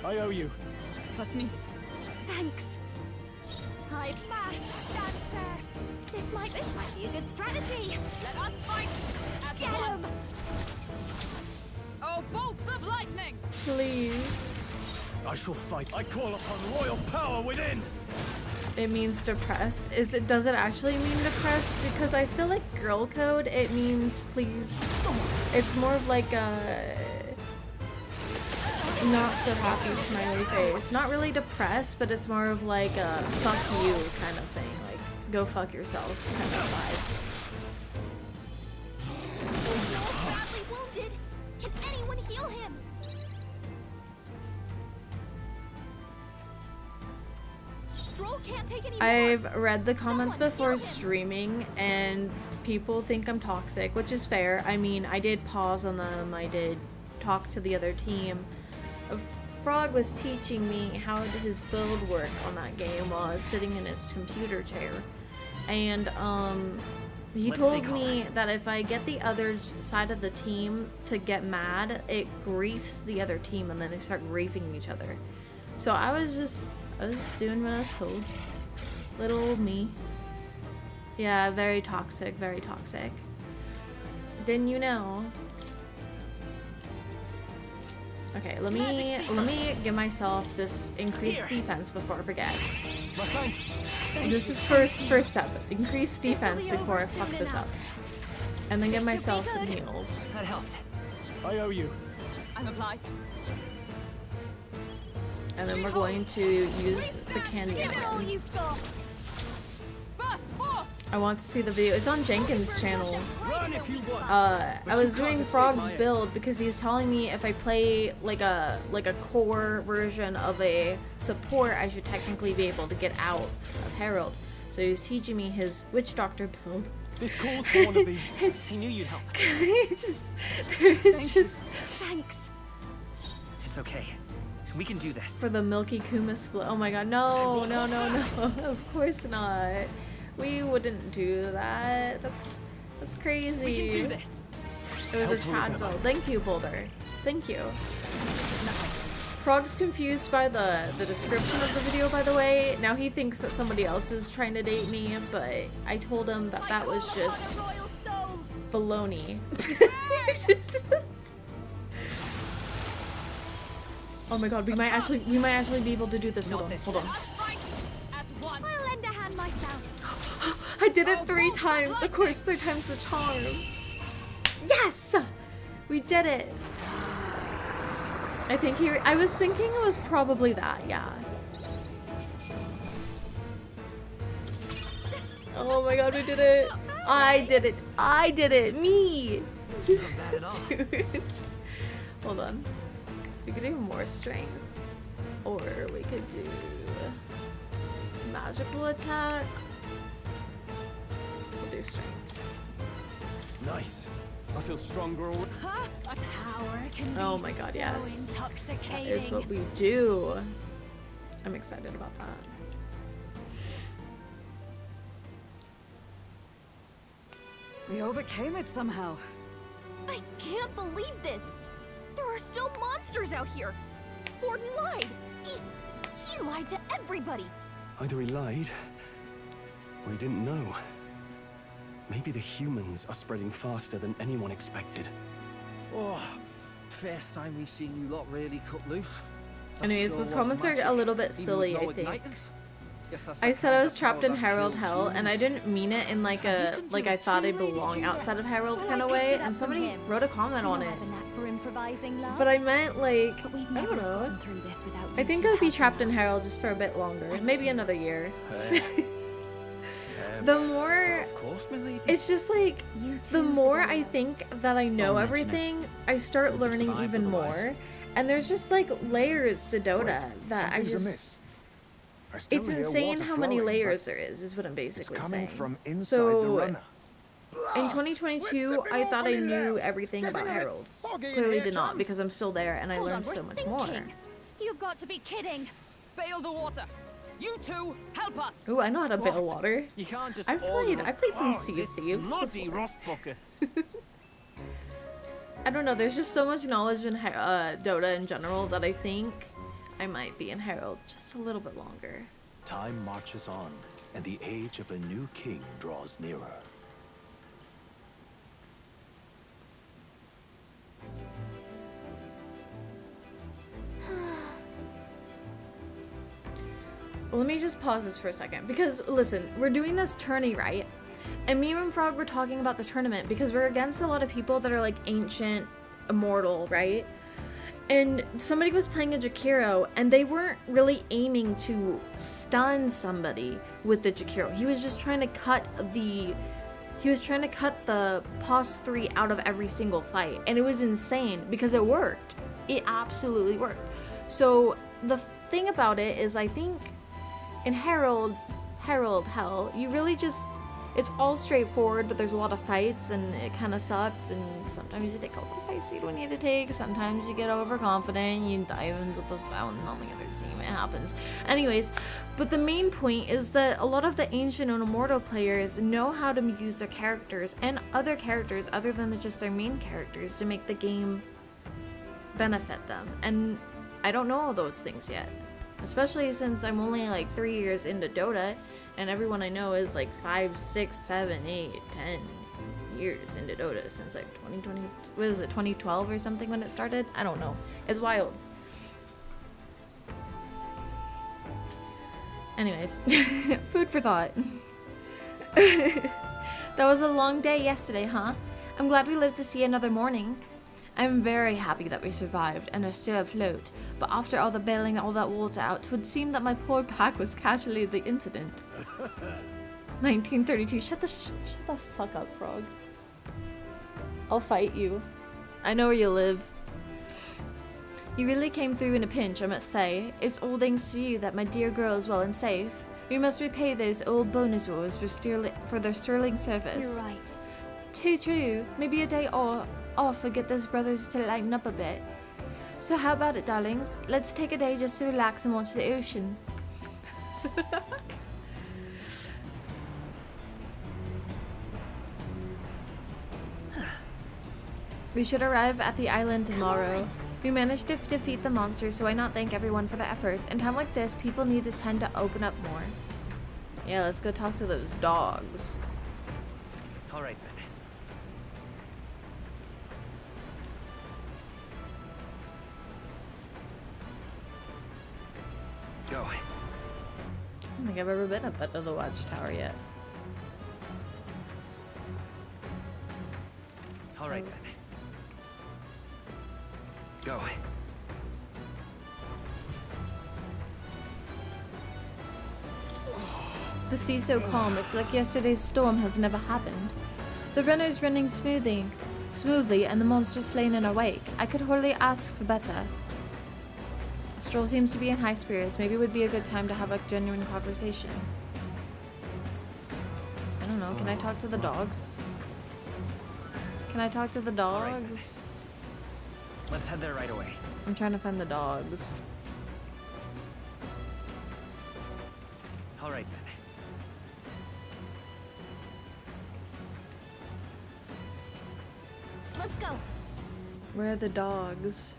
I owe you. Trust me. Thanks. I fast dancer. This might be a good strategy. Let us fight as Get one. him. Oh, bolts of lightning! Please. I shall fight. I call upon royal power within! It means depress. Does it actually mean depressed? Because I feel like girl code, it means please. It's more of like a not so happy smiley face. Not really depressed, but it's more of like a fuck you kind of thing. Like, go fuck yourself kind of vibe. Badly wounded. Can anyone heal him? Stroll can't take any more. I've read the comments before streaming and people think I'm toxic, which is fair. I mean, I did pause on them. I did talk to the other team. Frog was teaching me how his build worked on that game while I was sitting in his computer chair. And he told me that if I get the other side of the team to get mad, it griefs the other team and then they start griefing each other. So I was doing what I was told. Little old me. Yeah, very toxic, very toxic. Didn't you know? Okay, let me give myself this increased defense before I forget. This is first step. Increase defense before I fuck this up. And then give myself some heals. That helped. I owe you. I'm obliged. And then we're going to use the candy Give it all again. you've got. Burst forth! I want to see the video. It's on Jenkins' channel. Run if you want. I was doing Frog's build because he was telling me if I play like a core version of a support, I should technically be able to get out of Herald. So he was teaching me his Witch Doctor build. This calls for one of these. I knew you'd help. It's just Thanks. It's okay. We can do this. for the Milky Kuma split. Oh my god, no, no, no, no. Of course not. We wouldn't do that. That's crazy. We can do this. It was a Chad build. Thank you, Boulder. Thank you. Frog's confused by the description of the video, by the way. Now he thinks that somebody else is trying to date me, but I told him that that was just baloney. Oh my god, we might actually be able to do this. Hold on, hold on. I'll lend a hand myself. I did it 3 times. Of course, 3 times the charm. Yes! We did it. I was thinking it was probably that, yeah. Oh my god, we did it. I did it. I did it. Me. Dude. Hold on. We could do more strength. Or we could do magical attack. We'll do strength. Nice. I feel stronger already. Power can Oh be my god, so yes. That intoxicating. is what we do. I'm excited about that. We overcame it somehow. I can't believe this! There are still monsters out here! Forden lied! He lied to everybody! Either he lied, or he didn't know. Maybe the humans are spreading faster than anyone expected. Oh, first time we've seen you lot really cut loose. That Anyways, sure those was comments are magic, a little bit even with silly, no I think. igniters. Guess that's I the said I kind was of trapped power in that Harold kills Hell, and I humans. didn't mean it in like I thought I belong outside of Harold kind of way, and somebody wrote a comment on it. For improvising, love. But I meant like, But we'd I never don't have know. gotten through this without I you think two I would be helping trapped in us. Harold just for a bit longer, maybe another year. Um, The more, of course, my lady. it's just like, the more I think that I know Don't mention everything, I start Would you learning survive even otherwise? more. And there's just like layers to Dota that I something's just. amiss. I still It's hear insane water how many flowing, layers but there is what I'm basically it's coming saying. from inside so, the runner. in 2022, I thought I knew everything about Harold. Clearly did not, because I'm still there and I Hold on, learned we're so much more. sinking. You've got to be kidding! Bail the water. You two, help us. Ooh, I know how to bail What? water. You can't just I played some Oh, Sea of this Thieves bloody before. rust buckets. I don't know, there's just so much knowledge in Dota in general that I think I might be in Harold just a little bit longer. Time marches on, and the age of a new king draws nearer. Well, let me just pause this for a second, because listen, we're doing this tourney, right? And me and Frog were talking about the tournament because we're against a lot of people that are like ancient, immortal, right? And somebody was playing a Jakiro, and they weren't really aiming to stun somebody with the Jakiro. He was just trying to cut the pos 3 out of every single fight, and it was insane because it worked. It absolutely worked. So the thing about it is, I think in Harold Hell, you really just, it's all straightforward, but there's a lot of fights, and it kind of sucks, and sometimes you take all the fights you don't need to take, sometimes you get overconfident, you dive into the fountain on the other team, it happens. Anyways, but the main point is that a lot of the ancient and immortal players know how to use their characters, and other characters other than just their main characters, to make the game benefit them, and I don't know all those things yet. Especially since I'm only like 3 years into Dota, and everyone I know is like 5, 6, 7, 8, 10 years into Dota since like 2020, what was it, 2012 or something when it started? I don't know. It's wild. Anyways, food for thought. That was a long day yesterday, huh? I'm glad we lived to see another morning. I'm very happy that we survived and are still afloat, but after all the bailing all that water out, 'twould seem that my poor pack was casually the incident. 1932. Shut the fuck up, Frog. I'll fight you. I know where you live. You really came through in a pinch, I must say. It's all thanks to you that my dear girl is well and safe. We must repay those old bonusors for their sterling service. You're right. Too true. Maybe a day off would get those brothers to lighten up a bit. So how about it, darlings? Let's take a day just to relax and watch the ocean. We should arrive at the island tomorrow. We managed to defeat the monster, so why not thank everyone for their efforts? In time like this, people need to tend to open up more. Yeah, let's go talk to those dogs. All right, then. Go. I don't think I've ever been up at the watchtower yet. All right, then. Go. The sea's so calm, it's like yesterday's storm has never happened. The runner's running smoothly, and the monster slain in our wake. I could hardly ask for better. Stroll seems to be in high spirits. Maybe it would be a good time to have a genuine conversation. I don't know. Can I talk to the dogs? Can I talk to the dogs? Let's head there right away. I'm trying to find the dogs. All right then. Let's go. Where are the dogs?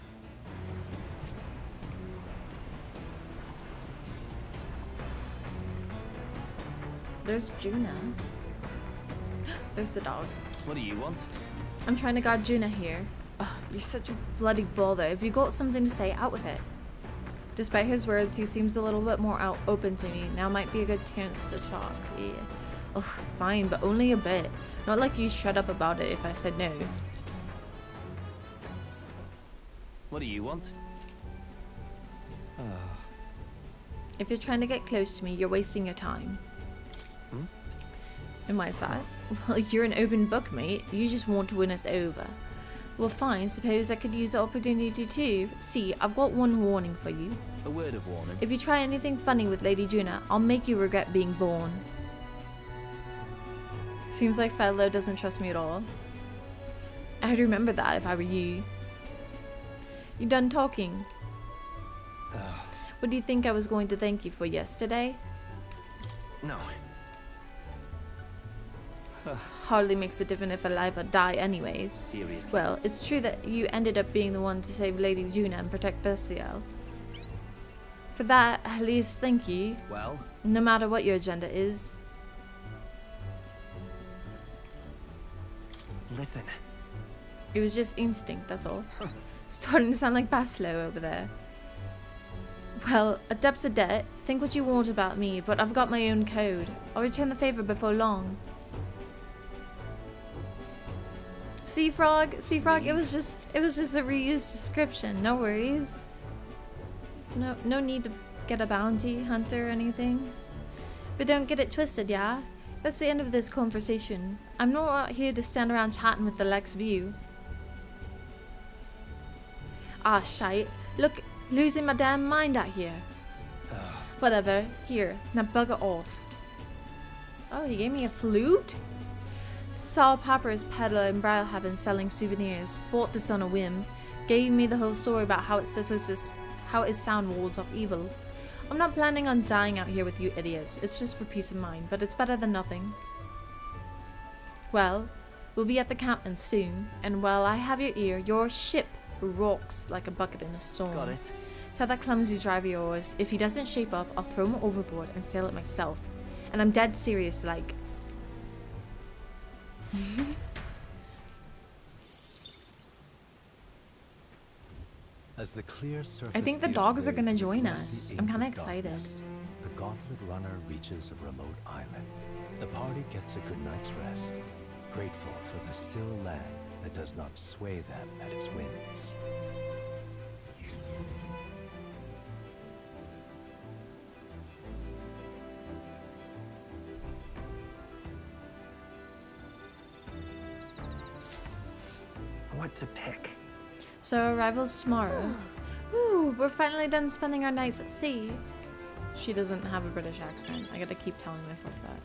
There's Juna. There's the dog. What do you want? I'm trying to guard Juna here. Ugh, you're such a bloody bother. If you got something to say, out with it. Despite his words, he seems a little bit more open to me. Now might be a good chance to talk. Yeah. Ugh, fine, but only a bit. Not like you shut up about it if I said no. What do you want? If you're trying to get close to me, you're wasting your time. Hmm? And why is that? Well, you're an open book, mate. You just want to win us over. Well, fine. Suppose I could use the opportunity too. See, I've got one warning for you. A word of warning. If you try anything funny with Lady Juna, I'll make you regret being born. Seems like Fedlo doesn't trust me at all. I'd remember that if I were you. You done talking? What do you think I was going to thank you for yesterday? No. Hardly makes a difference if I live or die anyways. Seriously. Well, it's true that you ended up being the one to save Lady Juna and protect Bestial. For that, at least thank you. Well? No matter what your agenda is. Listen. It was just instinct, that's all. Starting to sound like Baslo over there. Well, a debt's a debt. Think what you want about me, but I've got my own code. I'll return the favor before long. Sea Frog, it was just a reused description. No worries. No need to get a bounty hunter or anything. But don't get it twisted, yeah? That's the end of this conversation. I'm not out here to stand around chatting with the Lex View. Ah, shite. Look, losing my damn mind out here. Whatever. Here, now bugger off. Oh, he gave me a flute? Saw Papa's peddler in Brilehaven selling souvenirs. Bought this on a whim. Gave me the whole story about how it's how its sound wards off evil. I'm not planning on dying out here with you idiots. It's just for peace of mind, but it's better than nothing. Well, we'll be at the campment soon, and while I have your ear, your ship rocks like a bucket in a storm. Got it. Tell that clumsy driver of yours, if he doesn't shape up, I'll throw him overboard and sail it myself. And I'm dead serious, like. As the clear surface I think the gives dogs are way gonna to join glassy us. ink I'm kinda of excited. darkness, the gauntlet runner reaches a remote island. The party gets a good night's rest, grateful for the still land that does not sway them at its whims. What to pick? So arrivals tomorrow. Ooh, we're finally done spending our nights at sea. She doesn't have a British accent. I gotta keep telling myself that.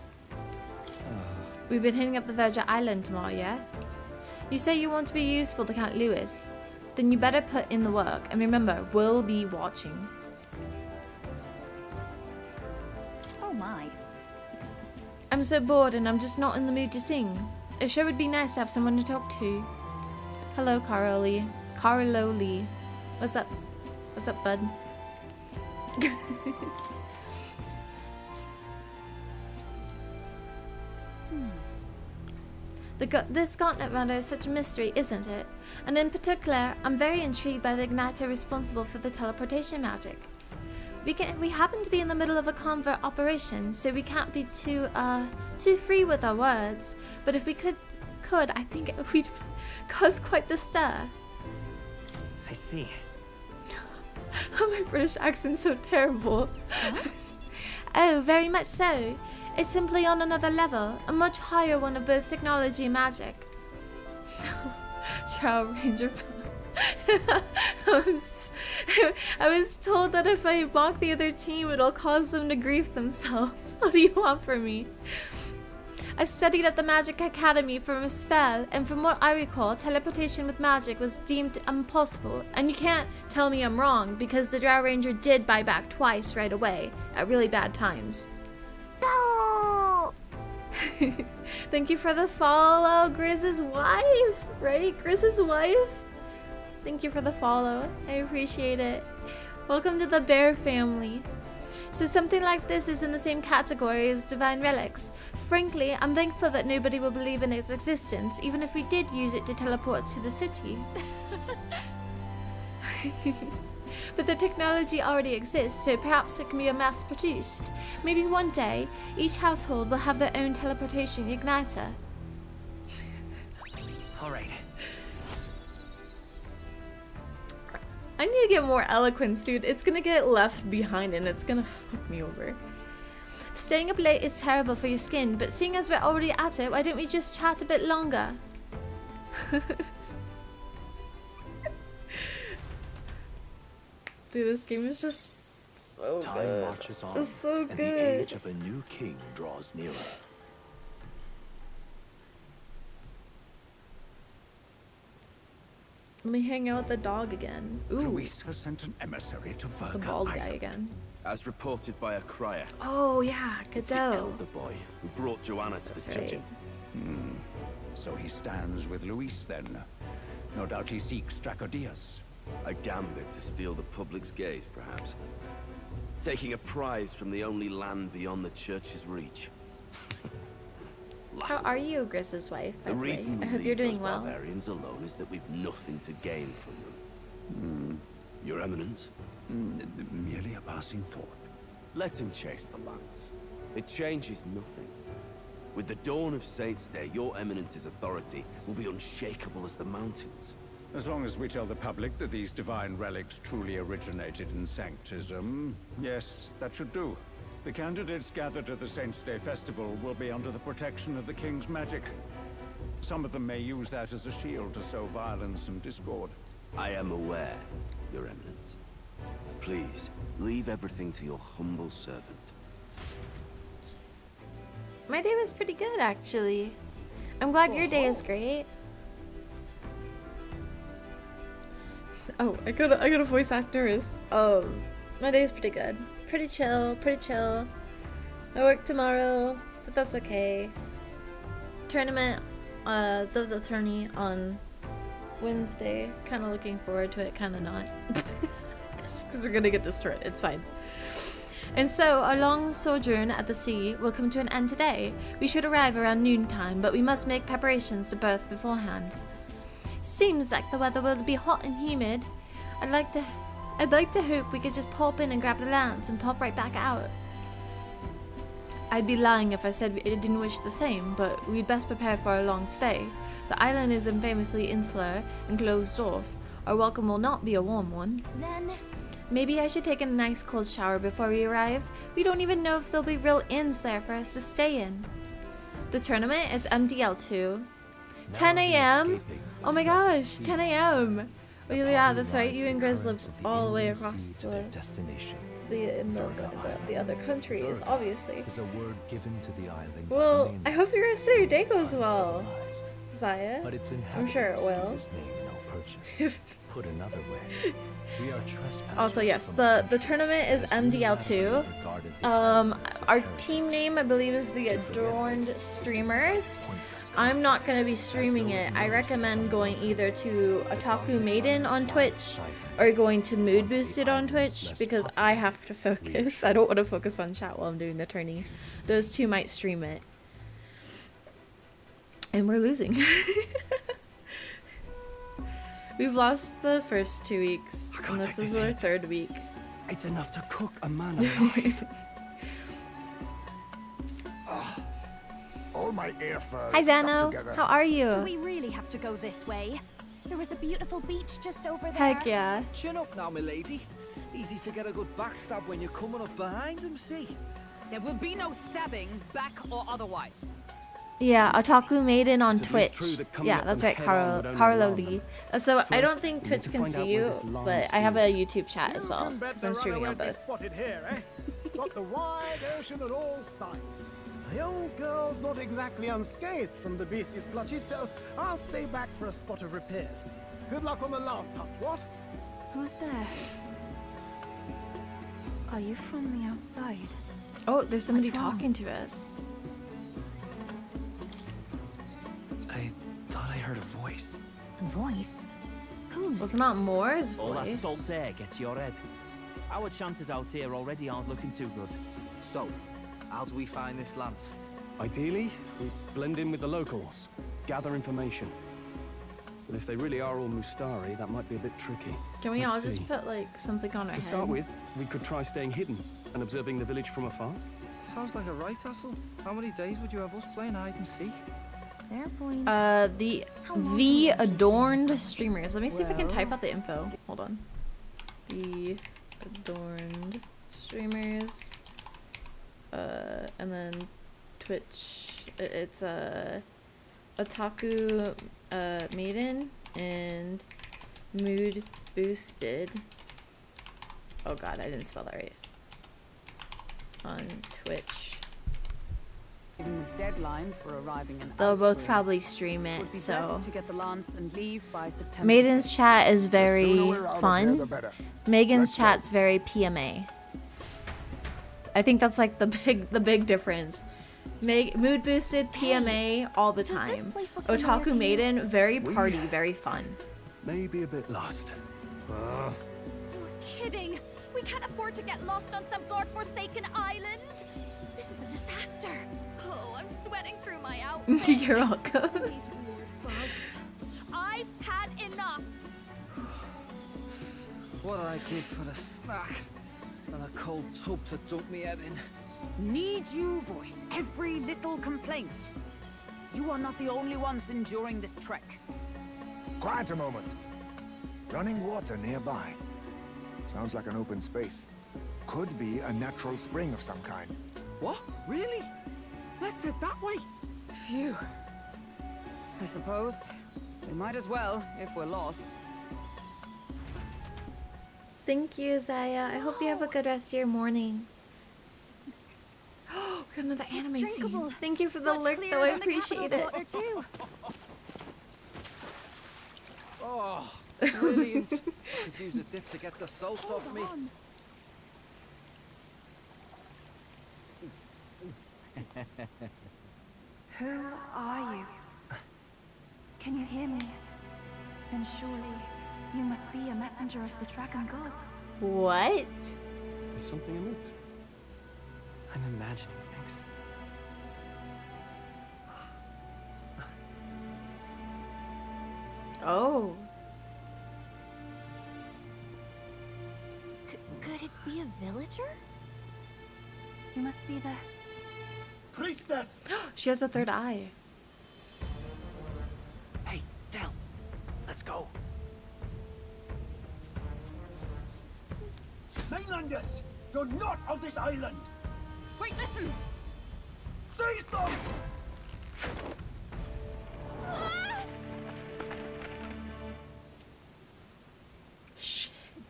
We've been hitting up the Virgin Island tomorrow, yeah? You say you want to be useful to Count Lewis. Then you better put in the work. And remember, we'll be watching. Oh my. I'm so bored and I'm just not in the mood to sing. It sure would be nice to have someone to talk to. Hello, Carly. Carlo Lee. What's up? What's up, bud? This gauntlet runner is such a mystery, isn't it? And in particular, I'm very intrigued by the igniter responsible for the teleportation magic. We happen to be in the middle of a convert operation, so we can't be too free with our words. But if we could, I think we'd cause quite the stir. I see. My British accent's so terrible. Oh, very much so. It's simply on another level, a much higher one of both technology and magic. Child Ranger. I was told that if I mock the other team, it'll cause them to grief themselves. What do you want from me? I studied at the Magic Academy for a spell, and from what I recall, teleportation with magic was deemed impossible. And you can't tell me I'm wrong, because the Drow Ranger did buy back twice right away, at really bad times. No! Thank you for the follow, Grizz's wife, right? Grizz's wife? Thank you for the follow. I appreciate it. Welcome to the bear family. So something like this is in the same category as divine relics. Frankly, I'm thankful that nobody will believe in its existence, even if we did use it to teleport to the city. But the technology already exists, so perhaps it can be mass-produced. Maybe one day, each household will have their own teleportation igniter. Alright. I need to get more eloquence, dude. It's gonna get left behind and it's gonna fuck me over. Staying up late is terrible for your skin, but seeing as we're already at it, why don't we just chat a bit longer? Dude, this game is just so Time good. marches on, It's so and good. the age of a new king draws nearer. Let me hang out with the dog again. Ooh, Luis has sent an emissary to the Virga bald guy Island. again. As reported by a crier, Oh yeah, it's the Godot. elder boy who brought Joanna to That's the right. judging. So he stands with Luis then. No doubt he seeks Dracodias. A gambit to steal the public's gaze, perhaps. Taking a prize from the only land beyond the church's reach. How are you, Griss's wife? By The the way? reason I we hope you're leave those doing well. barbarians alone is that we've nothing to gain from them. Your Eminence? Merely a passing thought. Let him chase the lance. It changes nothing. With the dawn of Saints' Day, your Eminence's authority will be unshakable as the mountains. As long as we tell the public that these divine relics truly originated in Sanctism, yes, that should do. The candidates gathered at the Saints' Day Festival will be under the protection of the King's magic. Some of them may use that as a shield to sow violence and discord. I am aware, Your Eminence. Please, leave everything to your humble servant. My day was pretty good, actually. I'm glad your day is great. Oh, I gotta voice act nervous. My day is pretty good. Pretty chill, pretty chill. I work tomorrow, but that's okay. Tournament, the tourney on Wednesday. Kind of looking forward to it, kind of not. Because we're gonna get destroyed. It's fine. And so, our long sojourn at the sea will come to an end today. We should arrive around noontime, but we must make preparations to berth beforehand. Seems like the weather will be hot and humid. I'd like to hope we could just pop in and grab the lance and pop right back out. I'd be lying if I said I didn't wish the same, but we'd best prepare for a long stay. The island is infamously insular and closed off. Our welcome will not be a warm one. Then, Maybe I should take a nice cold shower before we arrive. We don't even know if there'll be real inns there for us to stay in. The tournament is MDL2. 10 a.m.? Oh my gosh, 10 a.m. Oh yeah, that's right. You and Grizz live all the way across the other countries, obviously. Is a word given to the island. Well, I hope your rest of your day goes well, Zaya. But its I'm sure it will. This name no purchase. Put another way, we are trespassers. Also, yes, the tournament is MDL2. Our team name, I believe, is the Adorned Streamers. I'm not going to be streaming it. I recommend going either to Otaku Maiden on Twitch or going to Mood Boosted on Twitch because I have to focus. I don't want to focus on chat while I'm doing the tourney. Those two might stream it. And we're losing. We've lost the first 2 weeks, and this is our third week. It's enough to cook a man alive. All my air furs Hi, stuck Vano. together. How are you? Do we really have to go this way? There was a beautiful beach just over there. Heck yeah. Chin up now, my lady. Easy to get a good backstab when you're coming up behind him, see? There will be no stabbing, back or otherwise. Yeah, Otaku Maiden on It's at least Twitch. true that coming Yeah, up that's them right, head-on would only Carlo alarm Lee. them. So I First, don't think we need Twitch to can find out see where you, this line but I have a is. YouTube chat as well because I'm streaming on both. Spotted here, eh? Got the wide ocean at all sides. The old girl's not exactly unscathed from the beastie's clutches, so I'll stay back for a spot of repairs. Good luck on the lance hunt, what? Who's there? Are you from the outside? Oh, there's somebody What's wrong? talking to us. I thought I heard a voice. A voice? Whose? Was it not Moore's All that voice? salt air gets your head. Our chances out here already aren't looking too good. So, how do we find this lance? Ideally, we blend in with the locals, gather information. But if they really are all Mustari, that might be a bit tricky. Can we Let's all just see. put like something on our To head? start with, we could try staying hidden and observing the village from afar. Sounds like a right hassle. How many days would you have us playing hide and seek? Fair point. The adorned streamers. Let me see if I can type out the info. Hold on. The adorned streamers. And then Twitch. It's Otaku Maiden and Mood Boosted. Oh god, I didn't spell that right. On Twitch. Given the deadline for arriving in They'll both Outbreak, probably stream it would it, be so. best to get the lance and leave by September. Maiden's chat is The very sooner we're out of here, fun. the better. Megan's Let's go. chat's very PMA. I think that's like the big difference. Mood boosted PMA all the does this time. place look familiar to Otaku you? Maiden very party, very fun. Maybe a bit lost. You're kidding. We can't afford to get lost on some godforsaken island. This is a disaster. Oh, I'm sweating through my outfit. You're welcome. These weird bugs. I've had enough. What I did for the snack and a cold tub to dunk me head in. Need you voice every little complaint. You are not the only ones enduring this trek. Quiet a moment. Running water nearby. Sounds like an open space. Could be a natural spring of some kind. What? Really? Let's head that way. Phew. I suppose we might as well if we're lost. Thank you, Zaya. I hope you have a good rest of your morning. Oh, got another anime scene. drinkable. Thank you for the Much alert, clearer though. I than the appreciate capital's it. water, too. Oh, brilliant. Could use a dip to get the salt off me. on. Who are you? Can you hear me? Then surely you must be a messenger of the dragon god. What? There's something amiss. I'm imagining things. Oh. Could it be a villager? You must be the... Priestess! She has a third eye. Hey, Del. Let's go. Mainlanders! You're not of this island! Wait, listen! Seize them!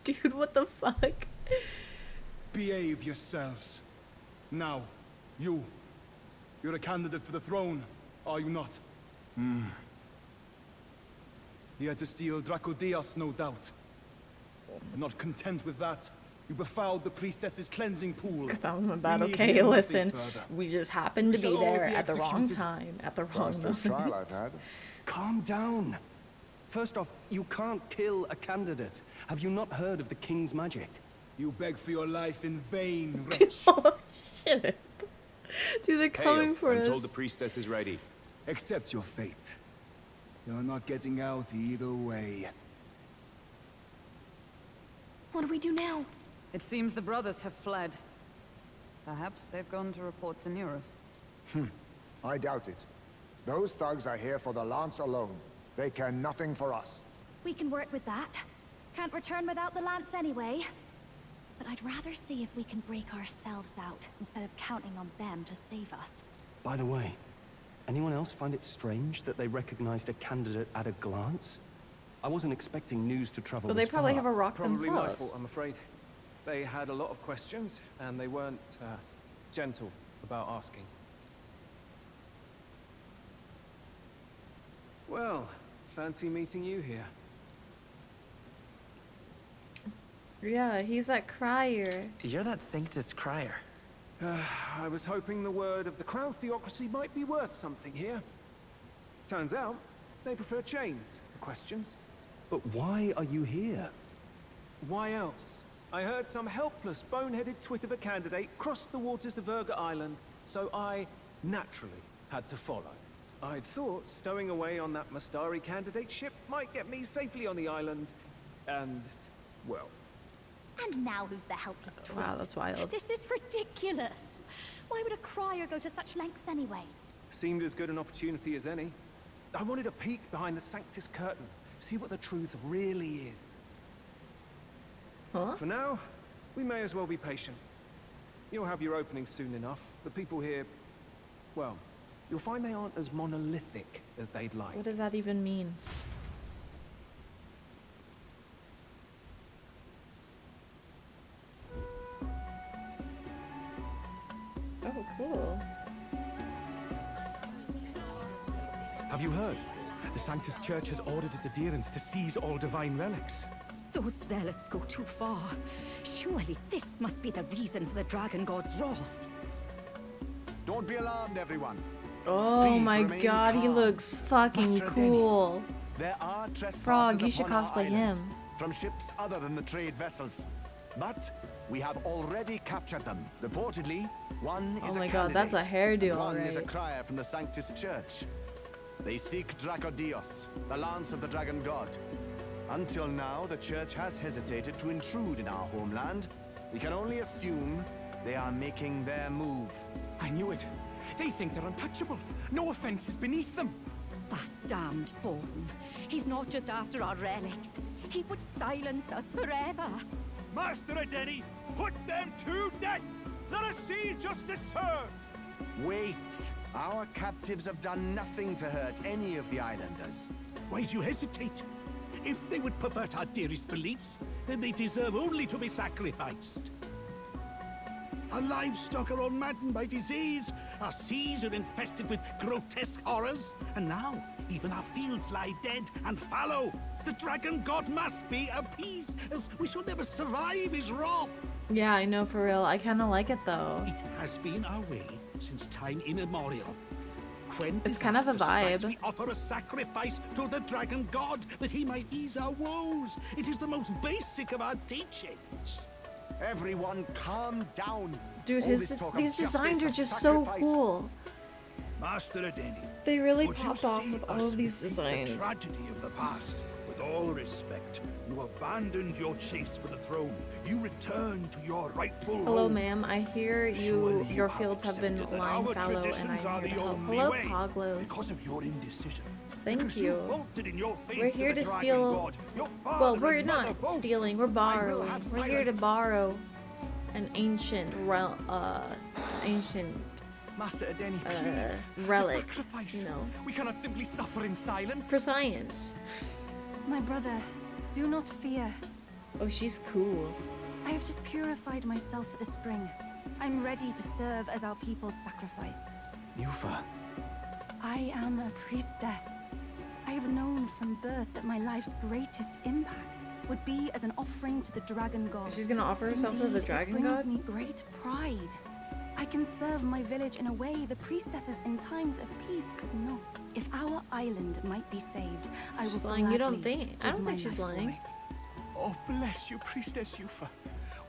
Dude, what the fuck? Behave yourselves. Now, you're a candidate for the throne, are you not? Here to steal Dracodias, no doubt. Not content with that, you befouled the priestess's cleansing pool. That was my bad. We need Okay, hear nothing listen. further. We just happened to be Shall all there be at the wrong executed? time, at the wrong Fastest trial moment. I've had. Calm down. First off, you can't kill a candidate. Have you not heard of the king's magic? You beg for your life in vain, wretch. Oh, shit. Dude, they're coming for I'm us. told the priestess is ready. Accept your fate. You're not getting out either way. What do we do now? It seems the brothers have fled. Perhaps they've gone to report to Neros. I doubt it. Those thugs are here for the lance alone. They care nothing for us. We can work with that. Can't return without the lance anyway. But I'd rather see if we can break ourselves out instead of counting on them to save us. By the way, anyone else find it strange that they recognized a candidate at a glance? I wasn't expecting news to travel Well, they this probably far. have a rock Probably my themselves. fault, I'm afraid. They had a lot of questions, and they weren't gentle about asking. Well, fancy meeting you here. Yeah, he's that crier. You're that Sanctus crier. I was hoping the word of the Crown theocracy might be worth something here. Turns out, they prefer chains for questions. But why are you here? Why else? I heard some helpless, boneheaded twit of a candidate crossed the waters of Virga Island, so I naturally had to follow. I'd thought stowing away on that Mastari candidate ship might get me safely on the island, and, well... And now who's the helpless twit? Wow, that's wild. This is ridiculous. Why would a crier go to such lengths anyway? Seemed as good an opportunity as any. I wanted a peek behind the Sanctus curtain, see what the truth really is. Huh? For now, we may as well be patient. You'll have your opening soon enough. The people here, well, you'll find they aren't as monolithic as they'd like. What does that even mean? Oh, cool. Have you heard? The Sanctus Church has ordered its adherents to seize all divine relics. Those zealots go too far. Surely this must be the reason for the Dragon God's wrath. Don't be alarmed, everyone. Oh Please my remain god, he calm. looks fucking Master cool. There are trespassers Frog, you should upon our cosplay island him. from ships other than the trade vessels. But we have already captured them. Reportedly, one Oh is my a god, that's a candidate, hairdo, and one is a alright. crier from the Sanctus Church. They seek Dracodios, the lance of the dragon god. Until now, the Church has hesitated to intrude in our homeland. We can only assume they are making their move. I knew it. They think they're untouchable. No offense is beneath them. That damned Thorn. He's not just after our relics. He would silence us forever. Master Adeni, put them to death! Let us see justice served! Wait! Our captives have done nothing to hurt any of the islanders. Why do you hesitate? If they would pervert our dearest beliefs, then they deserve only to be sacrificed. Our livestock are all maddened by disease, our seas are infested with grotesque horrors, and now even our fields lie dead and fallow. The dragon god must be appeased, else we shall never survive his wrath. Yeah, I know, for real. I kind of like it though. It has been our way since time immemorial. When It's kind of a disaster strikes, vibe. we offer a sacrifice to the dragon god that he might ease our woes. It is the most basic of our teachings. Everyone calm down. Dude, All this talk of these designs justice, are of just so sacrifice. cool. Master Adeni, They really would you popped off see with all us of these repeat designs. The tragedy of the past. With all respect, you abandoned your chase for the throne. You returned to your rightful Hello, home. ma'am. I hear Surely your have fields have been accepted that lying our fallow, and traditions I'm are here to the help. only Hello, way. Poglos. Because of your indecision. Thank Because you. vaulted in your faith We're here the to dragon steal. god. Your Well, father we're and mother not both. stealing. We're I will borrowing. have We're here to silence. borrow an ancient Master Adeni, please. relic. The sacrifice. You know, We cannot simply suffer in silence. for science. My brother, do not fear. Oh, she's cool. I have just purified myself for the spring. I'm ready to serve as our people's sacrifice. Yufa. I am a priestess. I have known from birth that my life's greatest impact would be as an offering to the dragon god. She's gonna offer herself to the Indeed, dragon it brings god? me great pride. I can serve my village in a way the priestesses in times of peace could not. If our island might be saved, I will She's lying. You don't gladly think? I give don't my think she's life for lying. it. Oh, bless you, Priestess Yufa.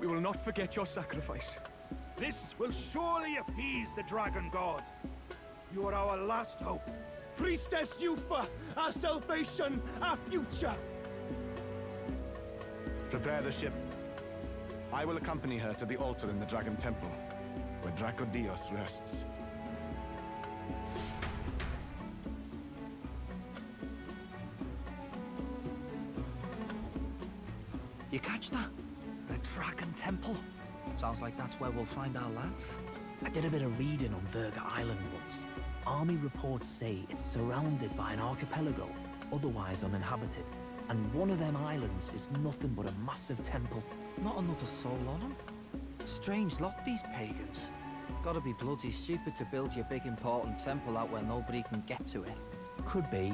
We will not forget your sacrifice. This will surely appease the dragon god. You are our last hope. Priestess Yufa, our salvation, our future. Prepare the ship. I will accompany her to the altar in the Dragon Temple, where Dracodios rests. You catch that? The Dragon Temple? Sounds like that's where we'll find our lads. I did a bit of reading on Verga Island once. Army reports say it's surrounded by an archipelago, otherwise uninhabited. And one of them islands is nothing but a massive temple. Not another soul on them. Strange lot, these pagans. Gotta be bloody stupid to build your big important temple out where nobody can get to it. Could be.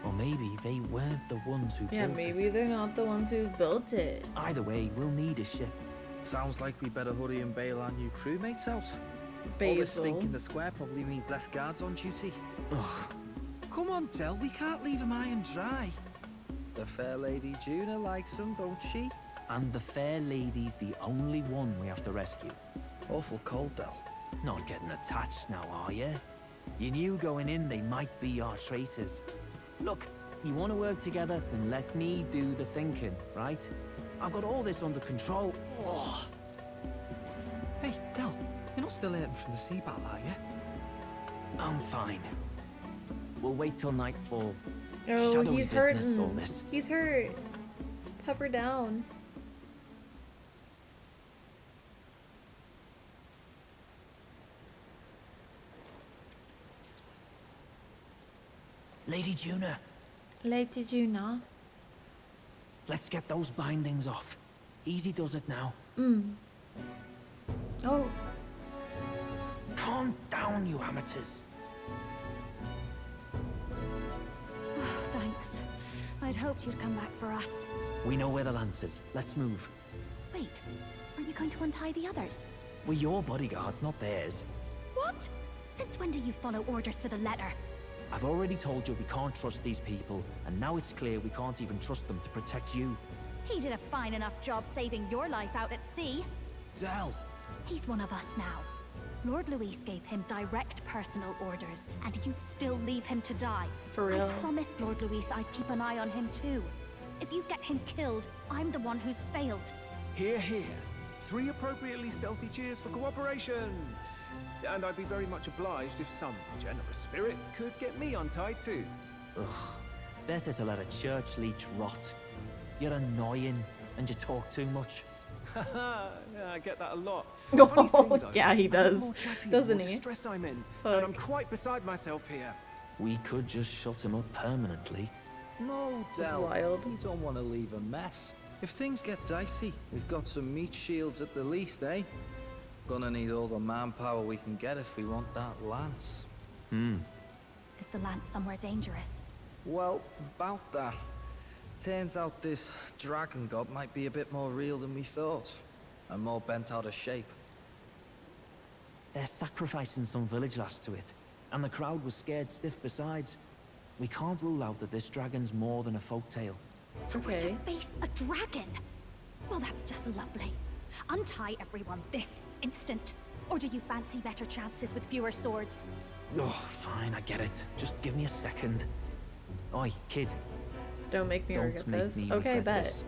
Or maybe they weren't the ones who Yeah, built it. maybe they're not the ones who built it. Either way, we'll need a ship. Sounds like we better hurry and bail our new crewmates out. All this stink in the square probably means less guards on duty. Ugh. Come on, Del, we can't leave him high and dry. The fair lady Juna likes him, don't she? And the fair lady's the only one we have to rescue. Awful cold, Del. Not getting attached now, are you? You knew going in they might be our traitors. Look, you want to work together, then let me do the thinking, right? I've got all this under control. Oh. Hey, Del, you're not still hurting from the sea battle, are you? I'm fine. We'll wait till nightfall. Oh, Shadowy he's business, hurting. all this. He's hurt. Pepper down. Lady Juna, Lady Juna. let's get those bindings off. Easy does it now. Oh. Calm down, you amateurs. Oh, thanks. I'd hoped you'd come back for us. We know where the lance is. Let's move. Wait, aren't you going to untie the others? We're your bodyguards, not theirs. What? Since when do you follow orders to the letter? I've already told you we can't trust these people, and now it's clear we can't even trust them to protect you. He did a fine enough job saving your life out at sea. Del! He's one of us now. Lord Luis gave him direct personal orders, and you'd still leave him to die. For real. I promised Lord Luis I'd keep an eye on him too. If you get him killed, I'm the one who's failed. Hear, hear. 3 appropriately stealthy cheers for cooperation. And I'd be very much obliged if some generous spirit could get me untied too. Ugh. Better to let a church leech rot. You're annoying, and you talk too much. Haha, yeah, I get that a lot. Oh, Funny thing, though, yeah, he I get does. more chatty Doesn't the more he? distress I'm in, Fuck. and I'm quite beside myself here. We could just shut him up permanently. No, This is Del. wild. You don't want to leave a mess. If things get dicey, we've got some meat shields at the least, eh? Gonna need all the manpower we can get if we want that lance. Is the lance somewhere dangerous? Well, about that. Turns out this dragon god might be a bit more real than we thought. And more bent out of shape. They're sacrificing some village lass to it, and the crowd was scared stiff besides. We can't rule out that this dragon's more than a folktale. So we're to Okay. face a dragon? Well, that's just lovely. Untie everyone this instant. Or do you fancy better chances with fewer swords? Oh, fine, I get it. Just give me a second. Oi, kid. Don't make me Don't regret make this. me Okay, regret bet. this.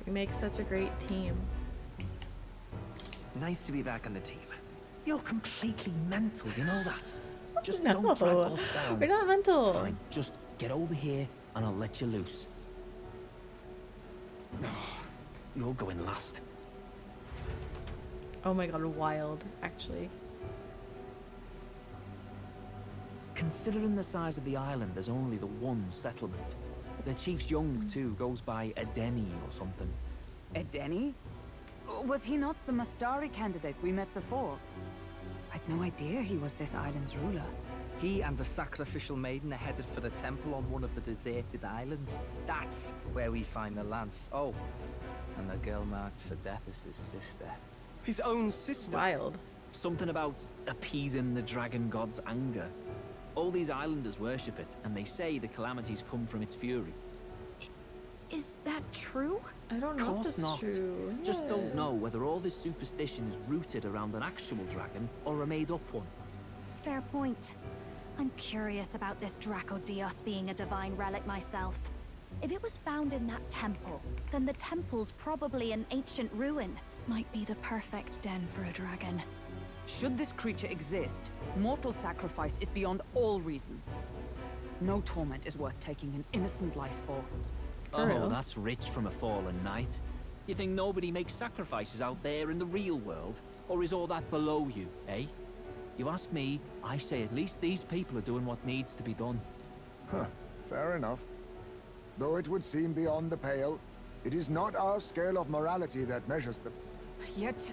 We make such a great team. Nice to be back on the team. You're completely mental, you know that? Just No, don't drag us down. we're not mental. Fine, just get over here and I'll let you loose. You're going last. Oh my god, wild, actually. Considering the size of the island, there's only the one settlement. The chief's young, too, goes by Edeni or something. Edeni? Was he not the Mastari candidate we met before? I'd no idea he was this island's ruler. He and the sacrificial maiden are headed for the temple on one of the deserted islands. That's where we find the lance. Oh, and the girl marked for death is his sister. His own sister? Wild. Something about appeasing the dragon god's anger. All these islanders worship it, and they say the calamities come from its fury. Is that true? I don't know if Course that's not. true. Just don't Yeah. know whether all this superstition is rooted around an actual dragon or a made-up one. Fair point. I'm curious about this Draco Dios being a divine relic myself. If it was found in that temple, then the temple's probably an ancient ruin. Might be the perfect den for a dragon. Should this creature exist, mortal sacrifice is beyond all reason. No torment is worth taking an innocent life for. For real. That's rich from a fallen knight. You think nobody makes sacrifices out there in the real world? Or is all that below you, eh? You ask me, I say at least these people are doing what needs to be done. Huh, fair enough. Though it would seem beyond the pale, it is not our scale of morality that measures them. Yet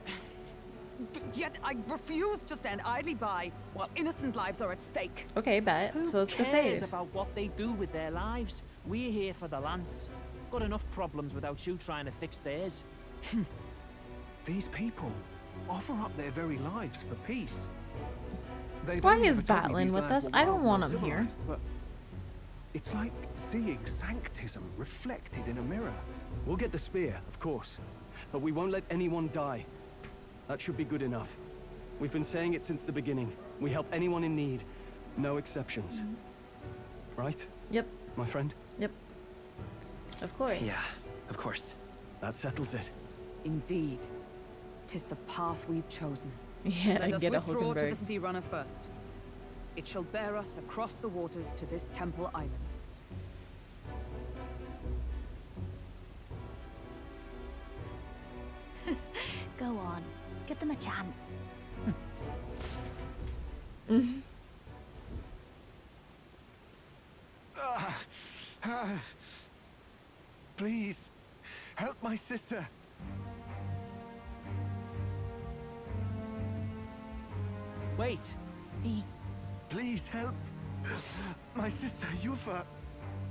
I refuse to stand idly by while innocent lives are at stake. Okay, bet. Who So let's go cares save. about what they do with their lives? We're here for the lance. Got enough problems without you trying to fix theirs. These people offer up their very lives for peace. They'd Why only is ever told me battling these with lands us? were I don't wild want and him here. civilized, but it's like seeing sanctism reflected in a mirror. We'll get the spear, of course. But we won't let anyone die. That should be good enough. We've been saying it since the beginning. We help anyone in need. No exceptions. Right? Yep. My friend? Yep. Of course. Yeah, of course. That settles it. Indeed. 'Tis the path we've chosen. Yeah, Let us get a withdraw to the Hulkenberg. Sea Runner first. It shall bear us across the waters to this temple island. Go on. Give them a chance. Please, help my sister. Wait. Please help my sister Yufa.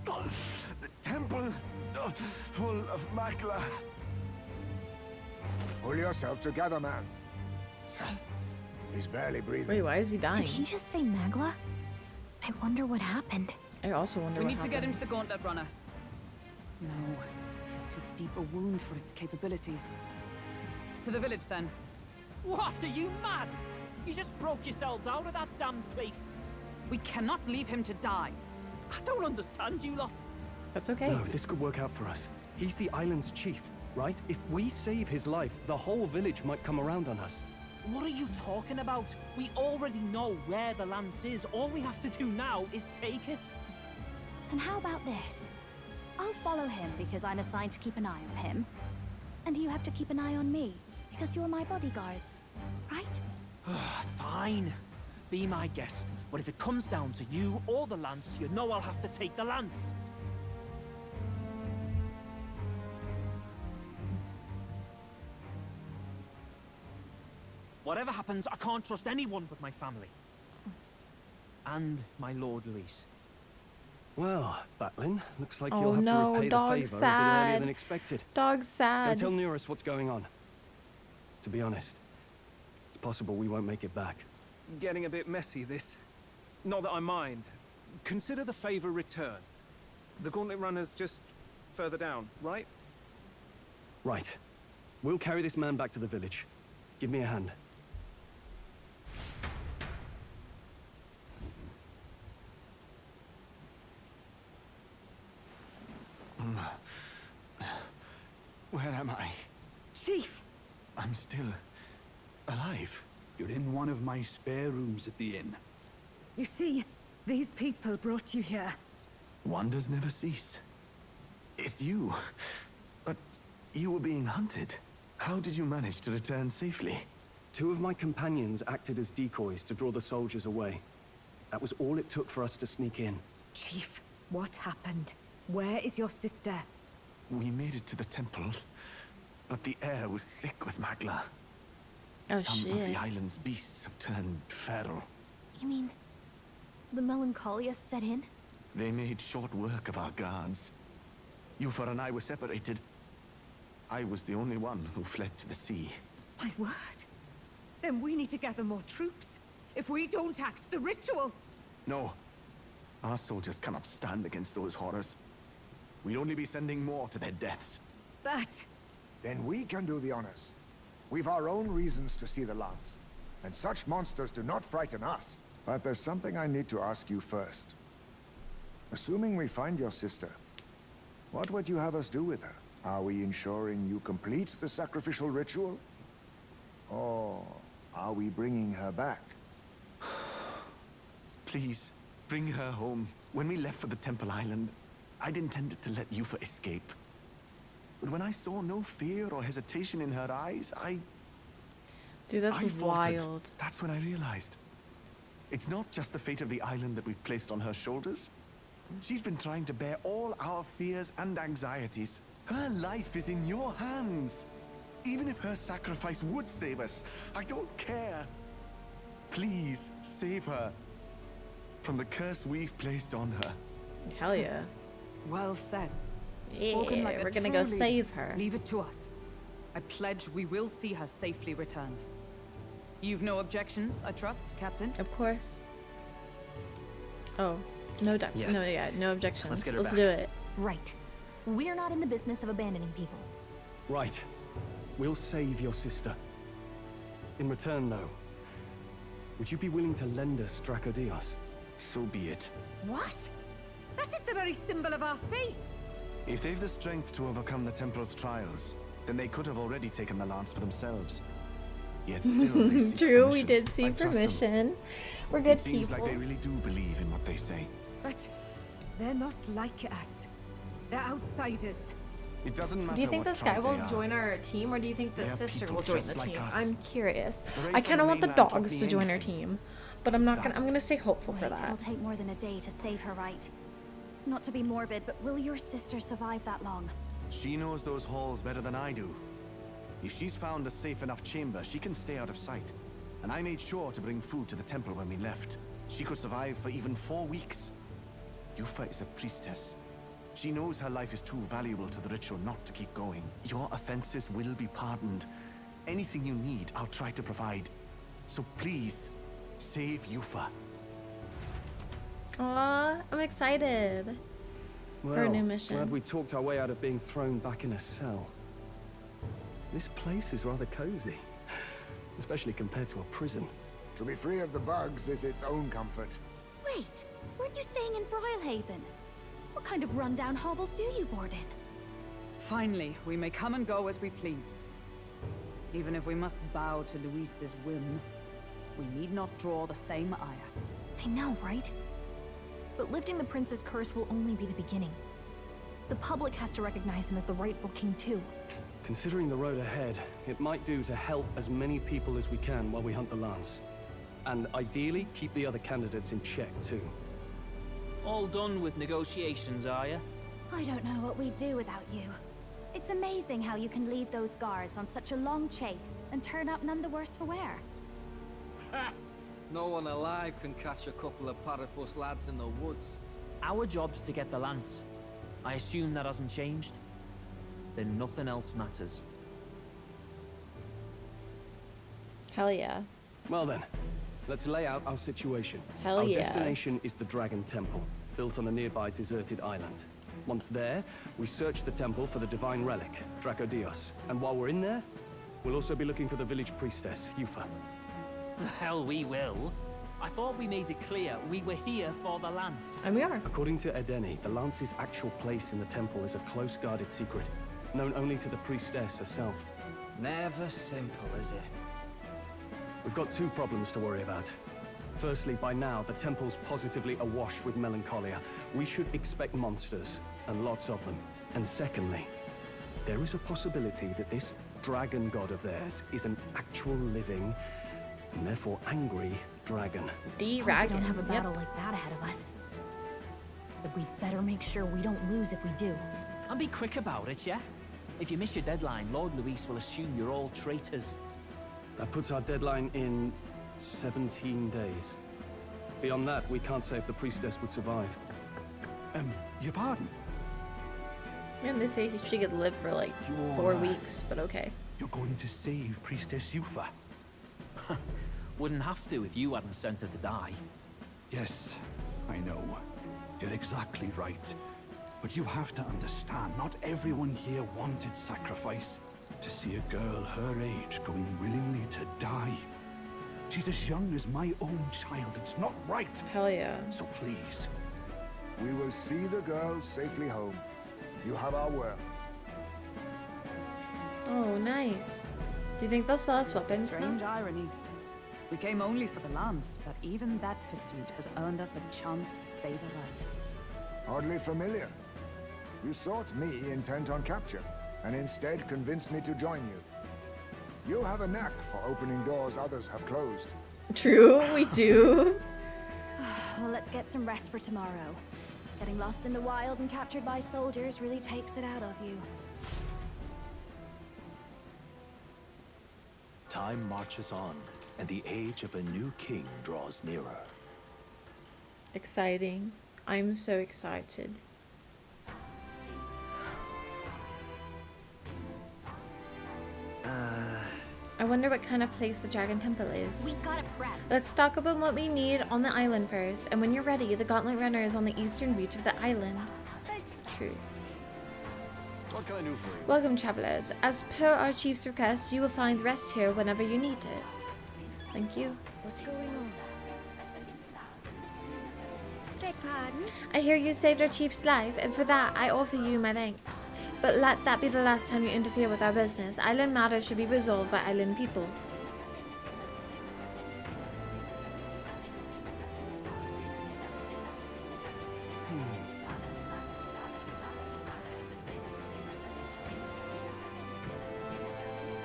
The temple full of Makla. Pull yourself together, man. He's barely breathing. Wait, why is he dying? Did he just say Magla? I wonder what happened. I also wonder We what need to get him happened. to the Gauntlet Runner. No, 'tis too deep a wound for its capabilities. To the village, then. What, are you mad? You just broke yourselves out of that damned place. We cannot leave him to die. I don't understand you lot. That's okay. No, this could work out for us. He's the island's chief, right? If we save his life, the whole village might come around on us. What are you talking about? We already know where the lance is. All we have to do now is take it. And how about this? I'll follow him because I'm assigned to keep an eye on him. And you have to keep an eye on me because you're my bodyguards, right? Fine. Be my guest. But if it comes down to you or the lance, you know I'll have to take the lance. Whatever happens, I can't trust anyone but my family. And my Lord Luis. Well, Batlin, looks like Oh you'll have no, to repay the dog's favor a bit earlier sad. than expected. Dog's Go sad. tell Neurus what's going on. To be honest, it's possible we won't make it back. Getting a bit messy, this. Not that I mind. Consider the favor returned. The Gauntlet Runner's just further down, right? Right. We'll carry this man back to the village. Give me a hand. Where am I? Chief! I'm still alive. You're in one of my spare rooms at the inn. You see, these people brought you here. Wonders never cease. It's you. But you were being hunted. How did you manage to return safely? 2 of my companions acted as decoys to draw the soldiers away. That was all it took for us to sneak in. Chief, what happened? Where is your sister? We made it to the temple, but the air was thick with Magla. Oh, Some of shit. the island's beasts have turned feral. You mean the melancholia set in? They made short work of our guards. Yufa and I were separated. I was the only one who fled to the sea. My word. Then we need to gather more troops. If we don't act, the ritual... No. Our soldiers cannot stand against those horrors. We'd only be sending more to their deaths. But... Then we can do the honors. We've our own reasons to see the lance. And such monsters do not frighten us. But there's something I need to ask you first. Assuming we find your sister, what would you have us do with her? Are we ensuring you complete the sacrificial ritual? Or are we bringing her back? Please, bring her home. When we left for the Temple Island, I'd intended to let Yufa escape. But when I saw no fear or hesitation in her eyes, Dude, that's I faltered. wild. That's when I realized. It's not just the fate of the island that we've placed on her shoulders. She's been trying to bear all our fears and anxieties. Her life is in your hands. Even if her sacrifice would save us, I don't care. Please, save her from the curse we've placed on her. Hell yeah. Well said. Yeah, Spoken like a we're gonna true go leader. save her. Leave it to us. I pledge we will see her safely returned. You've no objections, I trust, Captain? Of course. Oh, no, Yes. no objections. Let's get her Let's back. do it. Right. We're not in the business of abandoning people. Right. We'll save your sister. In return, though, would you be willing to lend us Dracodios? So be it. What? That is the very symbol of our faith. If they've the strength to overcome the Templars' trials, then they could have already taken the lance for themselves. Yet still, they seek True, we permission. did see I trust them. permission. We're good It seems people. like they really do believe in what they say. But they're not like us. They're outsiders. It doesn't matter Do you think what this guy tribe will they are. join our team, or do you think the They are sister people will join just the like team? us. I'm curious. The race I on kind the of want the mainland took dogs me to join our anything. team, but I'm not Is gonna. that- I'm gonna stay hopeful for Wait, that. it'll take more than a day to save her, right? Not to be morbid, but will your sister survive that long? She knows those halls better than I do. If she's found a safe enough chamber, she can stay out of sight. And I made sure to bring food to the temple when we left. She could survive for even 4 weeks. Yufa is a priestess. She knows her life is too valuable to the ritual not to keep going. Your offenses will be pardoned. Anything you need, I'll try to provide. So please, save Yufa. Aw, I'm excited for a new mission. Glad we talked our way out of being thrown back in a cell. This place is rather cozy, especially compared to a prison. To be free of the bugs is its own comfort. Wait, weren't you staying in Brilhaven? What kind of rundown hovels do you board in? Finally, we may come and go as we please. Even if we must bow to Luis's whim, we need not draw the same ire. I know, right? But lifting the prince's curse will only be the beginning. The public has to recognize him as the rightful king too. Considering the road ahead, it might do to help as many people as we can while we hunt the lance. And ideally, keep the other candidates in check too. All done with negotiations, are you? I don't know what we'd do without you. It's amazing how you can lead those guards on such a long chase and turn up none the worse for wear. Ha! No one alive can catch a couple of platypus lads in the woods. Our job's to get the lance. I assume that hasn't changed? Then nothing else matters. Hell yeah. Well then, let's lay out our situation. Hell our yeah. destination is the Dragon Temple, built on a nearby deserted island. Once there, we search the temple for the divine relic, Dracodios. And while we're in there, we'll also be looking for the village priestess, Yufa. The hell we will. I thought we made it clear we were here for the lance. And we are. According to Edeni, the lance's actual place in the temple is a close-guarded secret, known only to the priestess herself. Never simple, is it? We've got 2 problems to worry about. Firstly, by now, the temple's positively awash with melancholia. We should expect monsters, and lots of them. And secondly, there is a possibility that this dragon god of theirs is an actual living, and therefore angry, dragon. Hope we don't have a battle like that ahead of us. But we'd better make sure we don't lose if we do. And be quick about it, yeah? If you miss your deadline, Lord Luis will assume you're all traitors. That puts our deadline in 17 days. Beyond that, we can't say if the priestess would survive. Your pardon? And they say she could live for like 4 weeks, but okay. You're going to save Priestess Yufa? Wouldn't have to if you hadn't sent her to die. Yes, I know. You're exactly right. But you have to understand, not everyone here wanted sacrifice. To see a girl her age going willingly to die. She's as young as my own child. It's not right. Hell yeah. So please. We will see the girl safely home. You have our word. Oh, nice. Do you think they'll sell us It's a weapons now? strange irony. We came only for the lance, but even that pursuit has earned us a chance to save a life. Hardly familiar. You sought me intent on capture, and instead convinced me to join you. You have a knack for opening doors others have closed. True, we do. Well, let's get some rest for tomorrow. Getting lost in the wild and captured by soldiers really takes it out of you. Time marches on, and the age of a new king draws nearer. Exciting. I'm so excited. I wonder what kind of place the Dragon Temple is. We gotta prep. Let's talk about what we need on the island first, and when you're ready, the Gauntlet Runner is on the eastern beach of the island. True. What can I do for you? Welcome, travelers. As per our chief's request, you will find rest here whenever you need it. Thank you. What's going on? Beg pardon? I hear you saved our chief's life, and for that, I offer you my thanks. But let that be the last time you interfere with our business. Island matters should be resolved by island people.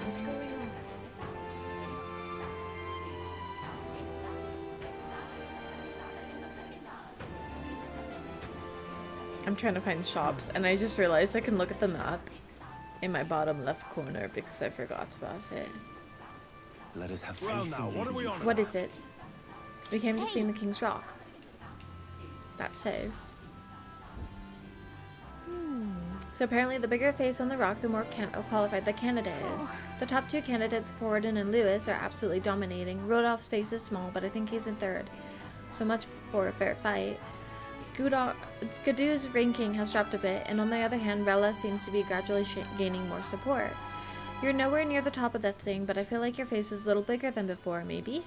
What's going on? I'm trying to find shops, and I just realized I can look at the map in my bottom left corner because I forgot about it. Let us have Well, faith now, in what are we Lady on? What is it? We came to steal the King's Rock. That's so. So apparently the bigger face on the rock, the more qualified the candidate is. The top two candidates, Forden and Lewis, are absolutely dominating. Rodolph's face is small, but I think he's in third. So much for a fair fight. Gadoo's ranking has dropped a bit, and on the other hand, Rella seems to be gradually gaining more support. You're nowhere near the top of that thing, but I feel like your face is a little bigger than before, maybe?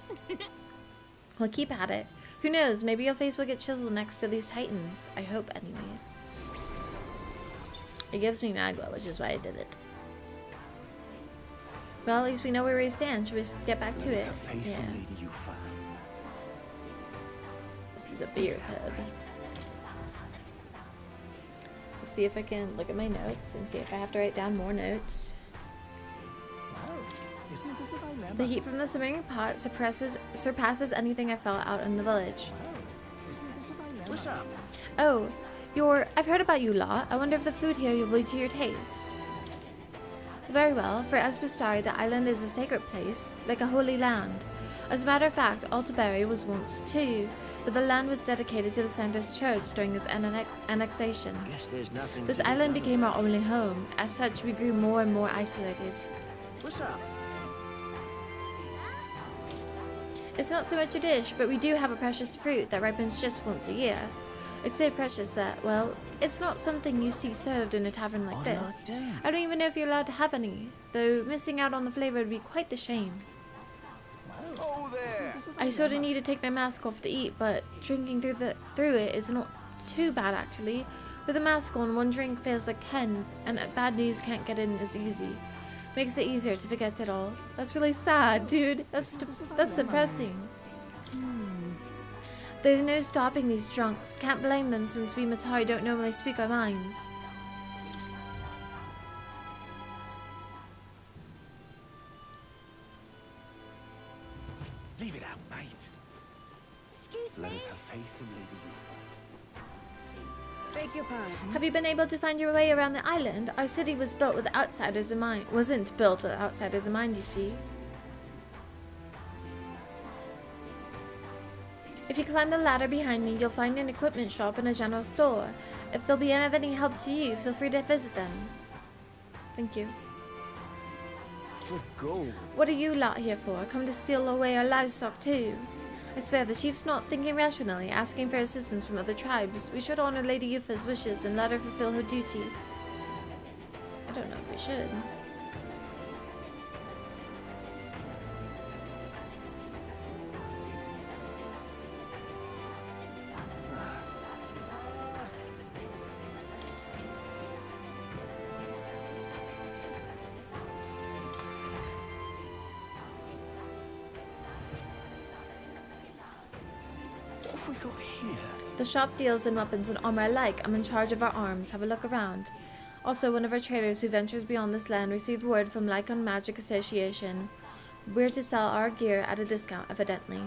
Well, keep at it. Who knows, maybe your face will get chiseled next to these titans. I hope, anyways. It gives me Magla, which is why I did it. Well, at least we know where we stand. Should we get back to it? Yeah. This is a beer pub. Let's see if I can look at my notes and see if I have to write down more notes. Isn't this a dilemma? The heat from the simmering pot surpasses anything I felt out in the village. Isn't this a dilemma? What's up? Oh, I've heard about you lot. I wonder if the food here will be to your taste. Very well. For Espestari, the island is a sacred place, like a holy land. As a matter of fact, Altaberry was once too, but the land was dedicated to the Santos Church during its annexation. Guess there's nothing. This to be island done became our about only home. As such, we grew more and more isolated. it. What's up? It's not so much a dish, but we do have a precious fruit that ripens just once a year. It's so precious that, well, it's not something you see served in a tavern like this. I don't even know if you're allowed to have any, though missing out on the flavor would be quite the shame. Oh, there! I sort of need to take my mask off to eat, but drinking through it is not too bad actually. With a mask on, one drink feels like 10, and bad news can't get in as easy. Makes it easier to forget it all. That's really sad, dude. That's depressing. There's no stopping these drunks. Can't blame them since we Matari don't normally speak our minds. Leave it out, mate. Excuse Let me? us have faith in Lady Beg your pardon? Have you been able to find your way around the island? Our city was built with outsiders in mind. Wasn't built with outsiders in mind, you see. If you climb the ladder behind me, you'll find an equipment shop and a general store. If they'll be of any help to you, feel free to visit them. Thank you. Good gold. What are you lot here for? Come to steal away our livestock too? I swear, the chief's not thinking rationally, asking for assistance from other tribes. We should honor Lady Yufa's wishes and let her fulfill her duty. I don't know if we should. What have we got here? The shop deals in weapons and armor alike. I'm in charge of our arms. Have a look around. Also, one of our traders who ventures beyond this land received word from Lycon Magic Association. We're to sell our gear at a discount, evidently.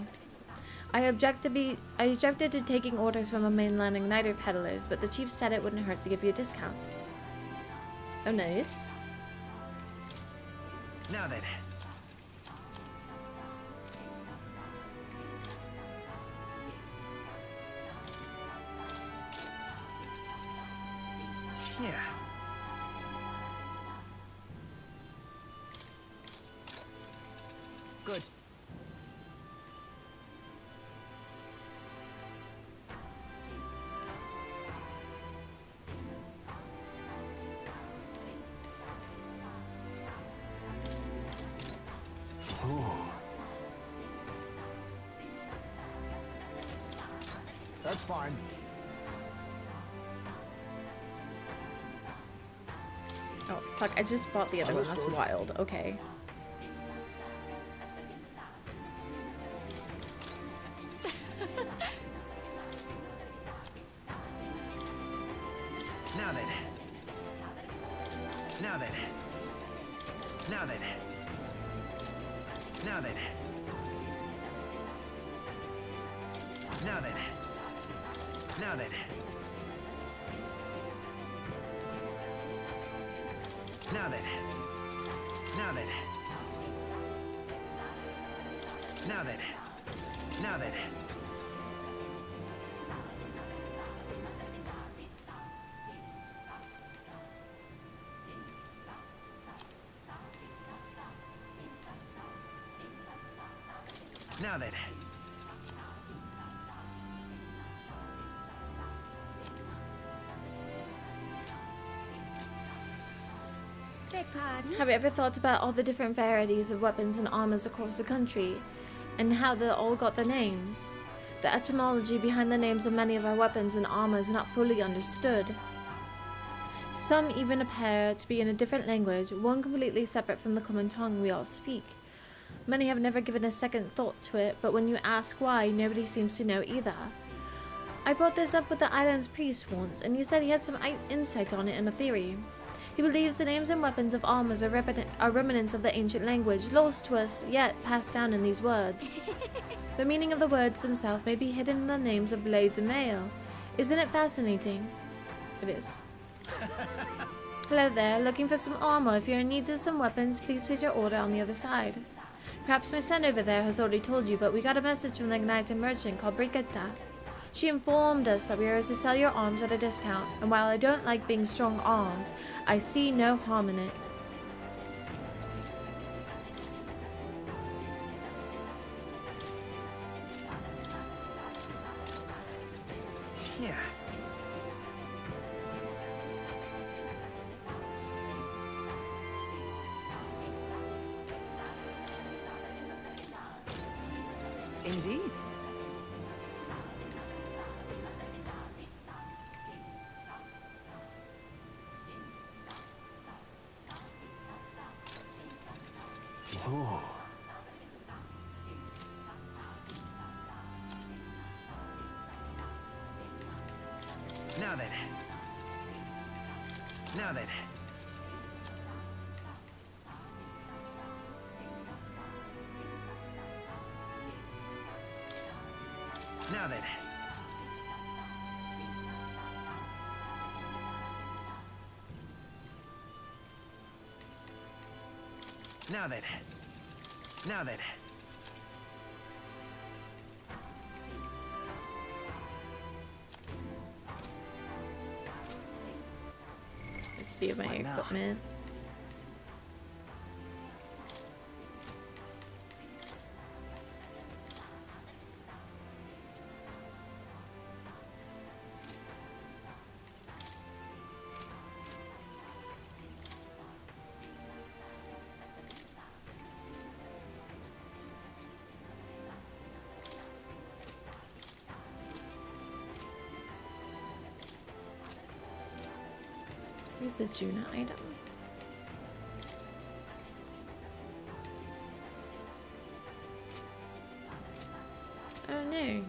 I objected to taking orders from a mainland igniter peddlers, but the chief said it wouldn't hurt to give you a discount. Oh, nice. Now then. Yeah. Good. That's fine. Oh, fuck, I just bought the other one. That's wild. Okay. Now then. Now then. Now then. Now then. Now then. Now then. Now then. Now then. Now then. Now then. Now then. Have you ever thought about all the different varieties of weapons and armors across the country, and how they all got their names? The etymology behind the names of many of our weapons and armors is not fully understood. Some even appear to be in a different language, one completely separate from the common tongue we all speak. Many have never given a second thought to it, but when you ask why, nobody seems to know either. I brought this up with the island's priest once, and he said he had some insight on it and a theory. He believes the names and weapons of armors are remnants of the ancient language, lost to us, yet passed down in these words. The meaning of the words themselves may be hidden in the names of blades and mail. Isn't it fascinating? It is. Hello there, looking for some armor. If you're in need of some weapons, please place your order on the other side. Perhaps my son over there has already told you, but we got a message from the Igniter merchant called Brigitta. She informed us that we are to sell your arms at a discount, and while I don't like being strong-armed, I see no harm in it. Yeah. Indeed. Oh. Now then. Now then. Now then. Now then. Now then. Let's see my equipment. Here's a Juna item. I don't know.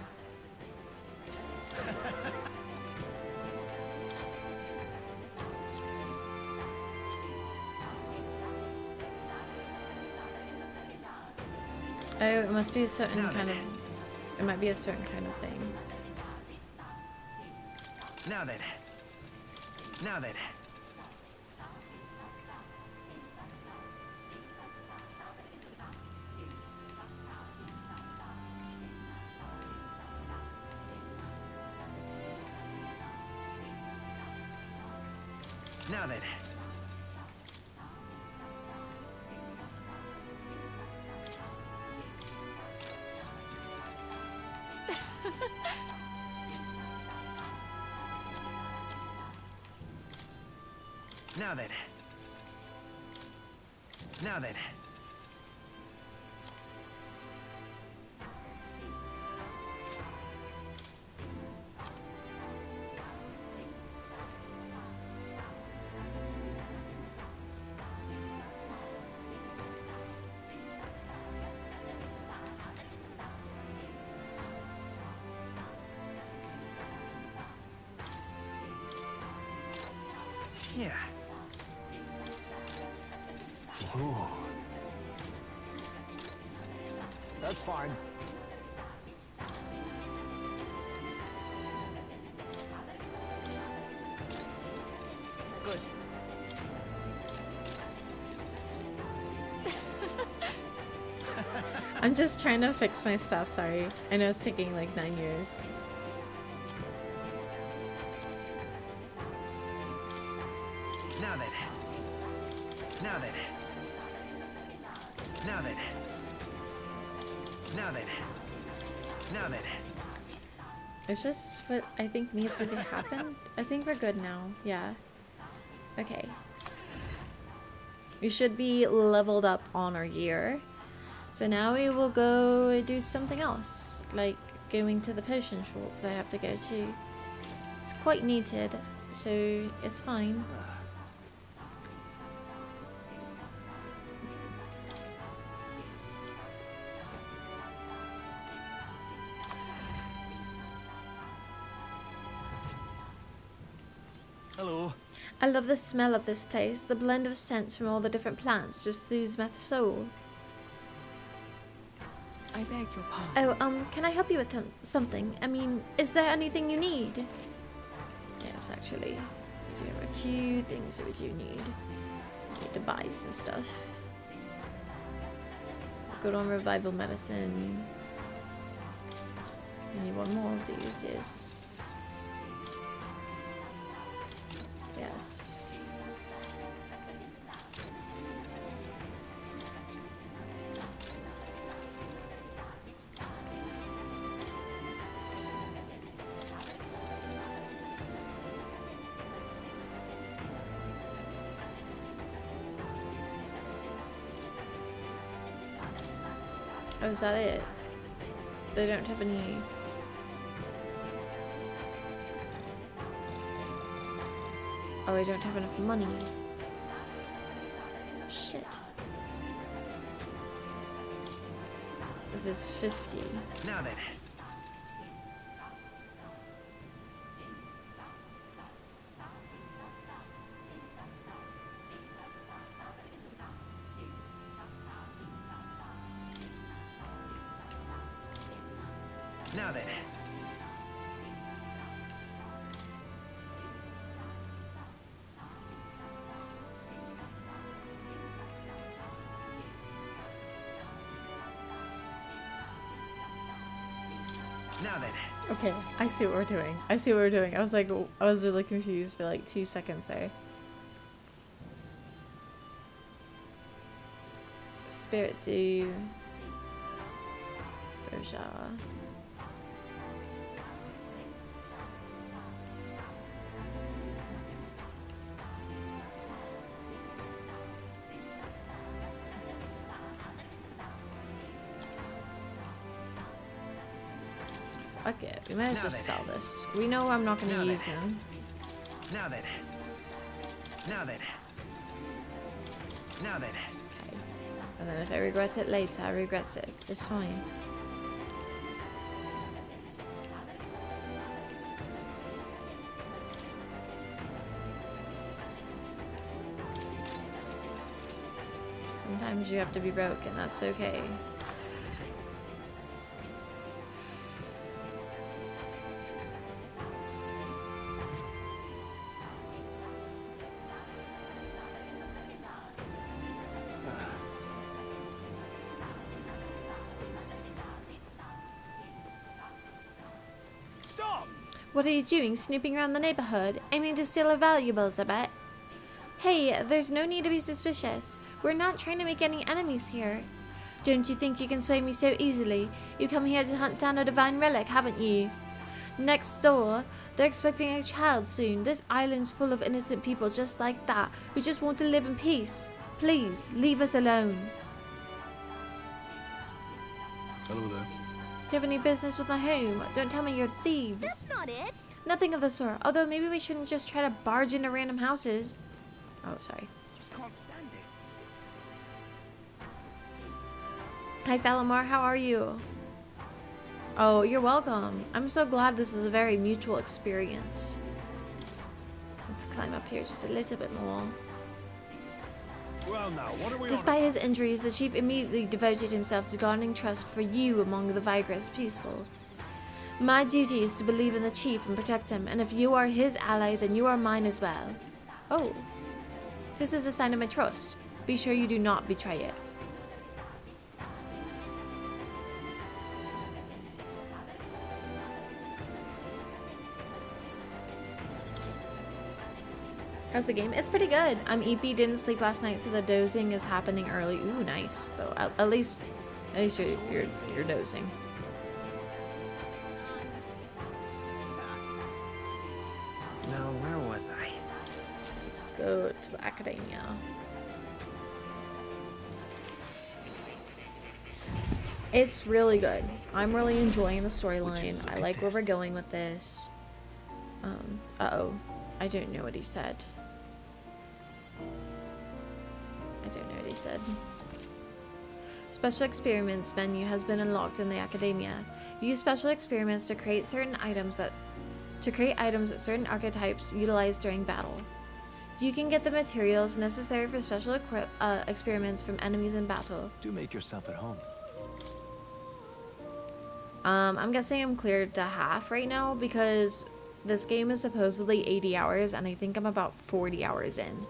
Oh, it must be a certain kind of... It might be a certain kind of thing. Now then. Now then. Now then. Now then. Now then. Yeah. Ooh. That's fine. Good. I'm just trying to fix my stuff, sorry. I know it's taking like 9 years. Now then. Now then. Now then. Now then. Now then. It's just what I think needs to be happened. I think we're good now. Yeah. Okay. We should be leveled up on our gear. So now we will go do something else. Like going to the potion shop that I have to go to. It's quite needed. So it's fine. Hello. I love the smell of this place. The blend of scents from all the different plants just soothes my soul. I beg your pardon. Oh, can I help you with something? I mean, is there anything you need? Yes, actually. We do have a few things that we do need. We need to buy some stuff. Good on revival medicine. I need one more of these, yes. Yes. Oh, is that it? They don't have any... Oh, I don't have enough money. Shit. This is 50. Now then. Now then. Now then. Okay, I see what we're doing. I see what we're doing. I was like, I was really confused for like 2 seconds there. Spirit to Doja. Fuck it. We might as well just sell this. We know I'm not going to use him. Now then. Now then. Now then. Okay. And then if I regret it later, I regret it. It's fine. Sometimes you have to be broken. That's okay. What are you doing, snooping around the neighborhood? Aiming to steal our valuables, I bet. Hey, there's no need to be suspicious. We're not trying to make any enemies here. Don't you think you can sway me so easily? You come here to hunt down a divine relic, haven't you? Next door, they're expecting a child soon. This island's full of innocent people just like that, who just want to live in peace. Please, leave us alone. Hello there. Do you have any business with my home? Don't tell me you're thieves. That's not it. Nothing of the sort. Although maybe we shouldn't just try to barge into random houses. Oh, sorry. Just can't stand it. Hi, Falamar. How are you? Oh, you're welcome. I'm so glad this is a very mutual experience. Let's climb up here just a little bit more. Well now, what are we Despite his injuries, the chief immediately devoted himself to garnering trust for you among the vigorous people. My duty is to believe in the chief and protect him, and if you are his ally, then you are mine as well. Oh. This is a sign of my trust. Be sure you do not betray it. How's the game? It's pretty good. I'm EP, didn't sleep last night, so the dozing is happening early. Ooh, nice. Though at least you're dozing. Now, where was I? Let's go to the academia. It's really good. I'm really enjoying the storyline. I like where we're going with this. Uh-oh. I don't know what he said. I don't know what he said. Special experiments menu has been unlocked in the academia. Use special experiments to create items that certain archetypes utilize during battle. You can get the materials necessary for special experiments from enemies in battle. Do make yourself at home. I'm guessing I'm cleared to half right now because this game is supposedly 80 hours and I think I'm about 40 hours in.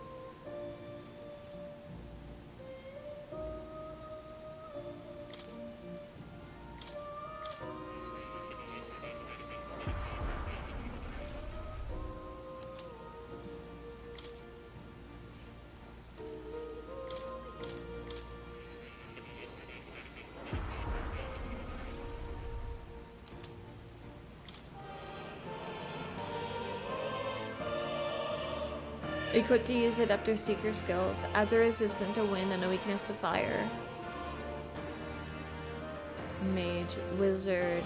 Equipped to use Adeptor Seeker skills. Adds a resistance to wind and a weakness to fire. Mage, Wizard,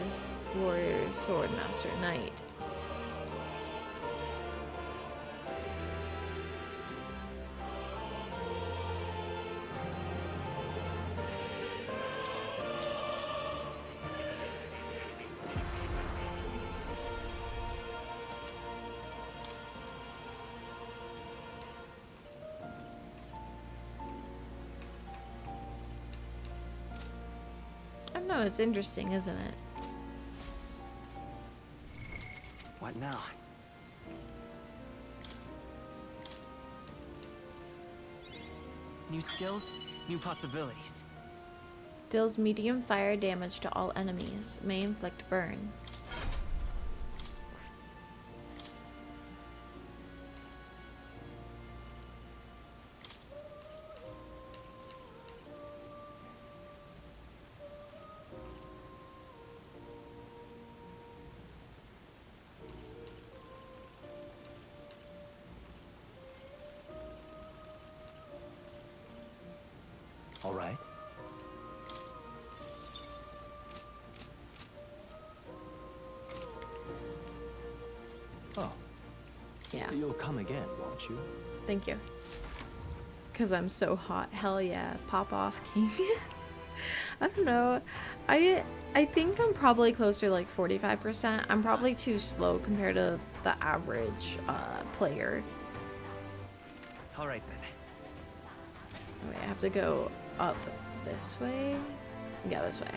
Warrior, Swordmaster, Knight. I don't know, it's interesting, isn't it? What now? New skills, new possibilities. Deals medium fire damage to all enemies. May inflict burn. All right. Oh. Yeah. You'll come again, won't you? Thank you. Because I'm so hot. Hell yeah. Pop off, king. I don't know. I think I'm probably closer to like 45%. I'm probably too slow compared to the average player. All right then. Wait, I have to go up this way? Yeah, this way.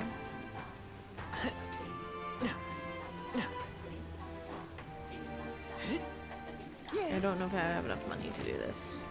I don't know if I have enough money to do this.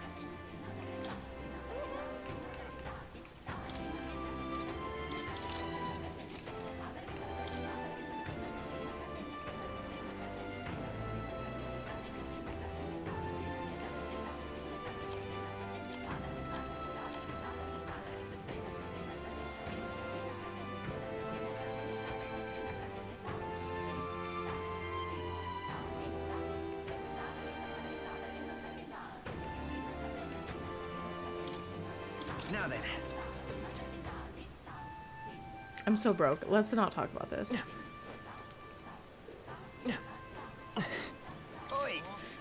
Now then. I'm so broke. Let's not talk about this.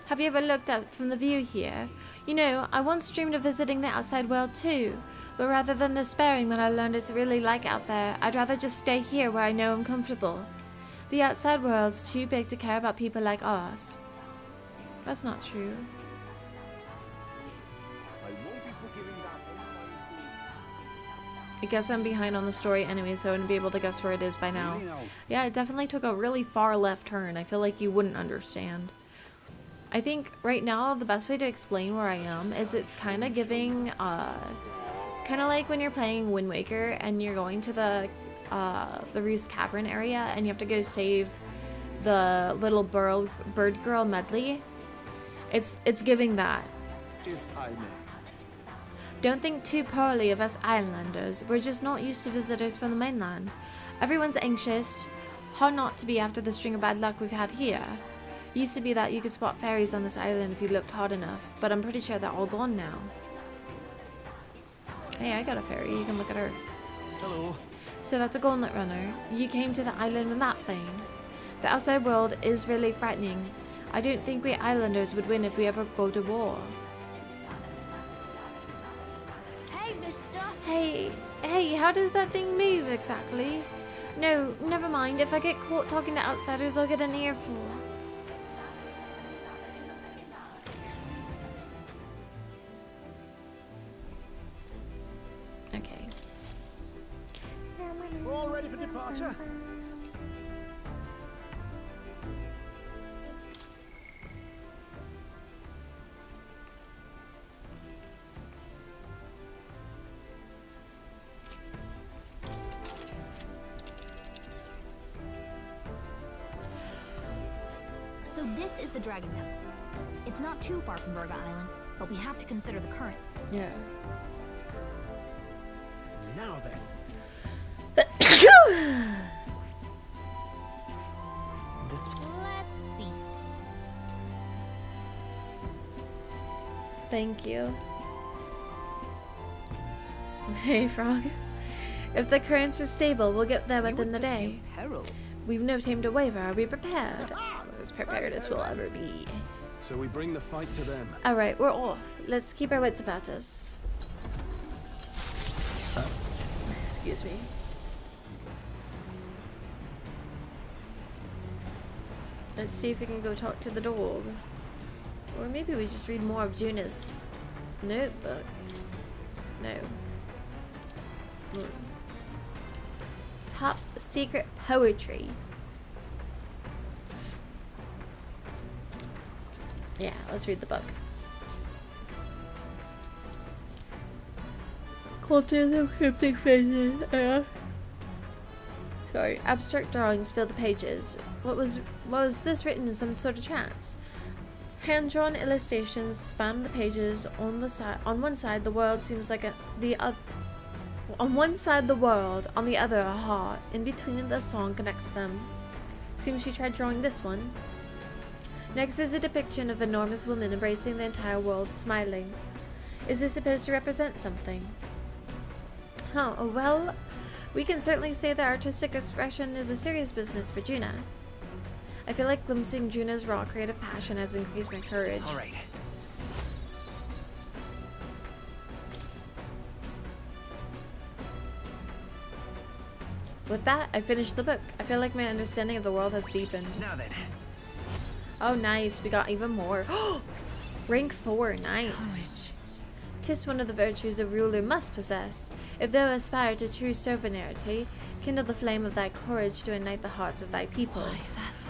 Have you ever looked out from the view here? You know, I once dreamed of visiting the outside world too. But rather than despairing when I learned it's really like out there, I'd rather just stay here where I know I'm comfortable. The outside world's too big to care about people like us. That's not true. I guess I'm behind on the story anyway, so I wouldn't be able to guess where it is by now. Yeah, it definitely took a really far left turn. I feel like you wouldn't understand. I think right now the best way to explain where I am is it's kind of giving, kind of like when you're playing Wind Waker and you're going to the Roost Cavern area and you have to go save the little bird girl Medley. It's giving that. If I may. Don't think too poorly of us islanders. We're just not used to visitors from the mainland. Everyone's anxious. Hard not to be after the string of bad luck we've had here. Used to be that you could spot fairies on this island if you looked hard enough, but I'm pretty sure they're all gone now. Hey, I got a fairy. You can look at her. Hello. So that's a gauntlet runner. You came to the island with that thing. The outside world is really frightening. I don't think we islanders would win if we ever go to war. Hey, mister. Hey, how does that thing move exactly? No, never mind. If I get caught talking to outsiders, I'll get an earful. Okay. All ready for departure? So this is the Dragon Temple. It's not too far from Verga Island, but we have to consider the currents. Yeah. Now then. Let's see. Thank you. Hey, Frog. If the currents are stable, we'll get there within the day. We've no time to waver. Are we prepared? We're as prepared as we'll ever be. So we bring the fight to them. Alright, we're off. Let's keep our wits about us. Excuse me. Let's see if we can go talk to the dog. Or maybe we just read more of Juna's notebook. No. Top secret poetry. Yeah, let's read the book. Cultures of cryptic phrases. Sorry, abstract drawings fill the pages. Was this written in some sort of trance? Hand-drawn illustrations span the pages. On one side, the world seems like on one side, the world. On the other, a heart. In between, the song connects them. Seems she tried drawing this one. Next is a depiction of an enormous woman embracing the entire world, smiling. Is this supposed to represent something? Oh, well, we can certainly say that artistic expression is a serious business for Juna. I feel like glimpsing Juna's raw creative passion has increased my courage. All right. With that, I finished the book. I feel like my understanding of the world has deepened. Now then. Oh, nice. We got even more. Rank 4. Nice. 'Tis one of the virtues a ruler must possess. If thou aspire to true sovereignty, kindle the flame of thy courage to ignite the hearts of thy people.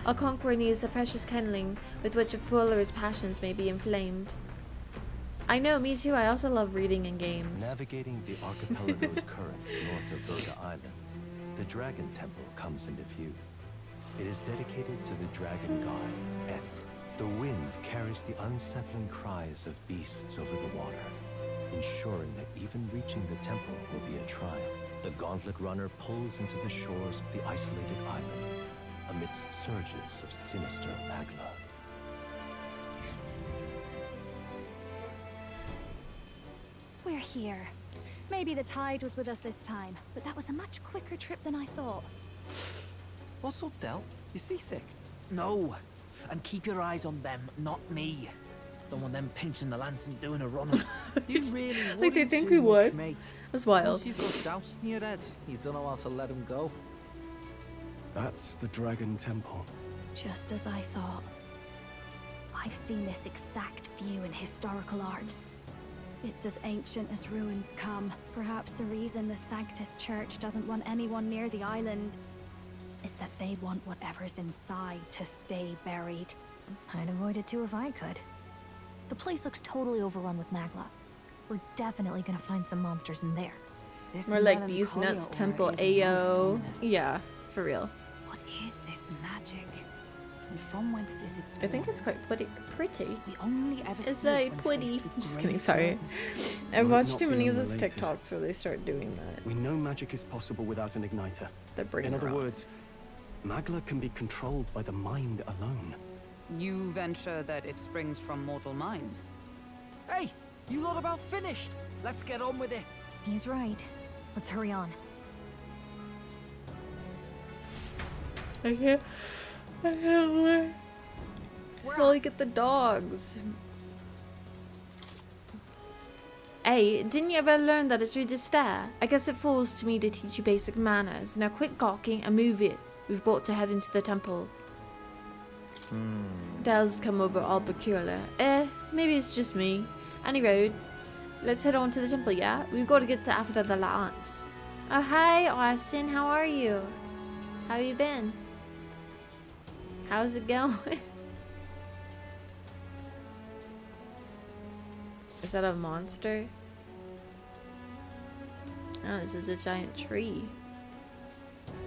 A conqueror needs a precious kindling with which a ruler's passions may be inflamed. I know, me too. I also love reading in games. Navigating the archipelago's currents north of Verga Island, the Dragon Temple comes into view. It is dedicated to the dragon god, Et. The wind carries the unsettling cries of beasts over the water, ensuring that even reaching the temple will be a trial. The gauntlet runner pulls into the shores of the isolated island, amidst surges of sinister magma. We're here. Maybe the tide was with us this time, but that was a much quicker trip than I thought. What's up, Del? You seasick? No. And keep your eyes on them, not me. Don't want them pinching the lance and doing a run. You really Like they wouldn't think too we much, would. mate. That's wild. Once you've got doubts in your head, you don't know how to let them go. That's the Dragon Temple. Just as I thought. I've seen this exact view in historical art. It's as ancient as ruins come. Perhaps the reason the Sanctus Church doesn't want anyone near the island is that they want whatever's inside to stay buried. I'd avoid it too if I could. The place looks totally overrun with Magla. We're definitely gonna find some monsters in there. More like these nuts temple Ayo. Yeah, for real. What is this magic? And from whence is it born? I think it's quite pretty. We only ever It's see it very when pretty. faced with Just great kidding, sorry. problems. I've Might watched not too be many of those unrelated. TikToks where they start doing that. We know magic is possible without an igniter. They're bringing In other it up. words, Magla can be controlled by the mind alone. You venture that it springs from mortal minds? Hey, you lot about finished? Let's get on with it. He's right. Let's hurry on. I can't wait. Till I get the dogs. Hey, didn't you ever learn that it's rude to stare? I guess it falls to me to teach you basic manners. Now quit gawking and move it. We've got to head into the temple. Dell's come over all peculiar. Maybe it's just me. Any road. Let's head on to the temple, yeah? We've got to get to after the lance. Oh, hi, Austin. How are you? How you been? How's it going? Is that a monster? Oh, this is a giant tree.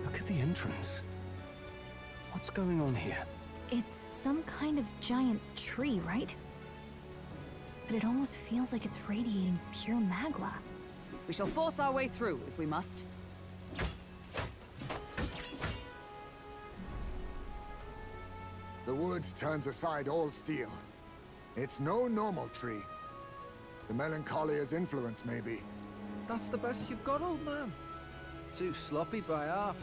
Look at the entrance. What's going on here? It's some kind of giant tree, right? But it almost feels like it's radiating pure Magla. We shall force our way through if we must. The wood turns aside all steel. It's no normal tree. The Melancholia's influence, maybe. That's the best you've got, old man. Too sloppy by half.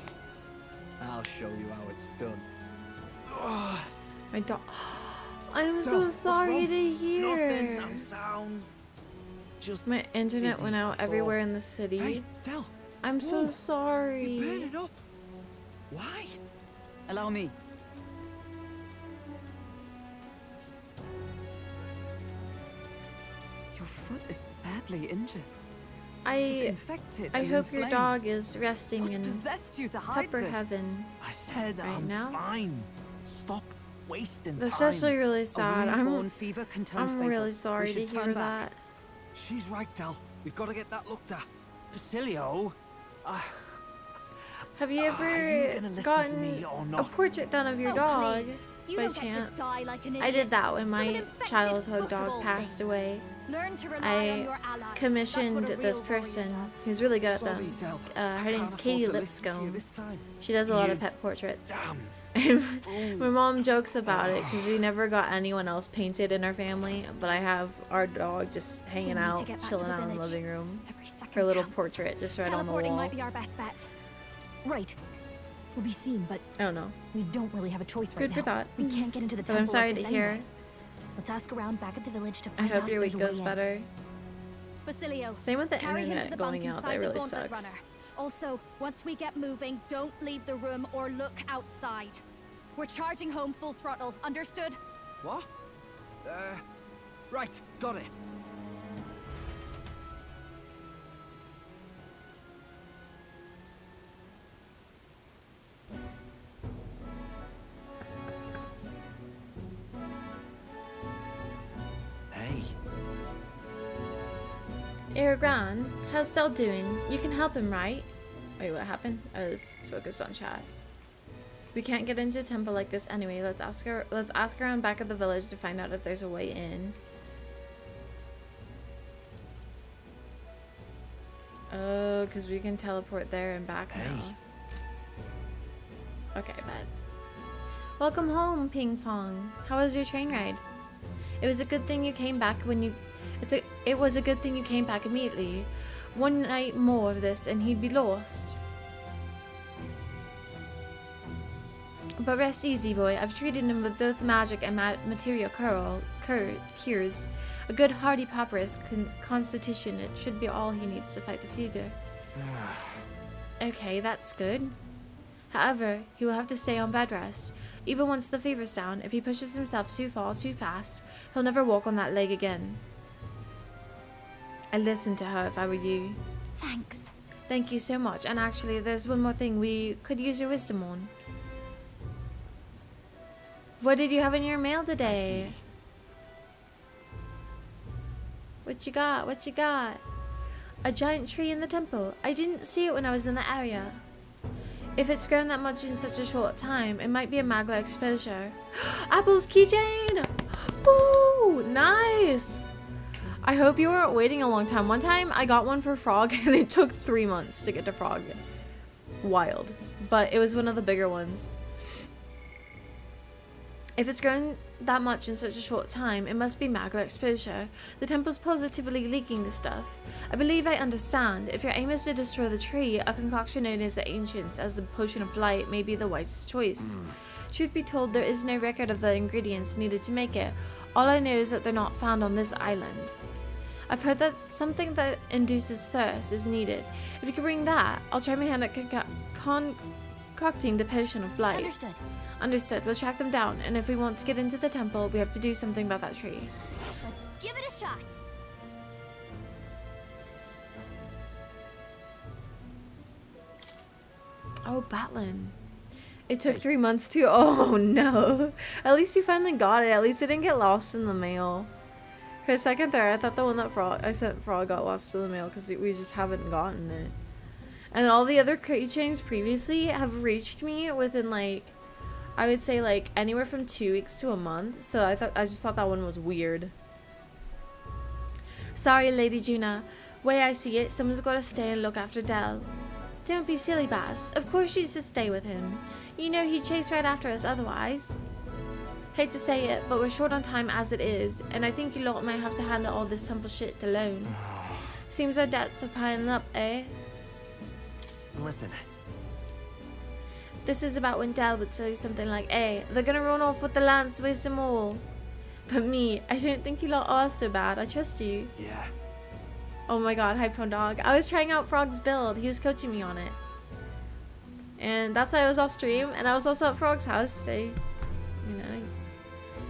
I'll show you how it's done. My dog. I'm No, so what's sorry wrong? to hear. Nothing, I'm sound. Just My internet dizzy, went out that's all. everywhere in the city. Hey, Del. I'm so Whoa, sorry. You burn it up. Why? Allow me. Your foot is badly injured. infected I and hope your inflamed. dog is resting What in possessed you to hide pepper this? heaven. I said right I'm now. fine. Stop wasting That's time. actually really sad. wound-borne fever can turn I'm fatal. really We sorry to should hear turn back. that. She's right, Del. We've got to get that looked at. Basilio, Have you are ever you gonna listen to gotten me or a not? portrait done of your Oh, dog please. You by don't get to chance? die like an I did idiot that when from my an infected childhood dog football passed things. away. Learn to rely on I your allies. commissioned That's what a this real warrior person does. who's really good at Sorry, them. Del. Her I name's can't Katie afford to listen to you Lipscomb. this time. She does a lot of You pet portraits. Damn. My mom jokes about it because we never got anyone else painted in our family, but I have our dog just hanging We need to out, get back to chilling the out in the village. living room. Every second Her little counts. portrait just right on the Teleporting wall. might be our best bet. Right. We'll be seen, but Oh no. we don't really have a choice right Good now. for that. We can't get into the But temple I'm sorry like to this hear. anyway. Let's ask around back at the village to I find out hope if your there's week a way goes in. better. Basilio, Same with the carry him to internet the going bunk out. inside That the really gauntlet sucks. runner. Also, once we get moving, don't leave the room or look outside. We're charging home full throttle. Understood? What? Right, got it. Hey, Aragorn, how's Del doing? You can help him, right? Wait, what happened? I was focused on chat. We can't get into the temple like this anyway. Let's ask around back at the village to find out if there's a way in. Oh, because we can teleport there and back now. Okay, bet. Welcome home, Ping Pong. How was your train ride? It was a good thing you came back when you It was a good thing you came back immediately. One night more of this and he'd be lost. But rest easy, boy. I've treated him with both magic and material cures. A good hearty papyrus constitution. It should be all he needs to fight the fever. Okay, that's good. However, he will have to stay on bed rest. Even once the fever's down, if he pushes himself too far, too fast, he'll never walk on that leg again. I'd listen to her if I were you. Thanks. Thank you so much. And actually, there's one more thing we could use your wisdom on. What did you have in your mail today? What you got? What you got? A giant tree in the temple. I didn't see it when I was in the area. If it's grown that much in such a short time, it might be a Magla exposure. Apple's keychain! Woo! Nice! I hope you weren't waiting a long time. One time, I got one for Frog, and it took 3 months to get to Frog. Wild. But it was one of the bigger ones. If it's grown that much in such a short time, it must be Magla exposure. The temple's positively leaking this stuff. I believe I understand. If your aim is to destroy the tree, a concoction known as the Ancients as the Potion of Light may be the wisest choice. Truth be told, there is no record of the ingredients needed to make it. All I know is that they're not found on this island. I've heard that something that induces thirst is needed. If you could bring that, I'll try my hand at concocting the Potion of Light. Understood. Understood. We'll track them down, and if we want to get into the temple, we have to do something about that tree. Let's give it a shot. Oh, Batlin. It took 3 months too. Oh no. At least you finally got it. At least it didn't get lost in the mail. For a second there, I thought the one that I sent Frog got lost in the mail because we just haven't gotten it. And all the other keychains previously have reached me within like, I would say like anywhere from 2 weeks to a month. So I just thought that one was weird. Sorry, Lady Juna. Way I see it, someone's got to stay and look after Del. Don't be silly, Bass. Of course she's to stay with him. You know he'd chase right after us otherwise. Hate to say it, but we're short on time as it is, and I think you lot might have to handle all this temple shit alone. Seems our debts are piling up, eh? Listen. This is about when Del would say something like, "Hey, they're gonna run off with the lance, waste them all." But me, I don't think you lot are so bad. I trust you. Yeah. Oh my god, Hype Phone Dog. I was trying out Frog's build. He was coaching me on it. And that's why I was off stream, and I was also at Frog's house, so, you know,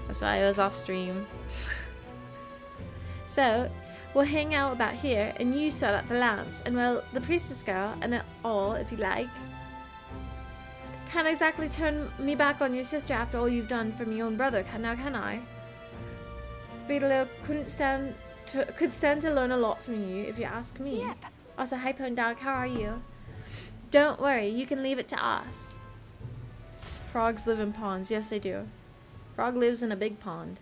that's why I was off stream. So, we'll hang out about here, and you start at the lance, and well, the priestess girl, and it all, if you like. Can't exactly turn me back on your sister after all you've done for me own brother, can I? Friedel could stand to learn a lot from you, if you ask me. Yep. Also, Hype Phone Dog, how are you? Don't worry, you can leave it to us. Frogs live in ponds. Yes, they do. Frog lives in a big pond.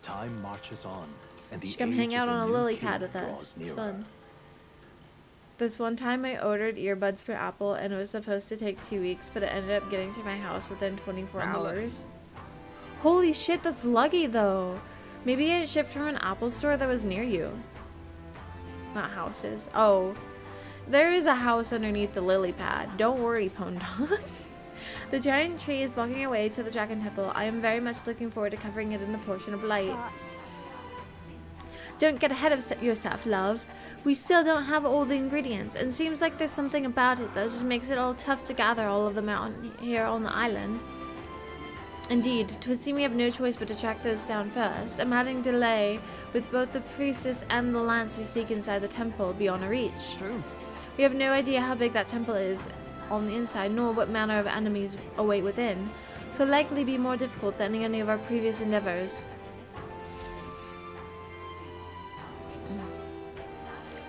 Time marches on, and the She come age hang out of on the a new lily king pad with draws us. It's nearer. fun. This one time I ordered earbuds for Apple and it was supposed to take 2 weeks, but it ended up getting to my house within 24 hours. Holy shit, that's lucky though. Maybe it shipped from an Apple store that was near you. Not houses. Oh. There is a house underneath the lily pad. Don't worry, Pondog. The giant tree is walking away to the Dragon Temple. I am very much looking forward to covering it in the portion of light. Don't get ahead of yourself, love. We still don't have all the ingredients, and seems like there's something about it that just makes it all tough to gather all of them out here on the island. Indeed, 'twould seem we have no choice but to track those down first. I'm adding delay with both the priestess and the lance we seek inside the temple beyond our reach. True. We have no idea how big that temple is on the inside, nor what manner of enemies await within, so it'll likely be more difficult than any of our previous endeavors.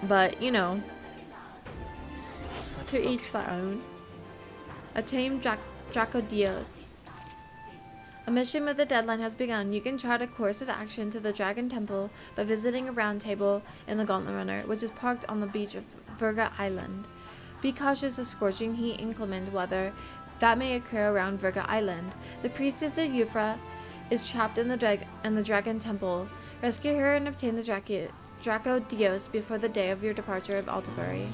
But, you know, to each their own. A tame Dracodios. A mission with a deadline has begun. You can chart a course of action to the Dragon Temple by visiting a round table in the Gauntlet Runner, which is parked on the beach of Virga Island. Be cautious of scorching heat, inclement weather that may occur around Virga Island. The priestess of Euphra is trapped in the Dragon Temple. Rescue her and obtain the Draco Dios before the day of your departure of Altabury.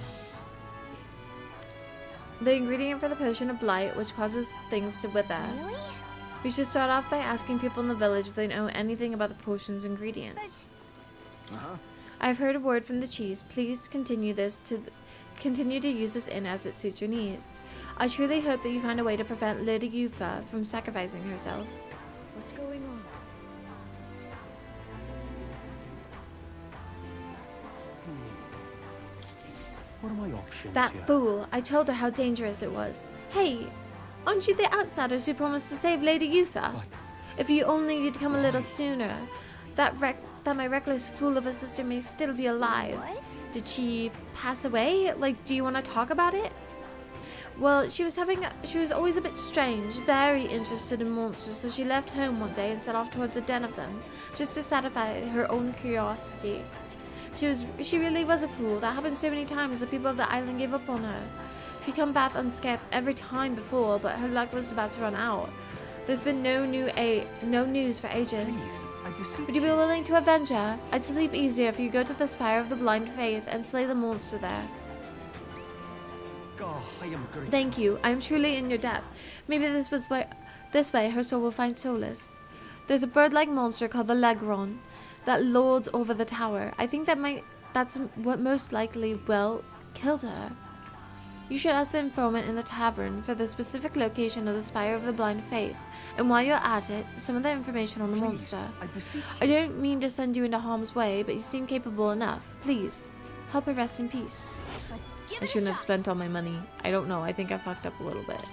The ingredient for the potion of blight, which causes things to wither. Really? We should start off by asking people in the village if they know anything about the potion's ingredients. I've heard a word from the cheese. Please continue to use this inn as it suits your needs. I truly hope that you find a way to prevent Lady Yufa from sacrificing herself. What's going on? What are my options That here? fool! I told her how dangerous it was. Hey, aren't you the outsiders who promised to save Lady Yufa? If you only had come a little sooner, that my reckless fool of a sister may still be alive. What? Did she pass away? Like, do you want to talk about it? Well, she was always a bit strange, very interested in monsters, so she left home one day and set off towards a den of them, just to satisfy her own curiosity. She really was a fool. That happened so many times the people of the island gave up on her. She'd come back unscathed every time before, but her luck was about to run out. There's been no news for ages. Would you be willing to avenge her? I'd sleep easier if you go to the Spire of the Blind Faith and slay the monster there. Oh, I am grateful. Thank you. I am truly in your debt. Maybe this way her soul will find solace. There's a bird-like monster called the Legron that lords over the tower. I think that's what most likely killed her. You should ask the informant in the tavern for the specific location of the Spire of the Blind Faith, and while you're at it, some of the information on the monster. I don't mean to send you into harm's way, but you seem capable enough. Please, help her rest in peace. I shouldn't have spent all my money. I don't know, I think I fucked up a little bit.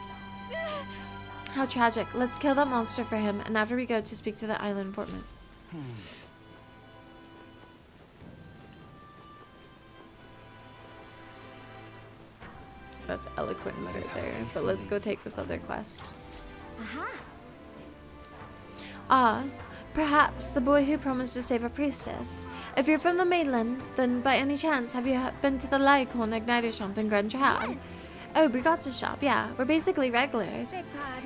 How tragic. Let's kill that monster for him, and after we go to speak to the island informant. That's eloquence right there. But let's go take this other quest. Ah, perhaps the boy who promised to save a priestess. If you're from the mainland, then by any chance have you been to the Lycon Igniter shop in Grand Trad? Yes. Oh, Brigat's shop, yeah. We're basically regulars.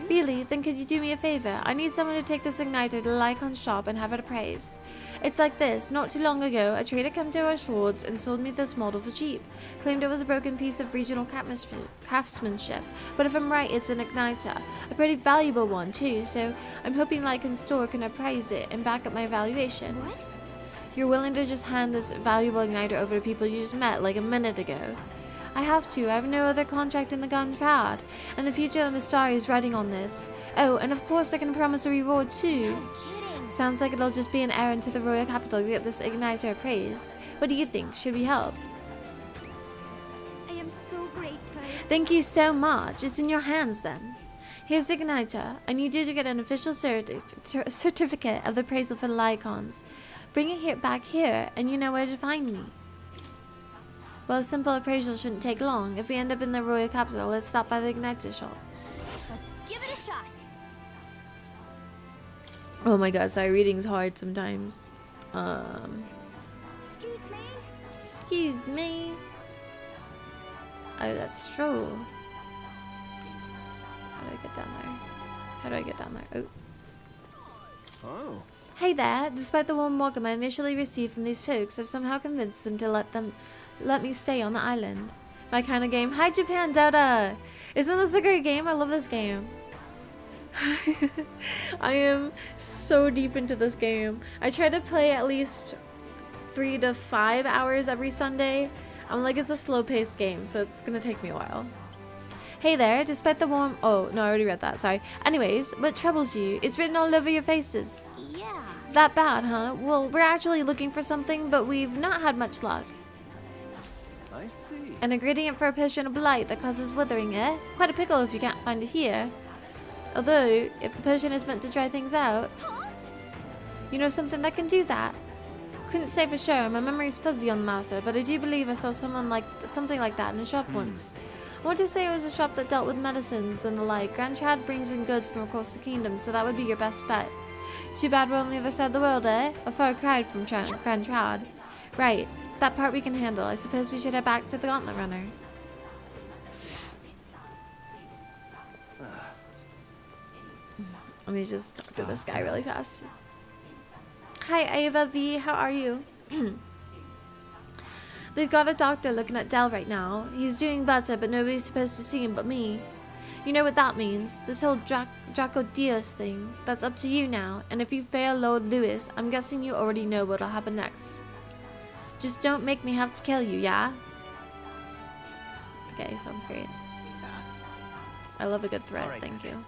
Really? Then could you do me a favor? I need someone to take this igniter to Lycon's shop and have it appraised. It's like this. Not too long ago, a trader came to our shores and sold me this model for cheap. Claimed it was a broken piece of regional craftsmanship. But if I'm right, it's an igniter. A pretty valuable one, too, so I'm hoping Lycon's store can appraise it and back up my valuation. What? You're willing to just hand this valuable igniter over to people you just met like a minute ago? I have to. I have no other contract in the Gun Trad, and the future of the Mistari is riding on this. Oh, and of course I can promise a reward too. No kidding. Sounds like it'll just be an errand to the royal capital to get this igniter appraised. What do you think? Should we help? I am so grateful. Thank you so much. It's in your hands then. Here's the igniter. I need you to get an official certificate of the appraisal for the Lycons. Bring it back here, and you know where to find me. Well, a simple appraisal shouldn't take long. If we end up in the royal capital, let's stop by the igniter shop. Let's give it a shot. Oh my god, sorry, reading's hard sometimes. Excuse me? Excuse me? Oh, that's true. How do I get down there? How do I get down there? Oh. Hey there. Despite the warm welcome I initially received from these folks, I've somehow convinced them to let me stay on the island. My kind of game. Hi Japan Dota! Isn't this a great game? I love this game. I am so deep into this game. I try to play at least 3 to 5 hours every Sunday. I'm like, it's a slow-paced game, so it's gonna take me a while. Hey there, despite the warm... Oh, no, I already read that, sorry. Anyways, what troubles you? It's written all over your faces. Yeah. That bad, huh? Well, we're actually looking for something, but we've not had much luck. I see. An ingredient for a potion of blight that causes withering, eh? Quite a pickle if you can't find it here. Although, if the potion is meant to dry things out... You know something that can do that? Couldn't say for sure, my memory's fuzzy on the matter, but I do believe I saw something like that in a shop once. I want to say it was a shop that dealt with medicines and the like. Grand Trad brings in goods from across the kingdom, so that would be your best bet. Too bad we're on the other side of the world, eh? A far cry from Grand Trad. Right, that part we can handle. I suppose we should head back to the Gauntlet Runner. Let me just talk to this guy really fast. Hi, Ava V. How are you? They've got a doctor looking at Del right now. He's doing better, but nobody's supposed to see him but me. You know what that means? This whole Draco Dios thing. That's up to you now. And if you fail Lord Lewis, I'm guessing you already know what'll happen next. Just don't make me have to kill you, yeah? Okay, sounds great. I love a good threat, Alright, thank you.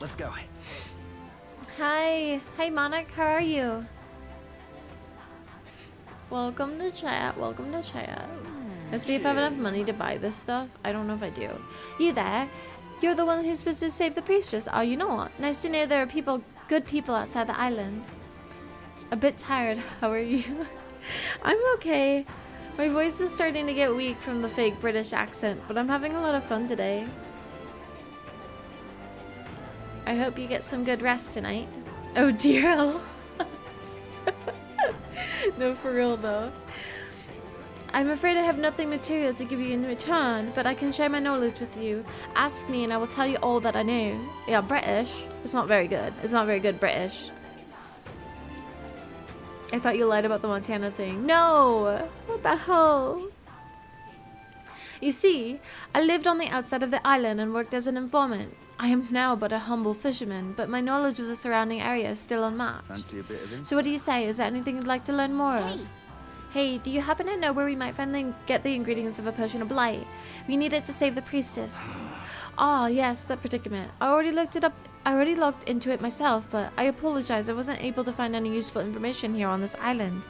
Let's go. Hi. Hi, Monarch. How are you? Welcome to chat. Welcome to chat. Let's see if I have enough money to buy this stuff. I don't know if I do. You there? You're the one who's supposed to save the priestess. Oh, you know what? Nice to know there are good people outside the island. A bit tired. How are you? I'm okay. My voice is starting to get weak from the fake British accent, but I'm having a lot of fun today. I hope you get some good rest tonight. Oh dear. No, for real though. I'm afraid I have nothing material to give you in return, but I can share my knowledge with you. Ask me and I will tell you all that I know. Yeah, British. It's not very good. It's not very good British. I thought you lied about the Montana thing. No! What the hell? You see, I lived on the outside of the island and worked as an informant. I am now but a humble fisherman, but my knowledge of the surrounding area is still unmatched. Fancy a bit of insight? So what do you say? Is there anything you'd like to learn more of? Hey, do you happen to know where we might get the ingredients of a potion of blight? We need it to save the priestess. Ah, yes, that predicament. I already looked into it myself, but I apologize. I wasn't able to find any useful information here on this island.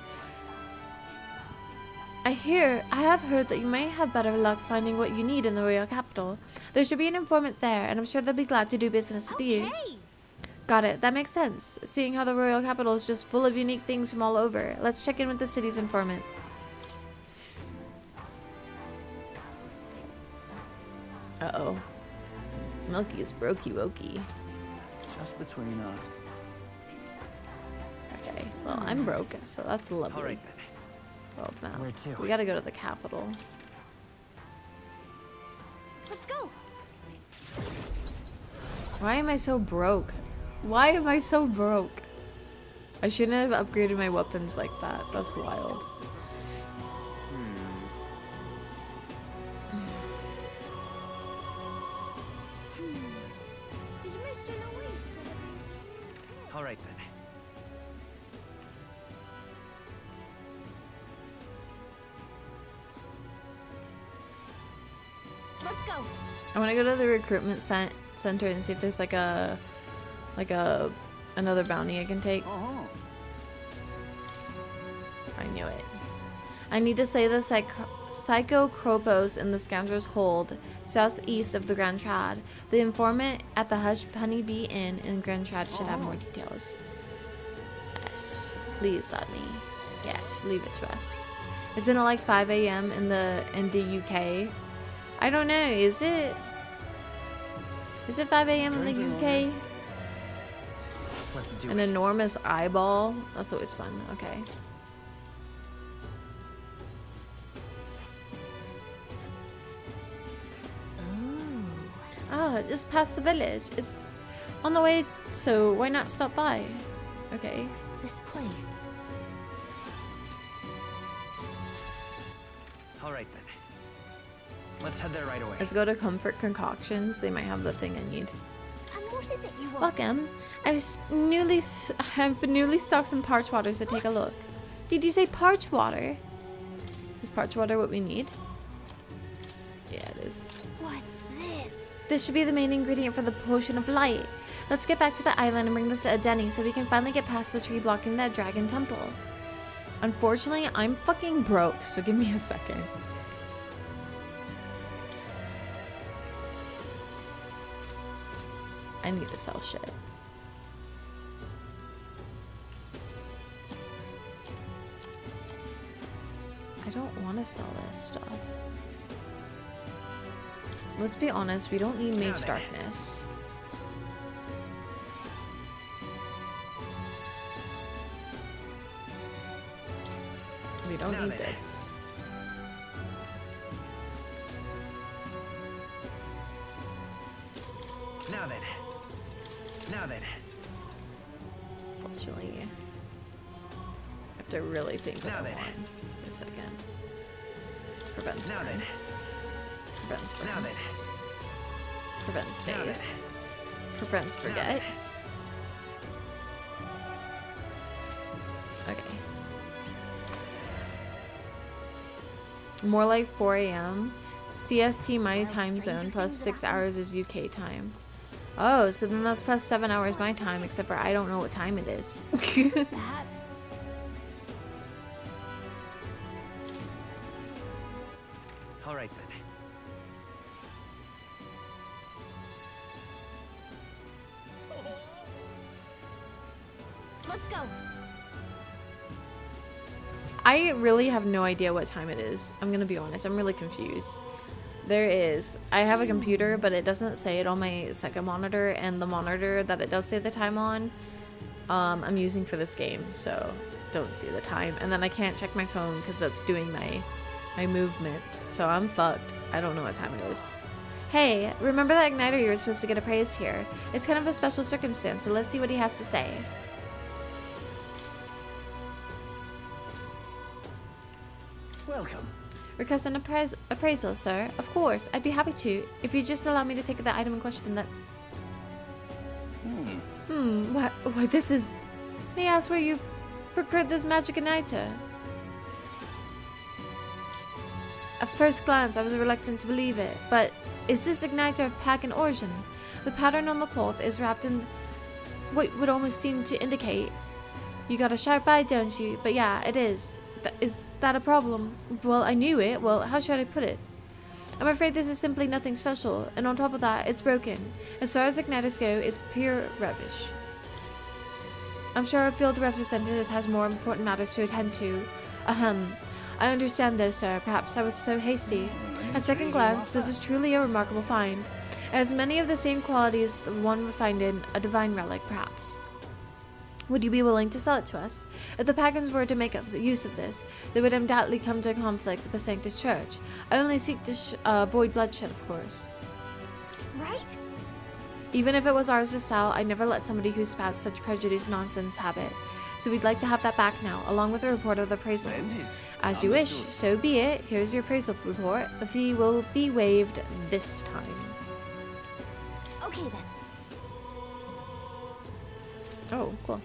I have heard that you may have better luck finding what you need in the royal capital. There should be an informant there, and I'm sure they'll be glad to do business with you. Got it. That makes sense. Seeing how the royal capital is just full of unique things from all over. Let's check in with the city's informant. Uh-oh. Milky is brokey wokey. Just between us. Okay, well, I'm broke, so that's lovely. Alright, Well, now, where to? we gotta go to the capital. Let's go. Why am I so broke? Why am I so broke? I shouldn't have upgraded my weapons like that. That's wild. Alright then. Let's go. I want to go to the recruitment center and see if there's like another bounty I can take. I knew it. I need to slay the Psycho Kropos in the Scoundrel's Hold, southeast of the Grand Trad. The informant at the Hush Honey Bee Inn in Grand Trad should have more details. Yes, please let me. Yes, leave it to us. Isn't it like 5 a.m. in the UK? I don't know. Is it 5 a.m. in the UK? Let's do An it. enormous eyeball. That's always fun. Okay. Ah, just past the village. It's on the way, so why not stop by? Okay. This place. Alright then. Let's head there right away. Let's go to Comfort Concoctions. They might have the thing I need. And what is it you want? Welcome. I've newly stocked some parch water, so take a look. Did you say parch water? Is parch water what we need? Yeah, it is. What's this? This should be the main ingredient for the potion of light. Let's get back to the island and bring this to Denny so we can finally get past the tree blocking that dragon temple. Unfortunately, I'm fucking broke, so give me a second. I need to sell shit. I don't want to sell this stuff. Let's be honest, we don't need Mage Darkness. We don't need this. Now then. Now then. Actually, I have to really think what I want for a second. Prevents Now burn. then. Prevents burn. Now then. Prevents Now stays. then. Prevents forget. Okay. More like 4 a.m. CST my time zone plus 6 hours is UK time. Oh, so then that's plus 7 hours my time, except for I don't know what time it is. All right then. Let's go. I really have no idea what time it is. I'm gonna be honest. I'm really confused. I have a computer, but it doesn't say it on my second monitor, and the monitor that it does say the time on, I'm using for this game, so don't see the time. And then I can't check my phone because that's doing my movements, so I'm fucked. I don't know what time it is. Hey, remember that igniter you were supposed to get appraised here? It's kind of a special circumstance, so let's see what he has to say. Welcome. Request an appraisal, sir. Of course, I'd be happy to, if you just allow me to take the item in question that... What this is... May I ask where you procured this magic igniter? At first glance, I was reluctant to believe it, but is this igniter of pagan origin? The pattern on the cloth is wrapped in what would almost seem to indicate... You got a sharp eye, don't you? But yeah, it is. Is that a problem? Well, I knew it. Well, how should I put it? I'm afraid this is simply nothing special, and on top of that, it's broken. As far as igniters go, it's pure rubbish. I'm sure our field representative has more important matters to attend to. Ahem. I understand though, sir. Perhaps I was so hasty. At second glance, this is truly a remarkable find. It has many of the same qualities as the one we find in a divine relic, perhaps. Would you be willing to sell it to us? If the pagans were to make use of this, they would undoubtedly come to conflict with the Sanctus Church. I only seek to avoid bloodshed, of course. Right? Even if it was ours to sell, I'd never let somebody who spouts such prejudiced nonsense have it. So we'd like to have that back now, along with a report of the appraisal. As you wish, so be it. Here's your appraisal report. The fee will be waived this time. Okay then. Oh, cool.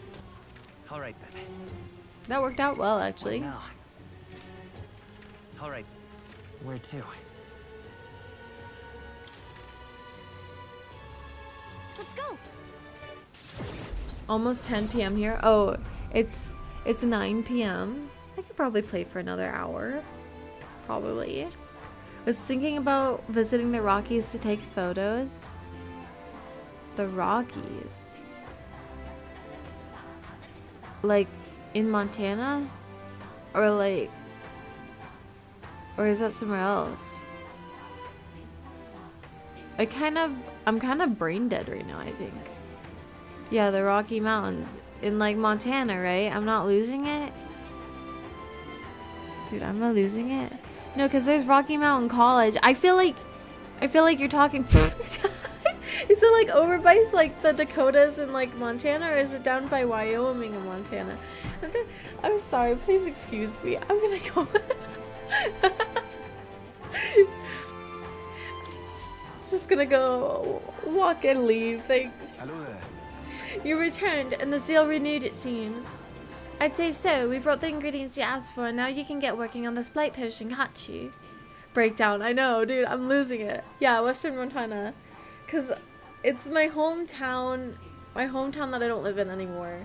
All right then. That worked out well, actually. What now? All right. Where to? Let's go. Almost 10 p.m. here. Oh, it's 9 p.m. I could probably play for another hour. Probably. I was thinking about visiting the Rockies to take photos. The Rockies. Like in Montana? Or is that somewhere else? I'm kind of brain dead right now, I think. Yeah, the Rocky Mountains in like Montana, right? I'm not losing it? Dude, I'm not losing it. No, cuz there's Rocky Mountain College. I feel like you're talking Is it like over by like the Dakotas and like Montana, or is it down by Wyoming and Montana? I'm sorry, please excuse me. I'm gonna go. Just gonna go walk and leave. Thanks. Hello there. You returned, and the zeal renewed, it seems. I'd say so. We brought the ingredients you asked for, and now you can get working on this blight potion, can't you? Breakdown. I know, dude. I'm losing it. Yeah, Western Montana. Because it's my hometown that I don't live in anymore.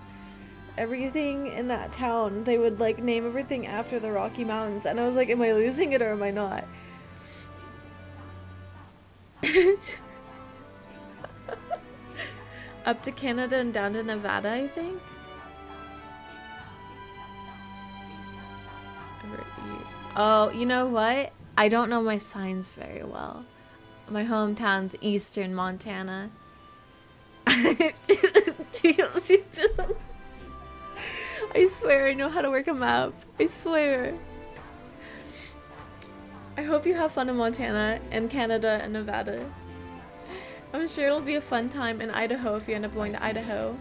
Everything in that town, they would like name everything after the Rocky Mountains, and I was like, am I losing it or am I not? Up to Canada and down to Nevada, I think. Oh, you know what? I don't know my signs very well. My hometown's Eastern Montana. I I swear I know how to work a map. I swear. I hope you have fun in Montana and Canada and Nevada. I'm sure it'll be a fun time in Idaho if you end up going to Idaho.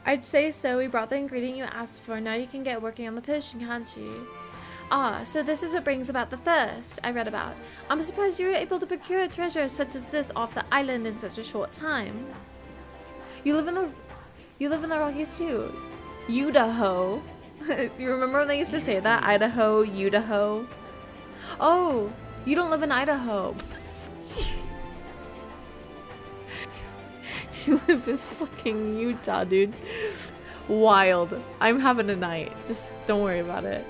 I'd say so. We brought the ingredient you asked for. Now you can get working on the potion, can't you? Ah, so this is what brings about the thirst I read about. I'm surprised you were able to procure a treasure such as this off the island in such a short time. You live in the Rockies too. Idaho. You remember when they used to say that? Idaho, Idaho. Oh, you don't live in Idaho. You live in fucking Utah, dude. Wild. I'm having a night. Just don't worry about it.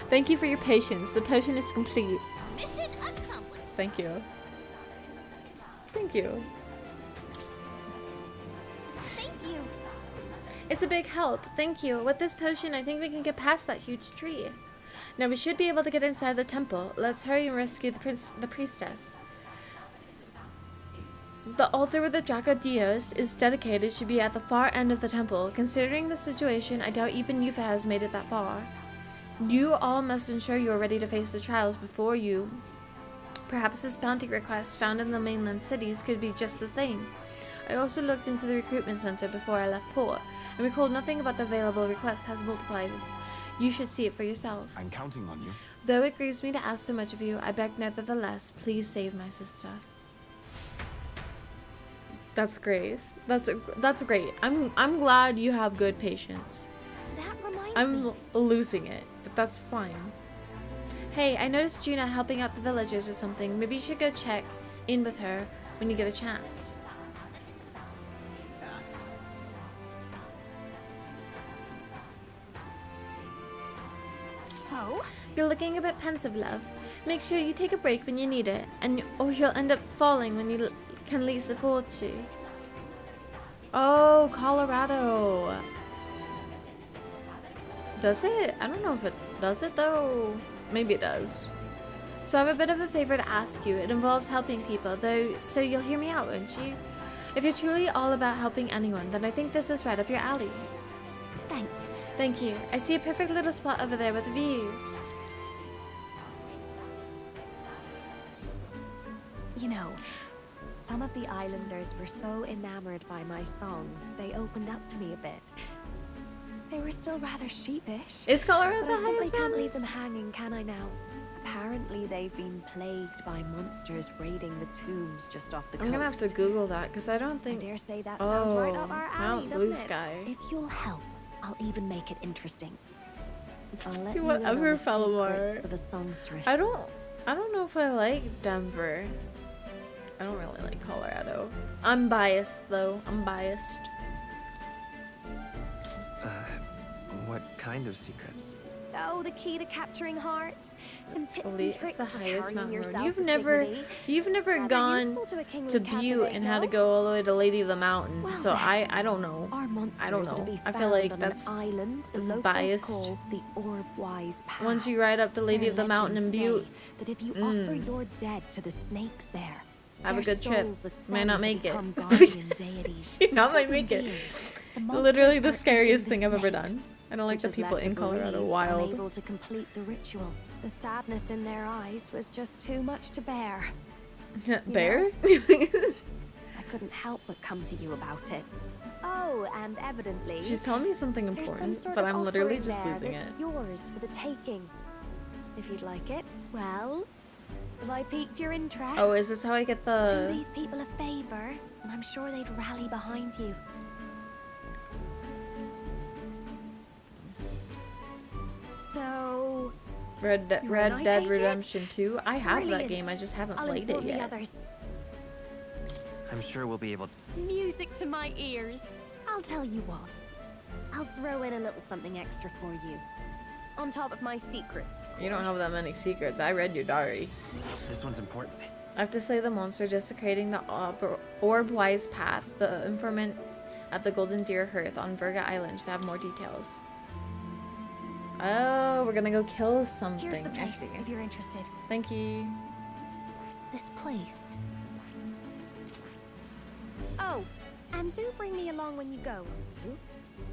Thank you for your patience. The potion is complete. Mission accomplished. Thank you. Thank you. Thank you. It's a big help. Thank you. With this potion, I think we can get past that huge tree. Now we should be able to get inside the temple. Let's hurry and rescue the priestess. The altar where the Draco Dios is dedicated should be at the far end of the temple. Considering the situation, I doubt even Yufa has made it that far. You all must ensure you are ready to face the trials before you. Perhaps this bounty request found in the mainland cities could be just the thing. I also looked into the recruitment center before I left port, and recalled nothing about the available requests has multiplied. You should see it for yourself. I'm counting on you. Though it grieves me to ask so much of you, I beg nevertheless, please save my sister. That's great. That's great. I'm glad you have good patience. That reminds me. I'm losing it, but that's fine. Hey, I noticed Juna helping out the villagers with something. Maybe you should go check in with her when you get a chance. Oh? You're looking a bit pensive, love. Make sure you take a break when you need it, or you'll end up falling when you can least afford to. Oh, Colorado. Does it? I don't know if it does it though. Maybe it does. So I have a bit of a favor to ask you. It involves helping people, though, so you'll hear me out, won't you? If you're truly all about helping anyone, then I think this is right up your alley. Thanks. Thank you. I see a perfect little spot over there with a view. You know, some of the islanders were so enamored by my songs, they opened up to me a bit. They were still rather sheepish. Is Colorado but the I simply highest can't leave mountains? them hanging, can I now? Apparently they've been plagued by monsters raiding the tombs just off the coast. I'm gonna have to Google that because I don't think. I dare say that sounds right up our alley, Mount doesn't Blue it? Sky. If you'll help, I'll even make it interesting. I'll let you in on Whatever, the Felomar. secrets of a songstress. I don't know if I like Denver. I don't really like Colorado. I'm biased though. I'm biased. What kind of secrets? Oh, the key to capturing hearts. Some tips and It's tricks the for highest carrying mountain road. yourself You've with never dignity. Rather gone useful to a king to with Butte Catholic, and had to no? go all the way to Lady of the Mountain. Well So then, I don't know. Our monsters I don't are to know. be I feel found like on that's an island the locals biased. call the Orb-wise Path. Once you ride up to Lady Their of the Mountain and legends Butte, say that if you offer your dead to the snakes there, have a their good trip. souls ascend May not to make it. become guardian deities. She not might Couldn't make it. be. The Literally monsters the are scariest eating thing I've ever snakes, done. I don't like which the has people left in the Colorado bereaved wild. unable to complete the ritual. The sadness in their eyes was just too much to bear. You Bear? I couldn't help but come to you about it. Oh, and evidently She's telling me something there's some important, sort but of I'm literally offering just there losing that's it. yours for the taking. If you'd like it, well, have I piqued your interest? Oh, is this how I get Do the... these people a favor, and I'm sure they'd rally behind you. So, Red you and I Dead take it? Redemption 2? I have that Brilliant. game, I just haven't I'll played it inform the yet. others. I'm sure we'll be able to. Music to my ears. I'll tell you what. I'll throw in a little something extra for you. On top of my secrets. of You don't have course. that many secrets. I read your diary. This one's important. I have to slay the monster desecrating the Orb-wise Path. The informant at the Golden Deer Hearth on Virga Island should have more details. Oh, we're gonna go kill something. Here's the I place, see. if you're interested. Thank you. This place. Oh, and do bring me along when you go, won't you?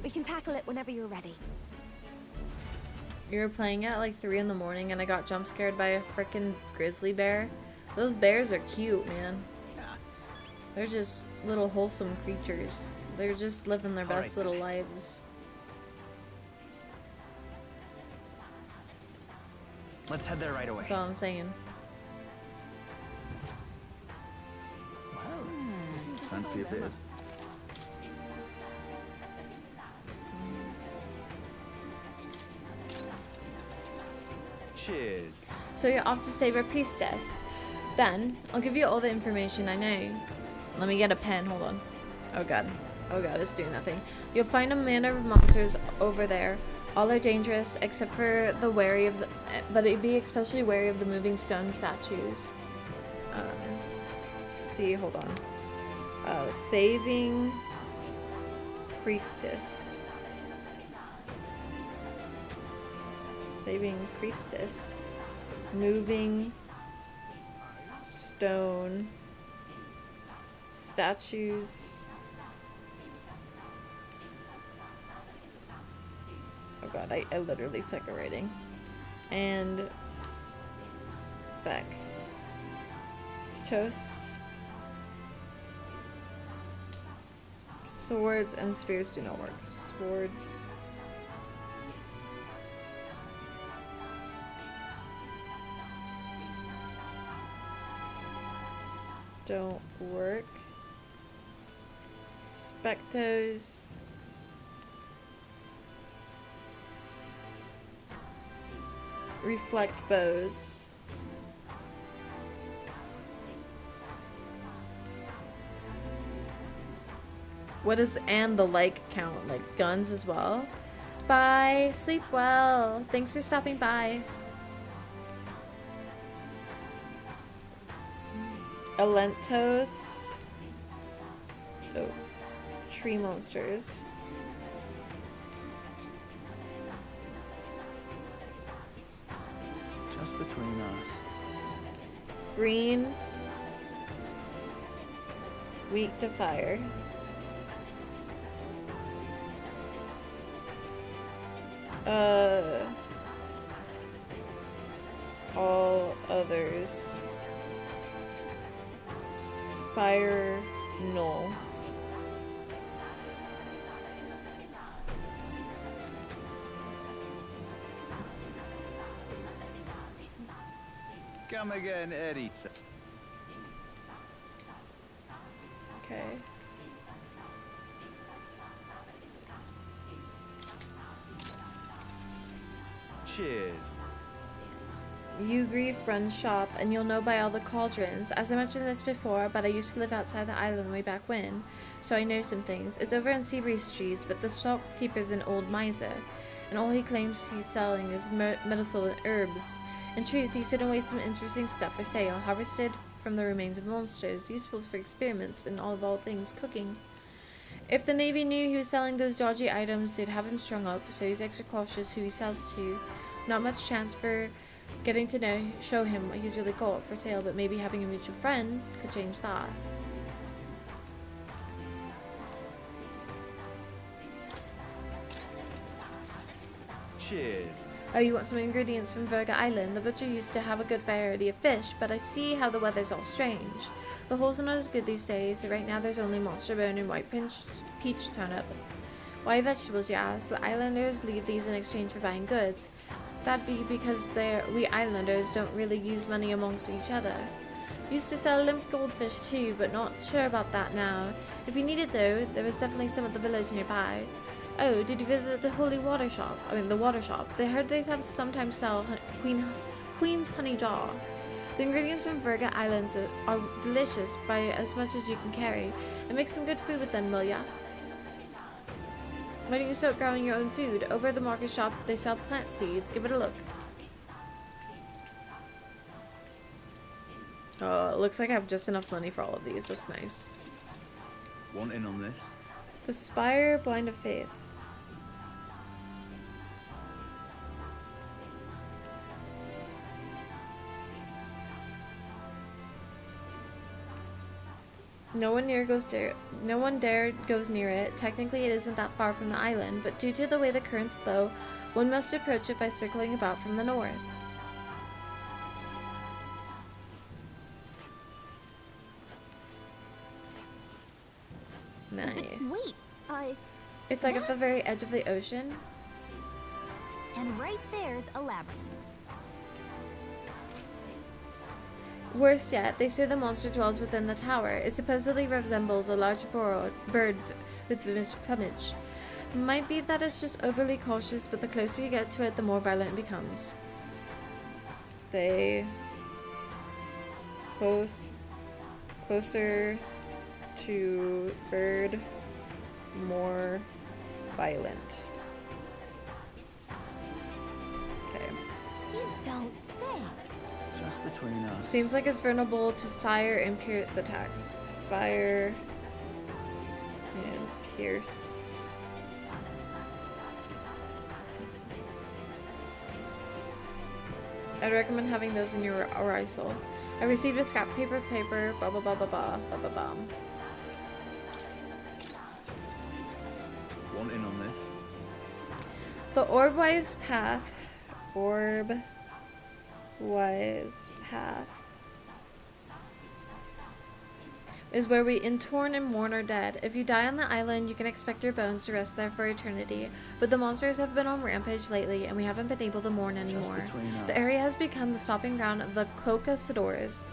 We can tackle it whenever you're ready. You were playing at like 3 in the morning and I got jump scared by a freaking grizzly bear. Those bears are cute, man. They're just little wholesome creatures. They're just living their best little lives. Let's head there right away. That's all I'm saying. Fancy a bit of... Cheers. So you're off to save our priestess. Then, I'll give you all the information I know. Let me get a pen, hold on. Oh god. Oh god, it's doing nothing. You'll find a manner of monsters over there. All are dangerous, except for the wary of the... But be especially wary of the moving stone statues. See, hold on. Saving priestess. Saving priestess. Moving stone statues. Oh god, I literally suck at writing. And spec. Toast. Swords and spears do not work. Swords. Don't work. Spectos. Reflect bows. What does and the like count? Like guns as well? Bye. Sleep well. Thanks for stopping by. Alentos. Oh. Tree monsters. Just between us. Green. Weak to fire. All others. Fire null. Come again, Erita. Okay. Cheers. You grieve friend's shop, and you'll know by all the cauldrons. As I mentioned this before, but I used to live outside the island way back when, so I know some things. It's over in Seabury Streets, but the shopkeeper's an old miser, and all he claims he's selling is medicinal herbs. In truth, he's hidden away some interesting stuff for sale, harvested from the remains of monsters, useful for experiments in all things cooking. If the Navy knew he was selling those dodgy items, they'd have him strung up, so he's extra cautious who he sells to. Not much chance for getting to show him what he's really got for sale, but maybe having a mutual friend could change that. Cheers. Oh, you want some ingredients from Virga Island? The butcher used to have a good variety of fish, but I see how the weather's all strange. The holes are not as good these days, so right now there's only monster bone and white peach turnip. Why vegetables, you ask? The islanders leave these in exchange for buying goods. That'd be because we islanders don't really use money amongst each other. Used to sell limp goldfish too, but not sure about that now. If you need it though, there is definitely some at the village nearby. Oh, did you visit the holy water shop? The water shop. They heard they sometimes sell Queen's honey jar. The ingredients from Virga Islands are delicious by as much as you can carry. And make some good food with them, will ya? Why don't you start growing your own food? Over at the market shop, they sell plant seeds. Give it a look. Oh, it looks like I have just enough money for all of these. That's nice. Want in on this? The Spire Blind of Faith. No one dare goes near it. Technically, it isn't that far from the island, but due to the way the currents flow, one must approach it by circling about from the north. Nice. Wait, It's like at the very edge of the ocean. and right there's a labyrinth. Worse yet, they say the monster dwells within the tower. It supposedly resembles a large bird with vivid plumage. Might be that it's just overly cautious, but the closer you get to it, the more violent it becomes. Stay closer to bird, more violent. Okay. You don't say. Just between us. Seems like it's vulnerable to fire and pierce attacks. Fire and pierce. I'd recommend having those in your arsenal. I received a scrap paper, blah blah blah blah blah blah blah blah. Want in on this? The Orbwise Path. Is where we intone and mourn our dead. If you die on the island, you can expect your bones to rest there for eternity. But the monsters have been on rampage lately, and we haven't been able to mourn anymore. The area has become the stopping ground of the Cocasadors.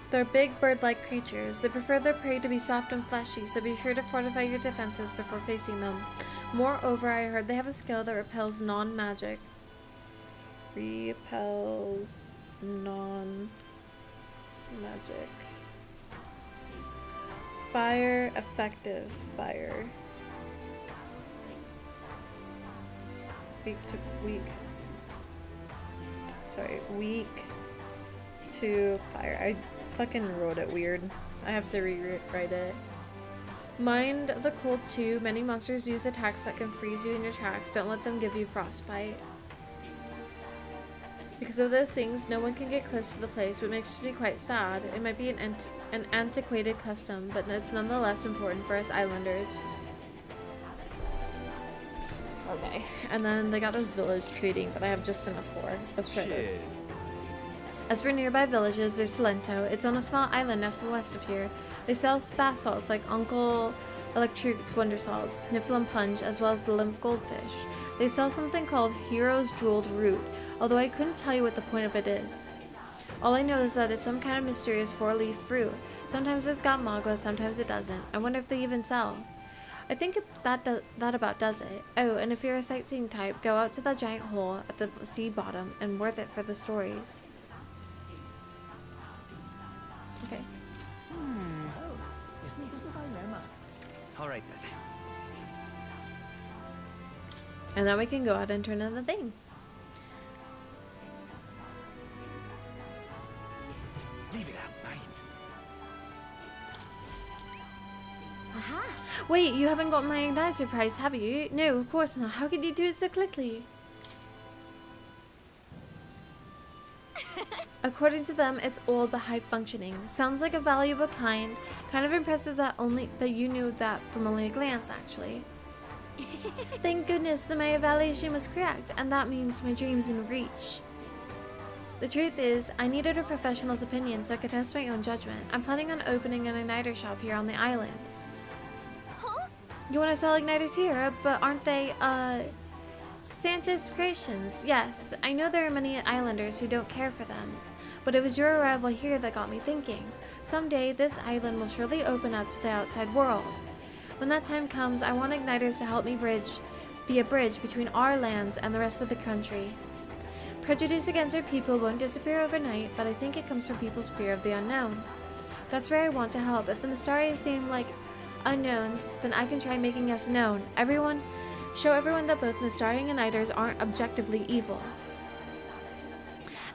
They're big bird-like creatures. They prefer their prey to be soft and fleshy, so be sure to fortify your defenses before facing them. Moreover, I heard they have a skill that repels non-magic. Repels non-magic. Fire, effective fire. Weak to fire. I fucking wrote it weird. I have to rewrite it. Mind the cold too. Many monsters use attacks that can freeze you in your tracks. Don't let them give you frostbite. Because of those things, no one can get close to the place, which makes me quite sad. It might be an antiquated custom, but it's nonetheless important for us islanders. Okay, and then they got this village trading, but I have just enough for. Let's try this. As for nearby villages, there's Salento. It's on a small island nestled west of here. They sell bath salts like Uncle Electric's Wonder Salts, Niflheim Punch, as well as the limp goldfish. They sell something called Hero's Jeweled Root, although I couldn't tell you what the point of it is. All I know is that it's some kind of mysterious four-leaf fruit. Sometimes it's got magla, sometimes it doesn't. I wonder if they even sell. I think that about does it. Oh, and if you're a sightseeing type, go out to that giant hole at the sea bottom and worth it for the stories. Okay. Isn't this a dilemma? Alright then. And now we can go out and turn in the thing. Leave it out, mate. Aha! Wait, you haven't got my Igniter prize, have you? No, of course not. How could you do it so quickly? According to them, it's old but high functioning. Sounds like a valuable kind. Kind of impressive that you knew that from only a glance, actually. Thank goodness that my evaluation was correct, and that means my dream's in reach. The truth is, I needed a professional's opinion so I could test my own judgment. I'm planning on opening an igniter shop here on the island. Huh? You want to sell igniters here, but aren't they, Santa's creations? Yes, I know there are many islanders who don't care for them. But it was your arrival here that got me thinking. Someday, this island will surely open up to the outside world. When that time comes, I want igniters to help me be a bridge between our lands and the rest of the country. Prejudice against our people won't disappear overnight, but I think it comes from people's fear of the unknown. That's where I want to help. If the Mystari seem like unknowns, then I can try making us known. Show everyone that both Mystari and Igniters aren't objectively evil.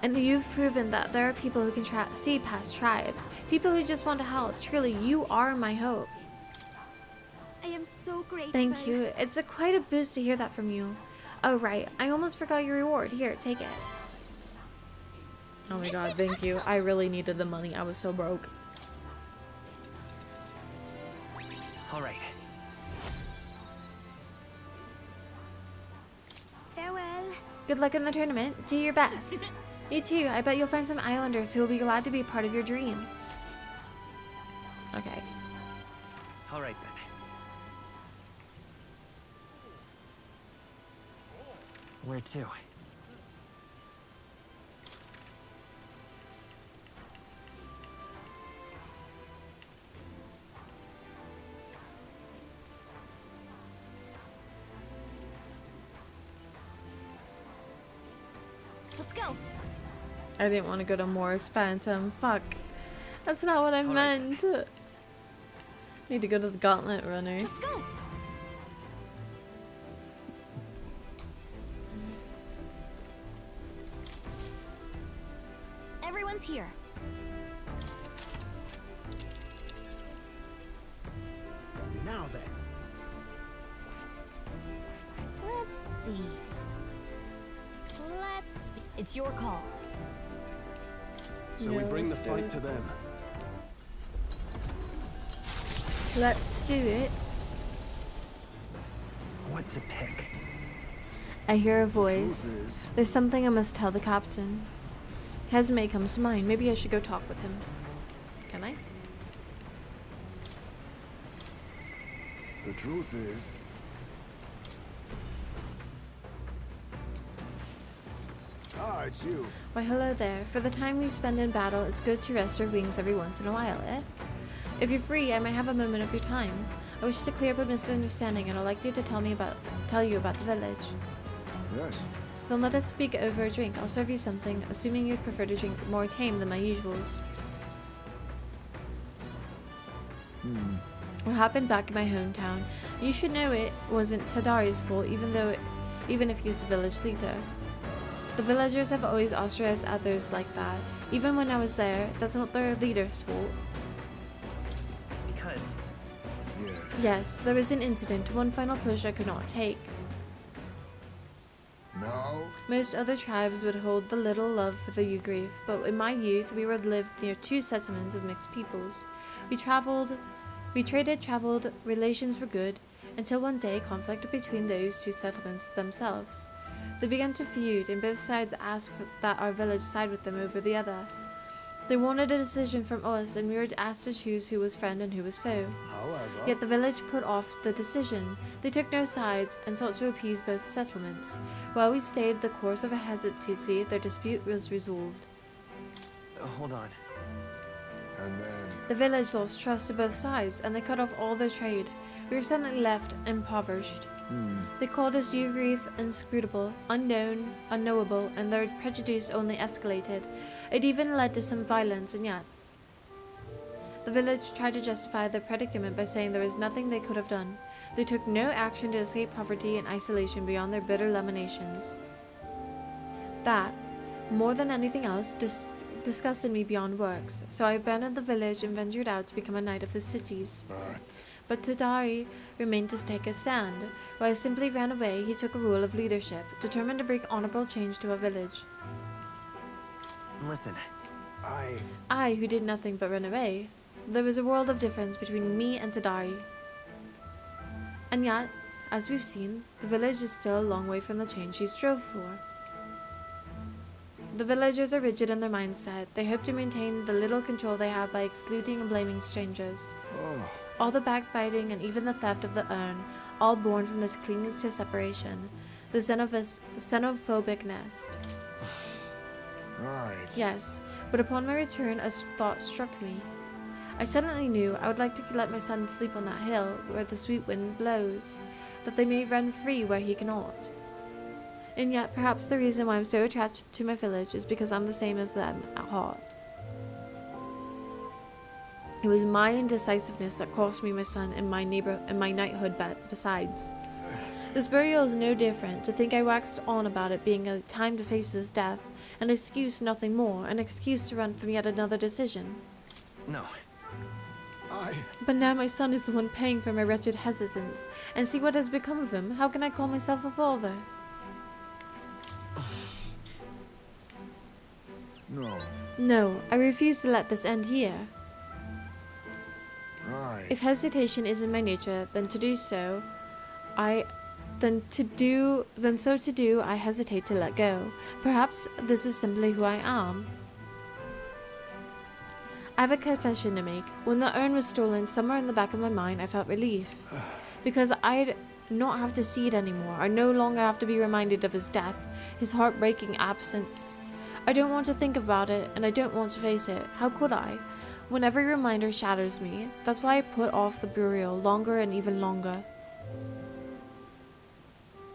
And you've proven that there are people who can see past tribes. People who just want to help. Truly, you are my hope. I am so grateful. Thank you. It's quite a boost to hear that from you. Oh, right. I almost forgot your reward. Here, take it. Oh my god, thank you. I really needed the money. I was so broke. All right. Farewell. Good luck in the tournament. Do your best. You too. I bet you'll find some islanders who will be glad to be part of your dream. Okay. All right then. Where to? Let's go. I didn't want to go to Morris Phantom. Fuck. That's not what I meant. Need to go to the Gauntlet Runner. Let's go. Everyone's here. Now then. Let's see. It's your call. So we bring the fight to them. Let's do it. What to pick? I hear a voice. There's something I must tell the captain. Hesme comes to mind. Maybe I should go talk with him. Can I? The truth is... Ah, it's you. Why, hello there. For the time we spend in battle, it's good to rest our wings every once in a while, eh? If you're free, I might have a moment of your time. I wish to clear up a misunderstanding, and I'd like you to tell you about the village. Yes. Then let us speak over a drink. I'll serve you something, assuming you'd prefer to drink more tame than my usuals. What happened back in my hometown? You should know it wasn't Tadari's fault, even if he's the village leader. The villagers have always ostracized others like that. Even when I was there, that's not their leader's fault. Because... Yes, there was an incident, one final push I could not take. No? Most other tribes would hold the little love for the Ugrave, but in my youth we lived near 2 settlements of mixed peoples. We traded, traveled, relations were good, until one day conflict between those 2 settlements themselves. They began to feud, and both sides asked that our village side with them over the other. They wanted a decision from us, and we were asked to choose who was friend and who was foe. However... Yet the village put off the decision. They took no sides, and sought to appease both settlements. While we stayed the course of a hesitancy, their dispute was resolved. Hold on. And then... The village lost trust to both sides, and they cut off all their trade. We were suddenly left impoverished. They called us Ugrave, inscrutable, unknown, unknowable, and their prejudice only escalated. It even led to some violence, and yet the village tried to justify their predicament by saying there was nothing they could have done. They took no action to escape poverty and isolation beyond their bitter lamentations. That, more than anything else, disgusted me beyond words, so I abandoned the village and ventured out to become a knight of the cities. But Tadari remained to take a stand. While I simply ran away, he took a role of leadership, determined to bring honorable change to our village. Listen. I, who did nothing but run away. There was a world of difference between me and Tadari. And yet, as we've seen, the village is still a long way from the change he strove for. The villagers are rigid in their mindset. They hope to maintain the little control they have by excluding and blaming strangers. All the backbiting and even the theft of the urn, all born from this clinging to separation, the xenophobic nest. Right. Yes, but upon my return a thought struck me. I suddenly knew I would like to let my son sleep on that hill where the sweet wind blows, that they may run free where he cannot. And yet perhaps the reason why I'm so attached to my village is because I'm the same as them at heart. It was my indecisiveness that cost me my son and my knighthood besides. This burial is no different. To think I waxed on about it being a time to face his death, an excuse, nothing more, an excuse to run from yet another decision. No. But now my son is the one paying for my wretched hesitance, and see what has become of him. How can I call myself a father? No. No, I refuse to let this end here. Right. If hesitation is in my nature, then to do, I hesitate to let go. Perhaps this is simply who I am. I have a confession to make. When the urn was stolen, somewhere in the back of my mind, I felt relief. Because I'd not have to see it anymore. I no longer have to be reminded of his death, his heartbreaking absence. I don't want to think about it, and I don't want to face it. How could I? When every reminder shatters me. That's why I put off the burial longer and even longer.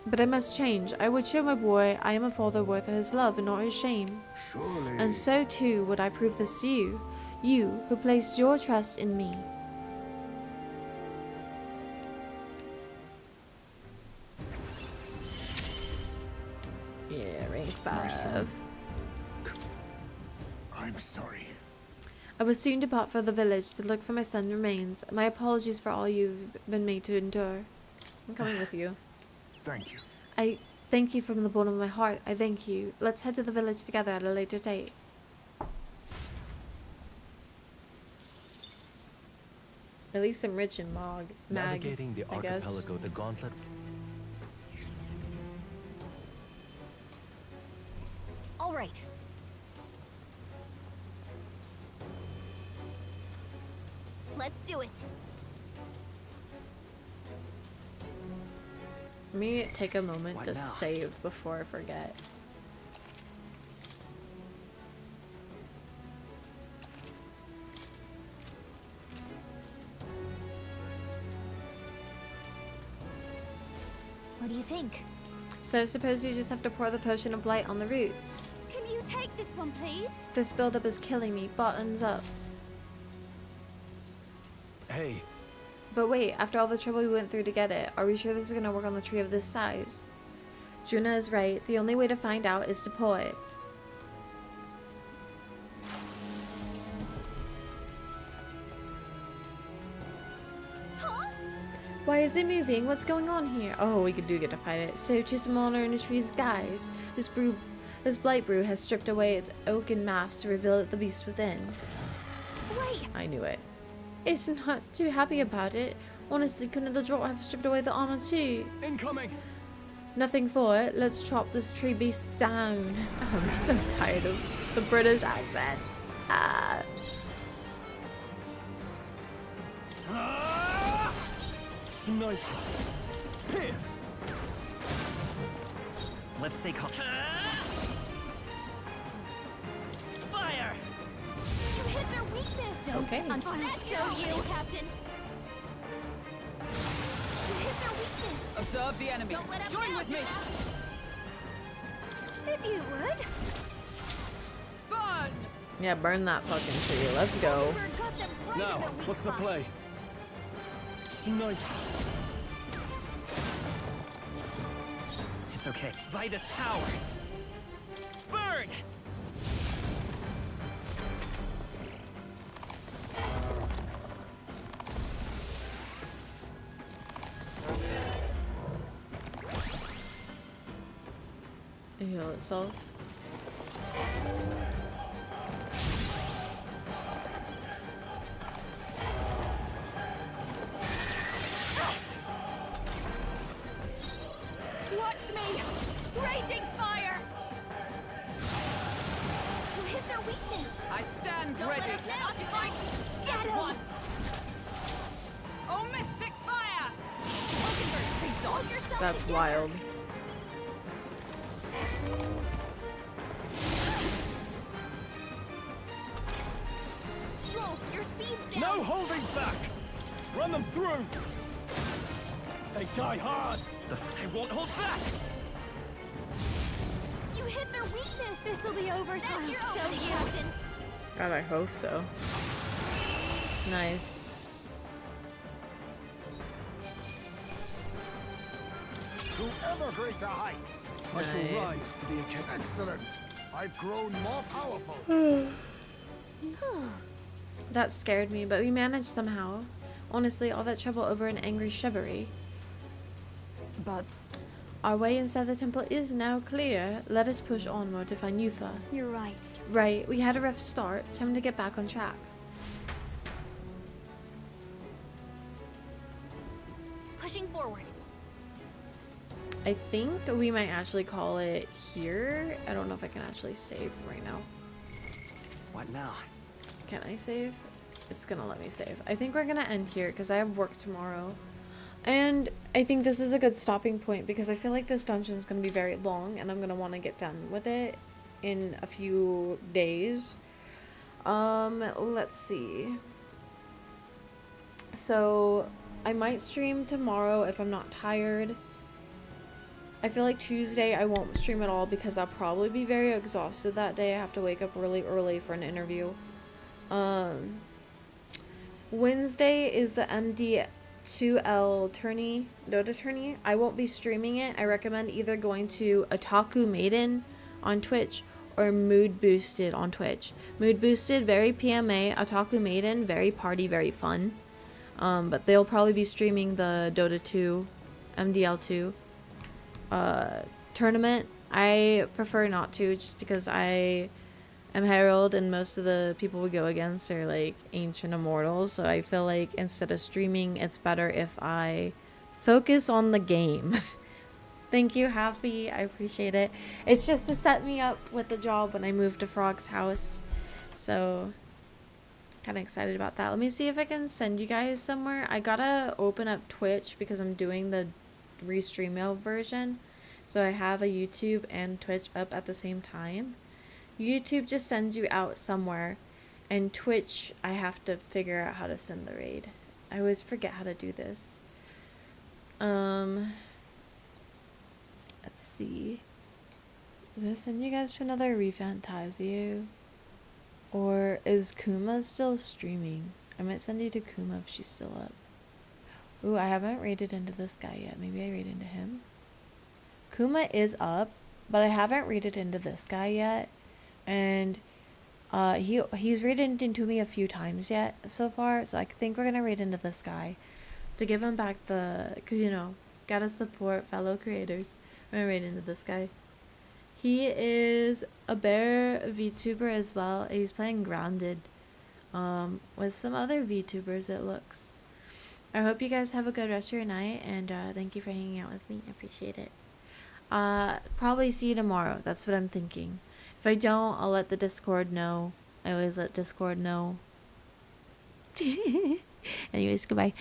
But I must change. I would show my boy I am a father worth his love and not his shame. Surely. And so too would I prove this to you. You, who placed your trust in me. Yeah, rank 5. I'm sorry. I will soon depart for the village to look for my son's remains. My apologies for all you've been made to endure. I'm coming with you. Thank you. I thank you from the bottom of my heart. I thank you. Let's head to the village together at a later date. At least I'm rich in mag, Navigating the I guess. archipelago, the gauntlet. All right. Let's do it. Let me take a moment What to now? save before I forget. What do you think? So suppose you just have to pour the potion of light on the roots. Can you take this one, please? This buildup is killing me. Bottoms up. Hey, But wait, after all the trouble we went through to get it, are we sure this is gonna work on the tree of this size? Juna is right. The only way to find out is to pour it. Why is it moving? What's going on here? Oh, we do get to fight it. So, to some honor in the tree's guise, this blight brew has stripped away its oaken mask to reveal the beast within. Wait! I knew it. It's not too happy about it. Honestly, couldn't the drop have stripped away the armor too? incoming! Nothing for it. Let's chop this tree beast down. Oh, I'm so tired of the British accent. Ah. Sniper! Pierce! Let's stay calm. Fire! You hit their weakness! Okay. I'll show you, Captain! You hit their weakness! Observe the enemy. Don't let up Join now, with me. If you would. Burn! Yeah, burn that fucking tree. Let's go. Bird got them right in Now, their weak what's the spot. play? Sniper! It's okay. Vitus power! Burn! It heal itself. Watch me! Raging fire! You hit their weakness! I stand Don't ready. let up now, fight! Get him! One. Oh, mystic fire! Mockingbird, they Hold dodge. yourself That's together. wild. Stroll, your speed's down! No holding back! Run them through! They die hard! I won't hold back! You hit their weakness! This'll be over, so I'll show you, Captain! God, I hope so. Nice. To ever greater heights. I shall Nice. rise to be a king. Excellent. I've grown more powerful. That scared me, but we managed somehow. Honestly, all that trouble over an angry shrubbery. But Our way inside the temple is now clear. Let us push onward to find Yufa. You're right. Right, we had a rough start. Time to get back on track. Pushing forward. I think we might actually call it here. I don't know if I can actually save right now. What now? Can I save? It's gonna let me save. I think we're gonna end here because I have work tomorrow. And I think this is a good stopping point because I feel like this dungeon is gonna be very long and I'm gonna want to get done with it in a few days. Let's see. So I might stream tomorrow if I'm not tired. I feel like Tuesday I won't stream at all because I'll probably be very exhausted that day. I have to wake up really early for an interview. Wednesday is the MD2L tourney, Dota tourney. I won't be streaming it. I recommend either going to Otaku Maiden on Twitch or Mood Boosted on Twitch. Mood Boosted, very PMA. Otaku Maiden, very party, very fun. But they'll probably be streaming the Dota 2, MDL2 tournament. I prefer not to just because I am Herald and most of the people we go against are like ancient immortals, so I feel like instead of streaming it's better if I focus on the game. Thank you, Happy. I appreciate it. It's just to set me up with the job when I move to Frog's house, so kind of excited about that. Let me see if I can send you guys somewhere. I gotta open up Twitch because I'm doing the Restreamio version, so I have a YouTube and Twitch up at the same time. YouTube just sends you out somewhere, and Twitch I have to figure out how to send the raid. I always forget how to do this. Let's see. Did I send you guys to another Refantanzio? Or is Kuma still streaming? I might send you to Kuma if she's still up. Ooh, I haven't raided into this guy yet. Maybe I raid into him. Kuma is up, but I haven't raided into this guy yet. And he's raided into me a few times yet so far. So I think we're gonna raid into this guy to give him back the, cause you know, gotta support fellow creators. I'm gonna raid into this guy. He is a bear VTuber as well. He's playing Grounded with some other VTubers, it looks. I hope you guys have a good rest of your night, and thank you for hanging out with me. I appreciate it. Probably see you tomorrow. That's what I'm thinking. If I don't, I'll let the Discord know. I always let Discord know. Anyways, goodbye.